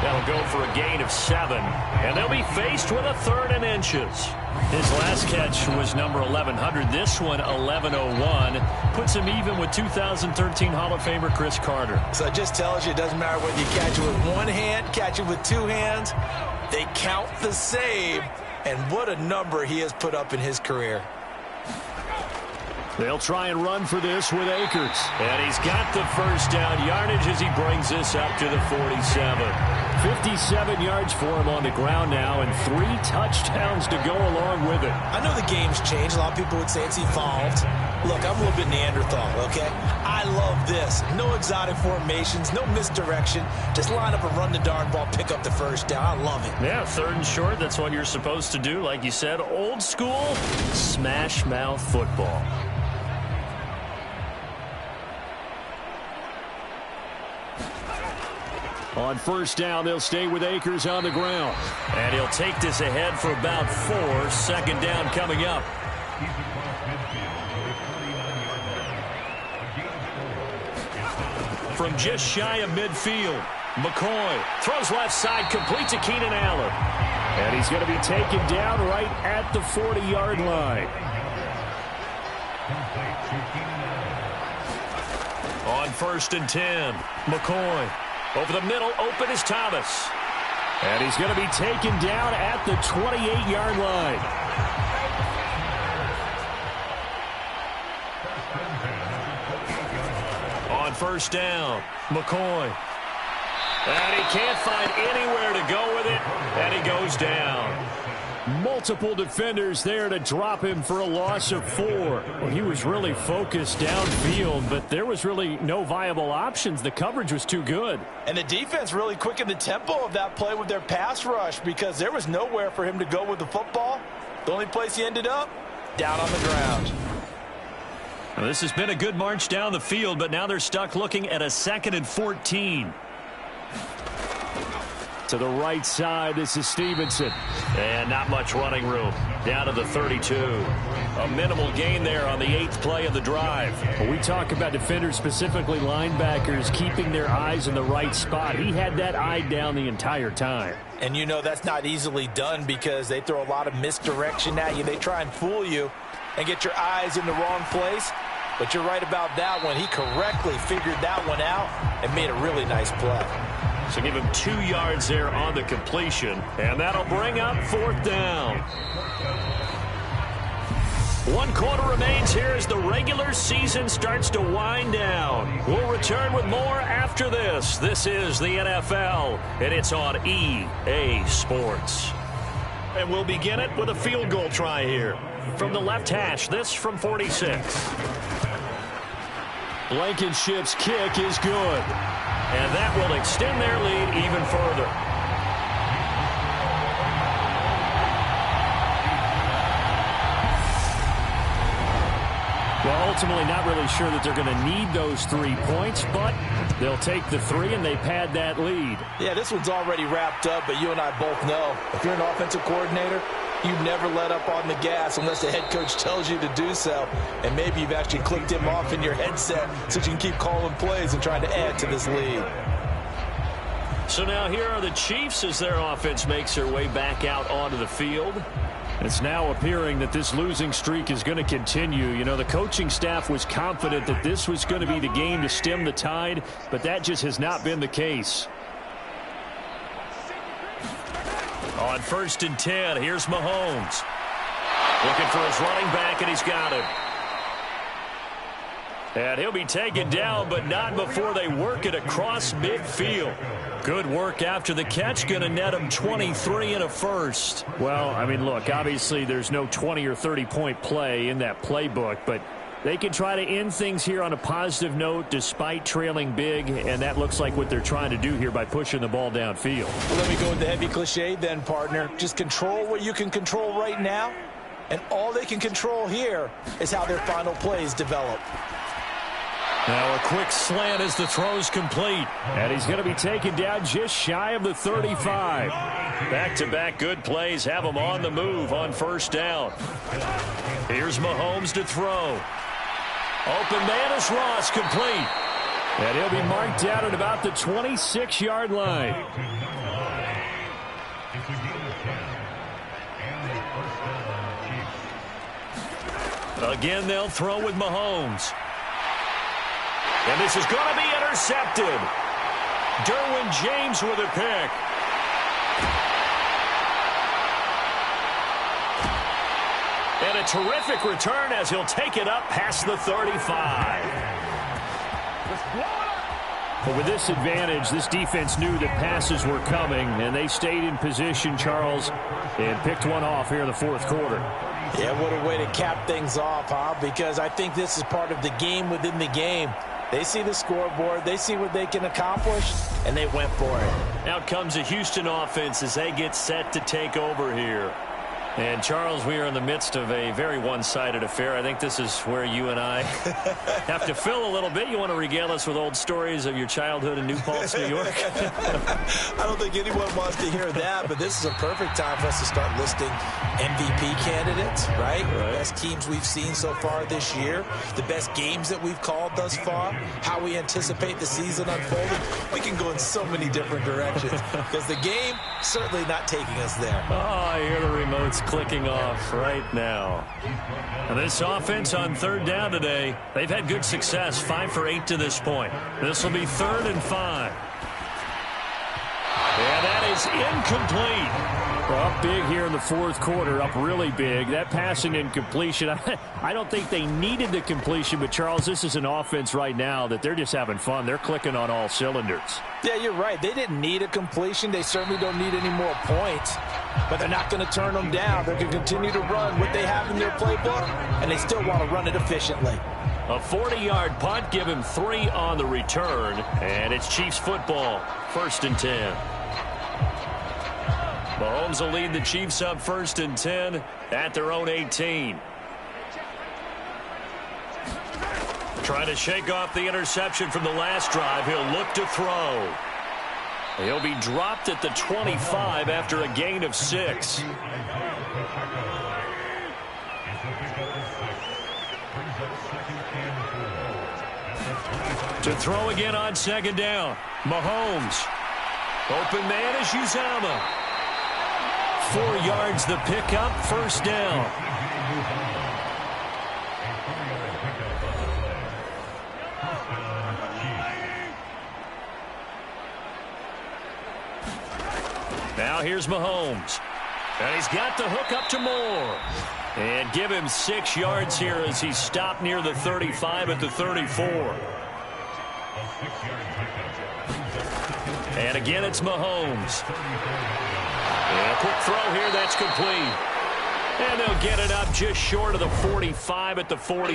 Speaker 2: That'll go for a gain of 7. And they'll be faced with a 3rd and inches. His last catch was number 1100. This one, 1101. Puts him even with 2013 Hall of Famer Chris Carter.
Speaker 3: So it just tells you it doesn't matter whether you catch it with one hand, catch it with 2 hands. They count the same. And what a number he has put up in his career.
Speaker 2: They'll try and run for this with Akers. And he's got the first down yardage as he brings this up to the 47. 57 yards for him on the ground now and 3 touchdowns to go along with it.
Speaker 3: I know the game's changed. A lot of people would say it's evolved. Look, I'm a little bit Neanderthal, okay? I love this. No exotic formations, no misdirection. Just line up and run the darn ball, pick up the first down. I love it.
Speaker 2: Yeah, 3rd and short, that's what you're supposed to do. Like you said, old school, smash mouth football. On first down, they'll stay with Akers on the ground. And he'll take this ahead for about 4. 2nd down coming up. From just shy of midfield, McCoy throws left side, complete to Keenan Allen. And he's going to be taken down right at the 40-yard line. On 1st and 10, McCoy. Over the middle, open is Thomas. And he's going to be taken down at the 28-yard line. On 1st down, McCoy. And he can't find anywhere to go with it, and he goes down. Multiple defenders there to drop him for a loss of 4. Well, he was really focused downfield, but there was really no viable options. The coverage was too good.
Speaker 3: And the defense really quickened the tempo of that play with their pass rush because there was nowhere for him to go with the football. The only place he ended up, down on the ground.
Speaker 2: Well, this has been a good march down the field, but now they're stuck looking at a 2nd and 14. To the right side, this is Stevenson. And not much running room. Down to the 32. A minimal gain there on the 8th play of the drive. When we talk about defenders, specifically linebackers, keeping their eyes in the right spot. He had that eye down the entire time.
Speaker 3: And you know that's not easily done because they throw a lot of misdirection at you. They try and fool you and get your eyes in the wrong place. But you're right about that one. He correctly figured that one out and made a really nice play.
Speaker 2: So give him 2 yards there on the completion. And that'll bring up 4th down. 1 quarter remains here as the regular season starts to wind down. We'll return with more after this. This is the NFL, and it's on EA Sports. And we'll begin it with a field goal try here. From the left hash, this from 46. Blankenship's kick is good. And that will extend their lead even further. Well, ultimately not really sure that they're going to need those 3 points, but they'll take the 3 and they pad that lead.
Speaker 3: Yeah, this one's already wrapped up, but you and I both know if you're an offensive coordinator, you never let up on the gas unless the head coach tells you to do so. And maybe you've actually clicked him off in your headset so you can keep calling plays and trying to add to this lead.
Speaker 2: So now here are the Chiefs as their offense makes their way back out onto the field. It's now appearing that this losing streak is going to continue. You know, the coaching staff was confident that this was going to be the game to stem the tide, but that just has not been the case. On 1st and 10, here's Mahomes. Looking for his running back, and he's got him. And he'll be taken down, but not before they work it across midfield. Good work after the catch. Going to net him 23 and a first. Well, I mean, look, obviously there's no 20 or 30-point play in that playbook, but they can try to end things here on a positive note despite trailing big, and that looks like what they're trying to do here by pushing the ball downfield.
Speaker 3: Well, let me go with the heavy cliche then, partner. Just control what you can control right now, and all they can control here is how their final plays develop.
Speaker 2: Now a quick slant as the throw's complete. And he's going to be taken down just shy of the 35. Back-to-back good plays have him on the move on 1st down. Here's Mahomes to throw. Open man is Ross, complete. And he'll be marked down at about the 26-yard line. Again, they'll throw with Mahomes. And this is going to be intercepted. Derwin James with a pick. And a terrific return as he'll take it up past the 35. But with this advantage, this defense knew that passes were coming, and they stayed in position, Charles, and picked one off here in the 4th quarter.
Speaker 3: Yeah, what a way to cap things off, huh? Because I think this is part of the game within the game. They see the scoreboard, they see what they can accomplish, and they went for it.
Speaker 2: Out comes a Houston offense as they get set to take over here. And, Charles, we are in the midst of a very one-sided affair. I think this is where you and I have to fill a little bit. You want to regale us with old stories of your childhood in New Paltz, New York?
Speaker 3: I don't think anyone wants to hear that, but this is a perfect time for us to start listing MVP candidates, right? The best teams we've seen so far this year, the best games that we've called thus far, how we anticipate the season unfolding. We can go in so many different directions because the game certainly not taking us there.
Speaker 2: Oh, I hear the remotes clicking off right now. And this offense on third down today, they've had good success, 5 for 8 to this point. This will be 3rd and 5. And that is incomplete. Up big here in the fourth quarter, up really big. That passing incompletion, I don't think they needed the completion, but, Charles, this is an offense right now that they're just having fun. They're clicking on all cylinders.
Speaker 3: Yeah, you're right. They didn't need a completion. They certainly don't need any more points, but they're not going to turn them down. They're going to continue to run what they have in their playbook, and they still want to run it efficiently.
Speaker 2: A 40-yard punt, give him 3 on the return, and it's Chiefs football, 1st and 10. Mahomes will lead the Chiefs up 1st and 10 at their own 18. Trying to shake off the interception from the last drive. He'll look to throw. He'll be dropped at the 25 after a gain of 6. To throw again on 2nd down. Mahomes. Open man is Uzama. 4 yards the pickup, 1st down. Now here's Mahomes. And he's got the hook up to Moore. And give him 6 yards here as he stopped near the 35 at the 34. And again, it's Mahomes. And a quick throw here, that's complete. And they'll get it up just short of the 45 at the 44.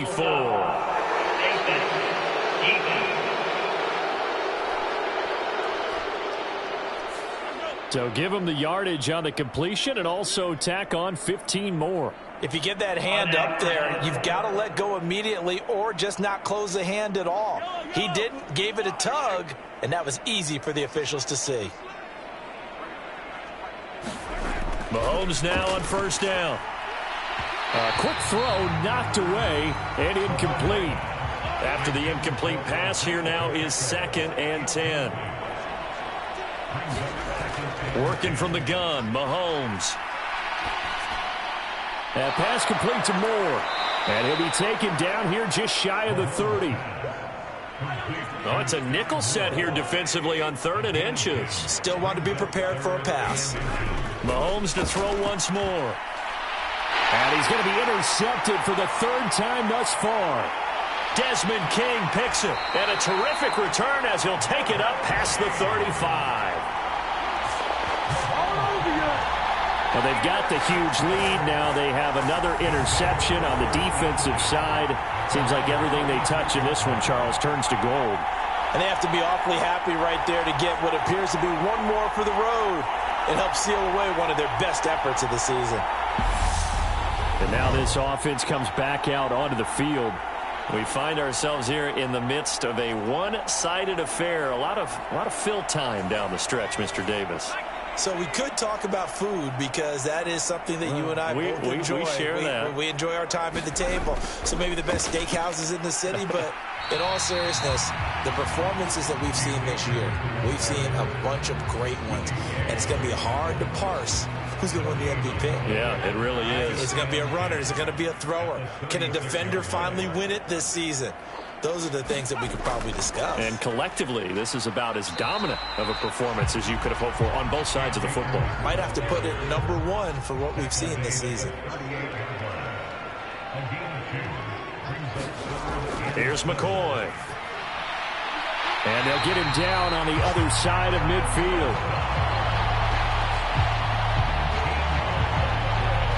Speaker 2: So give him the yardage on the completion and also tack on 15 more.
Speaker 3: If you get that hand up there, you've got to let go immediately or just not close the hand at all. He didn't, gave it a tug, and that was easy for the officials to see.
Speaker 2: Mahomes now on 1st down. A quick throw knocked away and incomplete. After the incomplete pass, here now is 2nd and 10. Working from the gun, Mahomes. That pass complete to Moore. And he'll be taken down here just shy of the 30. Oh, it's a nickel set here defensively on 3rd and inches.
Speaker 3: Still want to be prepared for a pass.
Speaker 2: Mahomes to throw once more. And he's going to be intercepted for the 3rd time thus far. Desmond King picks it. And a terrific return as he'll take it up past the 35. Well, they've got the huge lead now. They have another interception on the defensive side. Seems like everything they touch in this one, Charles, turns to gold.
Speaker 3: And they have to be awfully happy right there to get what appears to be one more for the road and help seal away one of their best efforts of the season.
Speaker 2: And now this offense comes back out onto the field. We find ourselves here in the midst of a one-sided affair. A lot of fill time down the stretch, Mr. Davis.
Speaker 3: So we could talk about food because that is something that you and I both enjoy.
Speaker 2: We share that.
Speaker 3: We enjoy our time at the table. So maybe the best steakhouses in the city, but in all seriousness, the performances that we've seen this year, we've seen a bunch of great ones. And it's going to be hard to parse who's going to win the MVP.
Speaker 2: Yeah, it really is.
Speaker 3: Is it going to be a runner? Is it going to be a thrower? Can a defender finally win it this season? Those are the things that we could probably discuss.
Speaker 2: And collectively, this is about as dominant of a performance as you could have hoped for on both sides of the football.
Speaker 3: Might have to put it #1 for what we've seen this season.
Speaker 2: Here's McCoy. And they'll get him down on the other side of midfield.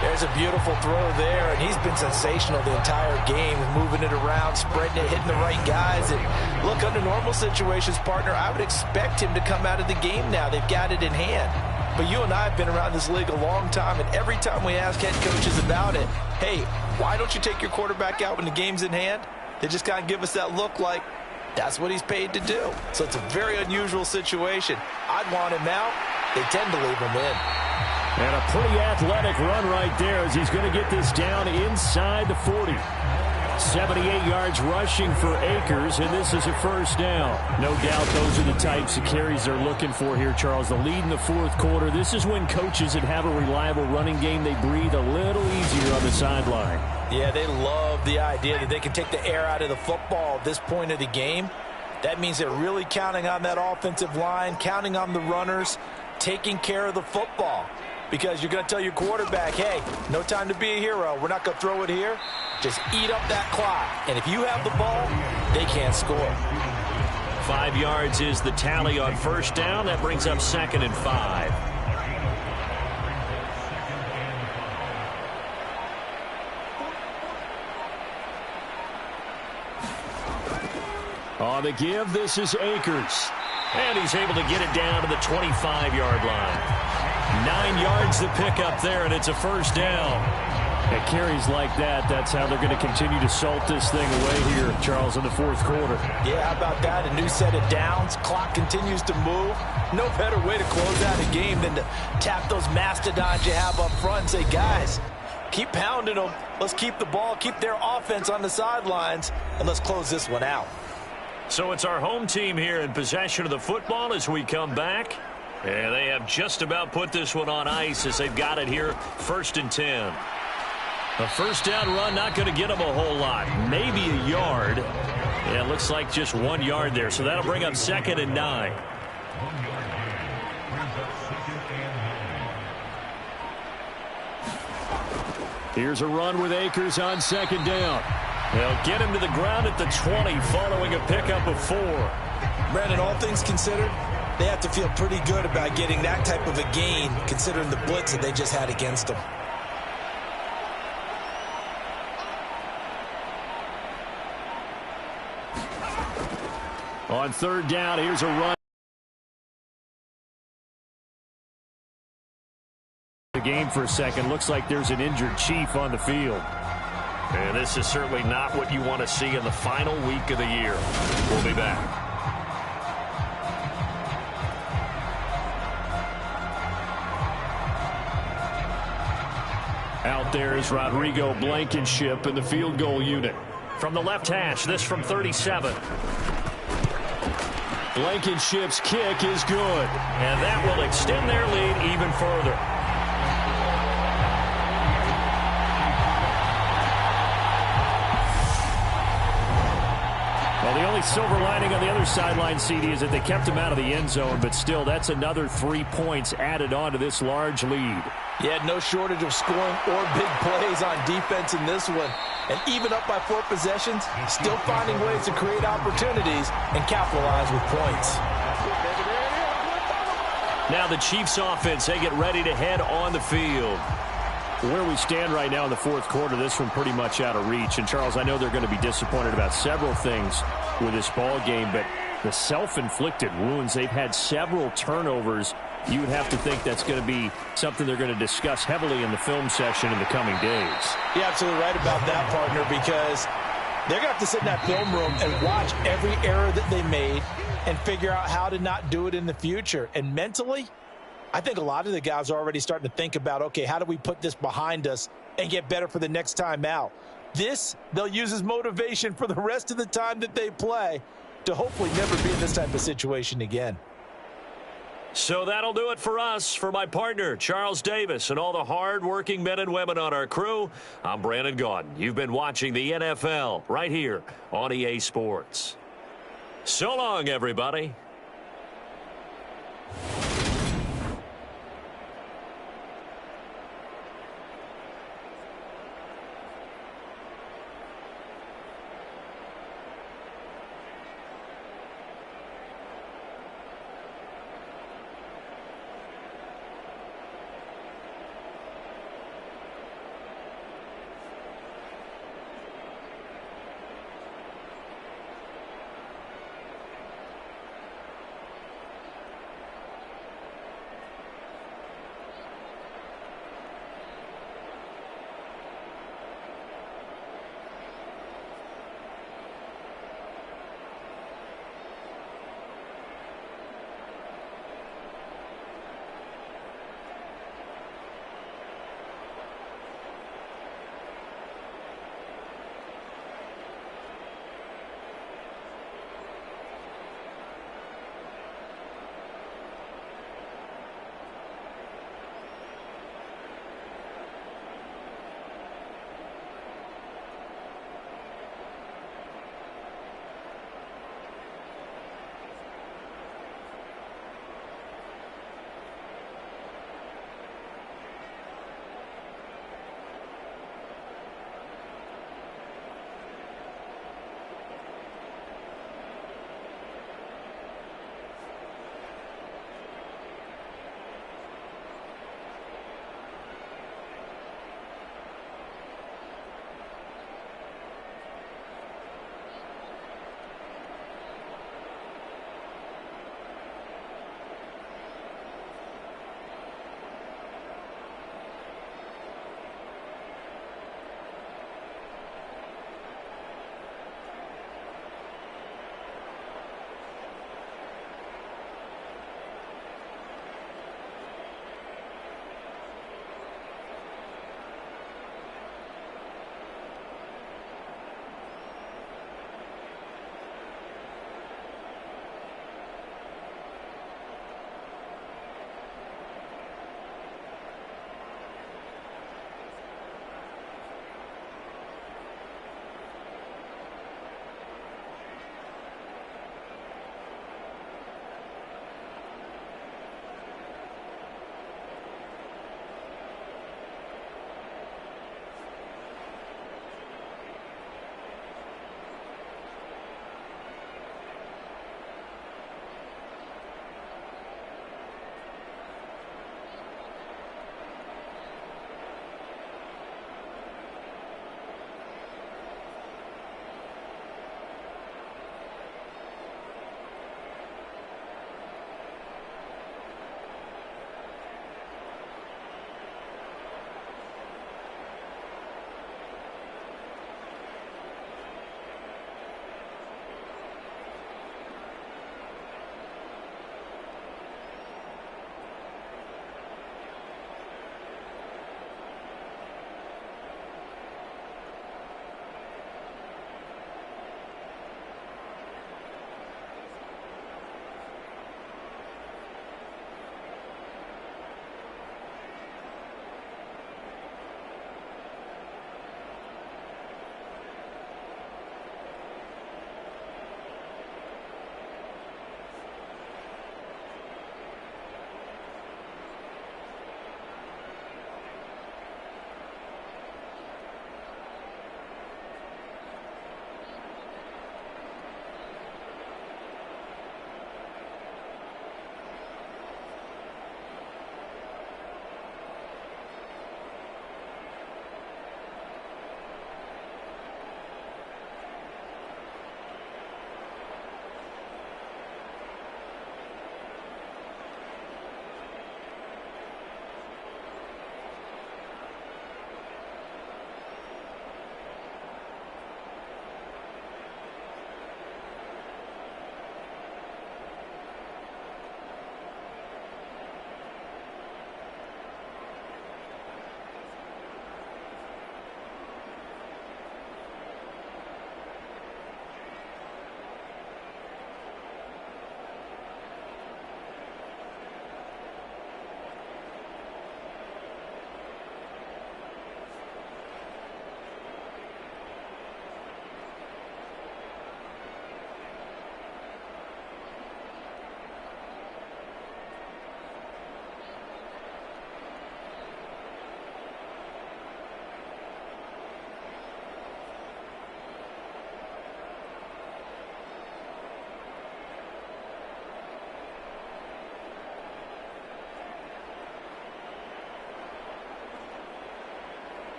Speaker 3: There's a beautiful throw there, and he's been sensational the entire game, moving it around, spreading it, hitting the right guys. And look, under normal situations, partner, I would expect him to come out of the game now. They've got it in hand. But you and I have been around this league a long time, and every time we ask head coaches about it, hey, why don't you take your quarterback out when the game's in hand? They just kind of give us that look like that's what he's paid to do. So it's a very unusual situation. I'd want him out. They tend to leave him in.
Speaker 2: And a pretty athletic run right there as he's going to get this down inside the 40. 78 yards rushing for Akers, and this is a first down. No doubt those are the types of carries they're looking for here, Charles. The lead in the fourth quarter. This is when coaches that have a reliable running game, they breathe a little easier on the sideline.
Speaker 3: Yeah, they love the idea that they can take the air out of the football at this point of the game. That means they're really counting on that offensive line, counting on the runners, taking care of the football. Because you're going to tell your quarterback, hey, no time to be a hero. We're not going to throw it here. Just eat up that clock. And if you have the ball, they can't score.
Speaker 2: 5 yards is the tally on first down. That brings up 2nd and 5. On the give, this is Akers. And he's able to get it down to the 25-yard line. 9 yards to pick up there, and it's a first down. At carries like that, that's how they're going to continue to salt this thing away here, Charles, in the fourth quarter.
Speaker 3: Yeah, how about that? A new set of downs. Clock continues to move. No better way to close out a game than to tap those mastodons you have up front and say, guys, keep pounding them. Let's keep the ball, keep their offense on the sidelines, and let's close this one out.
Speaker 2: So it's our home team here in possession of the football as we come back. And they have just about put this one on ice as they've got it here, 1st and 10. A first down run, not going to get them a whole lot. Maybe a yard. Yeah, it looks like just 1 yard there. So that'll bring up 2nd and 9. Here's a run with Akers on 2nd down. They'll get him to the ground at the 20 following a pickup of 4.
Speaker 3: Brandon, all things considered, they have to feel pretty good about getting that type of a gain considering the blitz that they just had against them.
Speaker 2: On 3rd down, here's a run. The game for a second. Looks like there's an injured Chief on the field. And this is certainly not what you want to see in the final week of the year. We'll be back. Out there is Rodrigo Blankenship in the field goal unit. From the left hash, this from 37. Blankenship's kick is good. And that will extend their lead even further. Well, the only silver lining on the other sideline, CD, is that they kept him out of the end zone, but still, that's another 3 points added on to this large lead.
Speaker 3: Yeah, no shortage of scoring or big plays on defense in this one. And even up by 4 possessions, still finding ways to create opportunities and capitalize with points.
Speaker 2: Now the Chiefs offense, they get ready to head on the field. Where we stand right now in the fourth quarter, this one pretty much out of reach. And, Charles, I know they're going to be disappointed about several things with this ball game, but the self-inflicted wounds, they've had several turnovers. You would have to think that's going to be something they're going to discuss heavily in the film session in the coming days.
Speaker 3: You're absolutely right about that, partner, because they're going to have to sit in that film room and watch every error that they made and figure out how to not do it in the future. And mentally, I think a lot of the guys are already starting to think about, okay, how do we put this behind us and get better for the next time out? This, they'll use as motivation for the rest of the time that they play to hopefully never be in this type of situation again.
Speaker 2: So that'll do it for us. For my partner, Charles Davis, and all the hard-working men and women on our crew, I'm Brandon Gaudin. You've been watching the NFL right here on EA Sports. So long, everybody.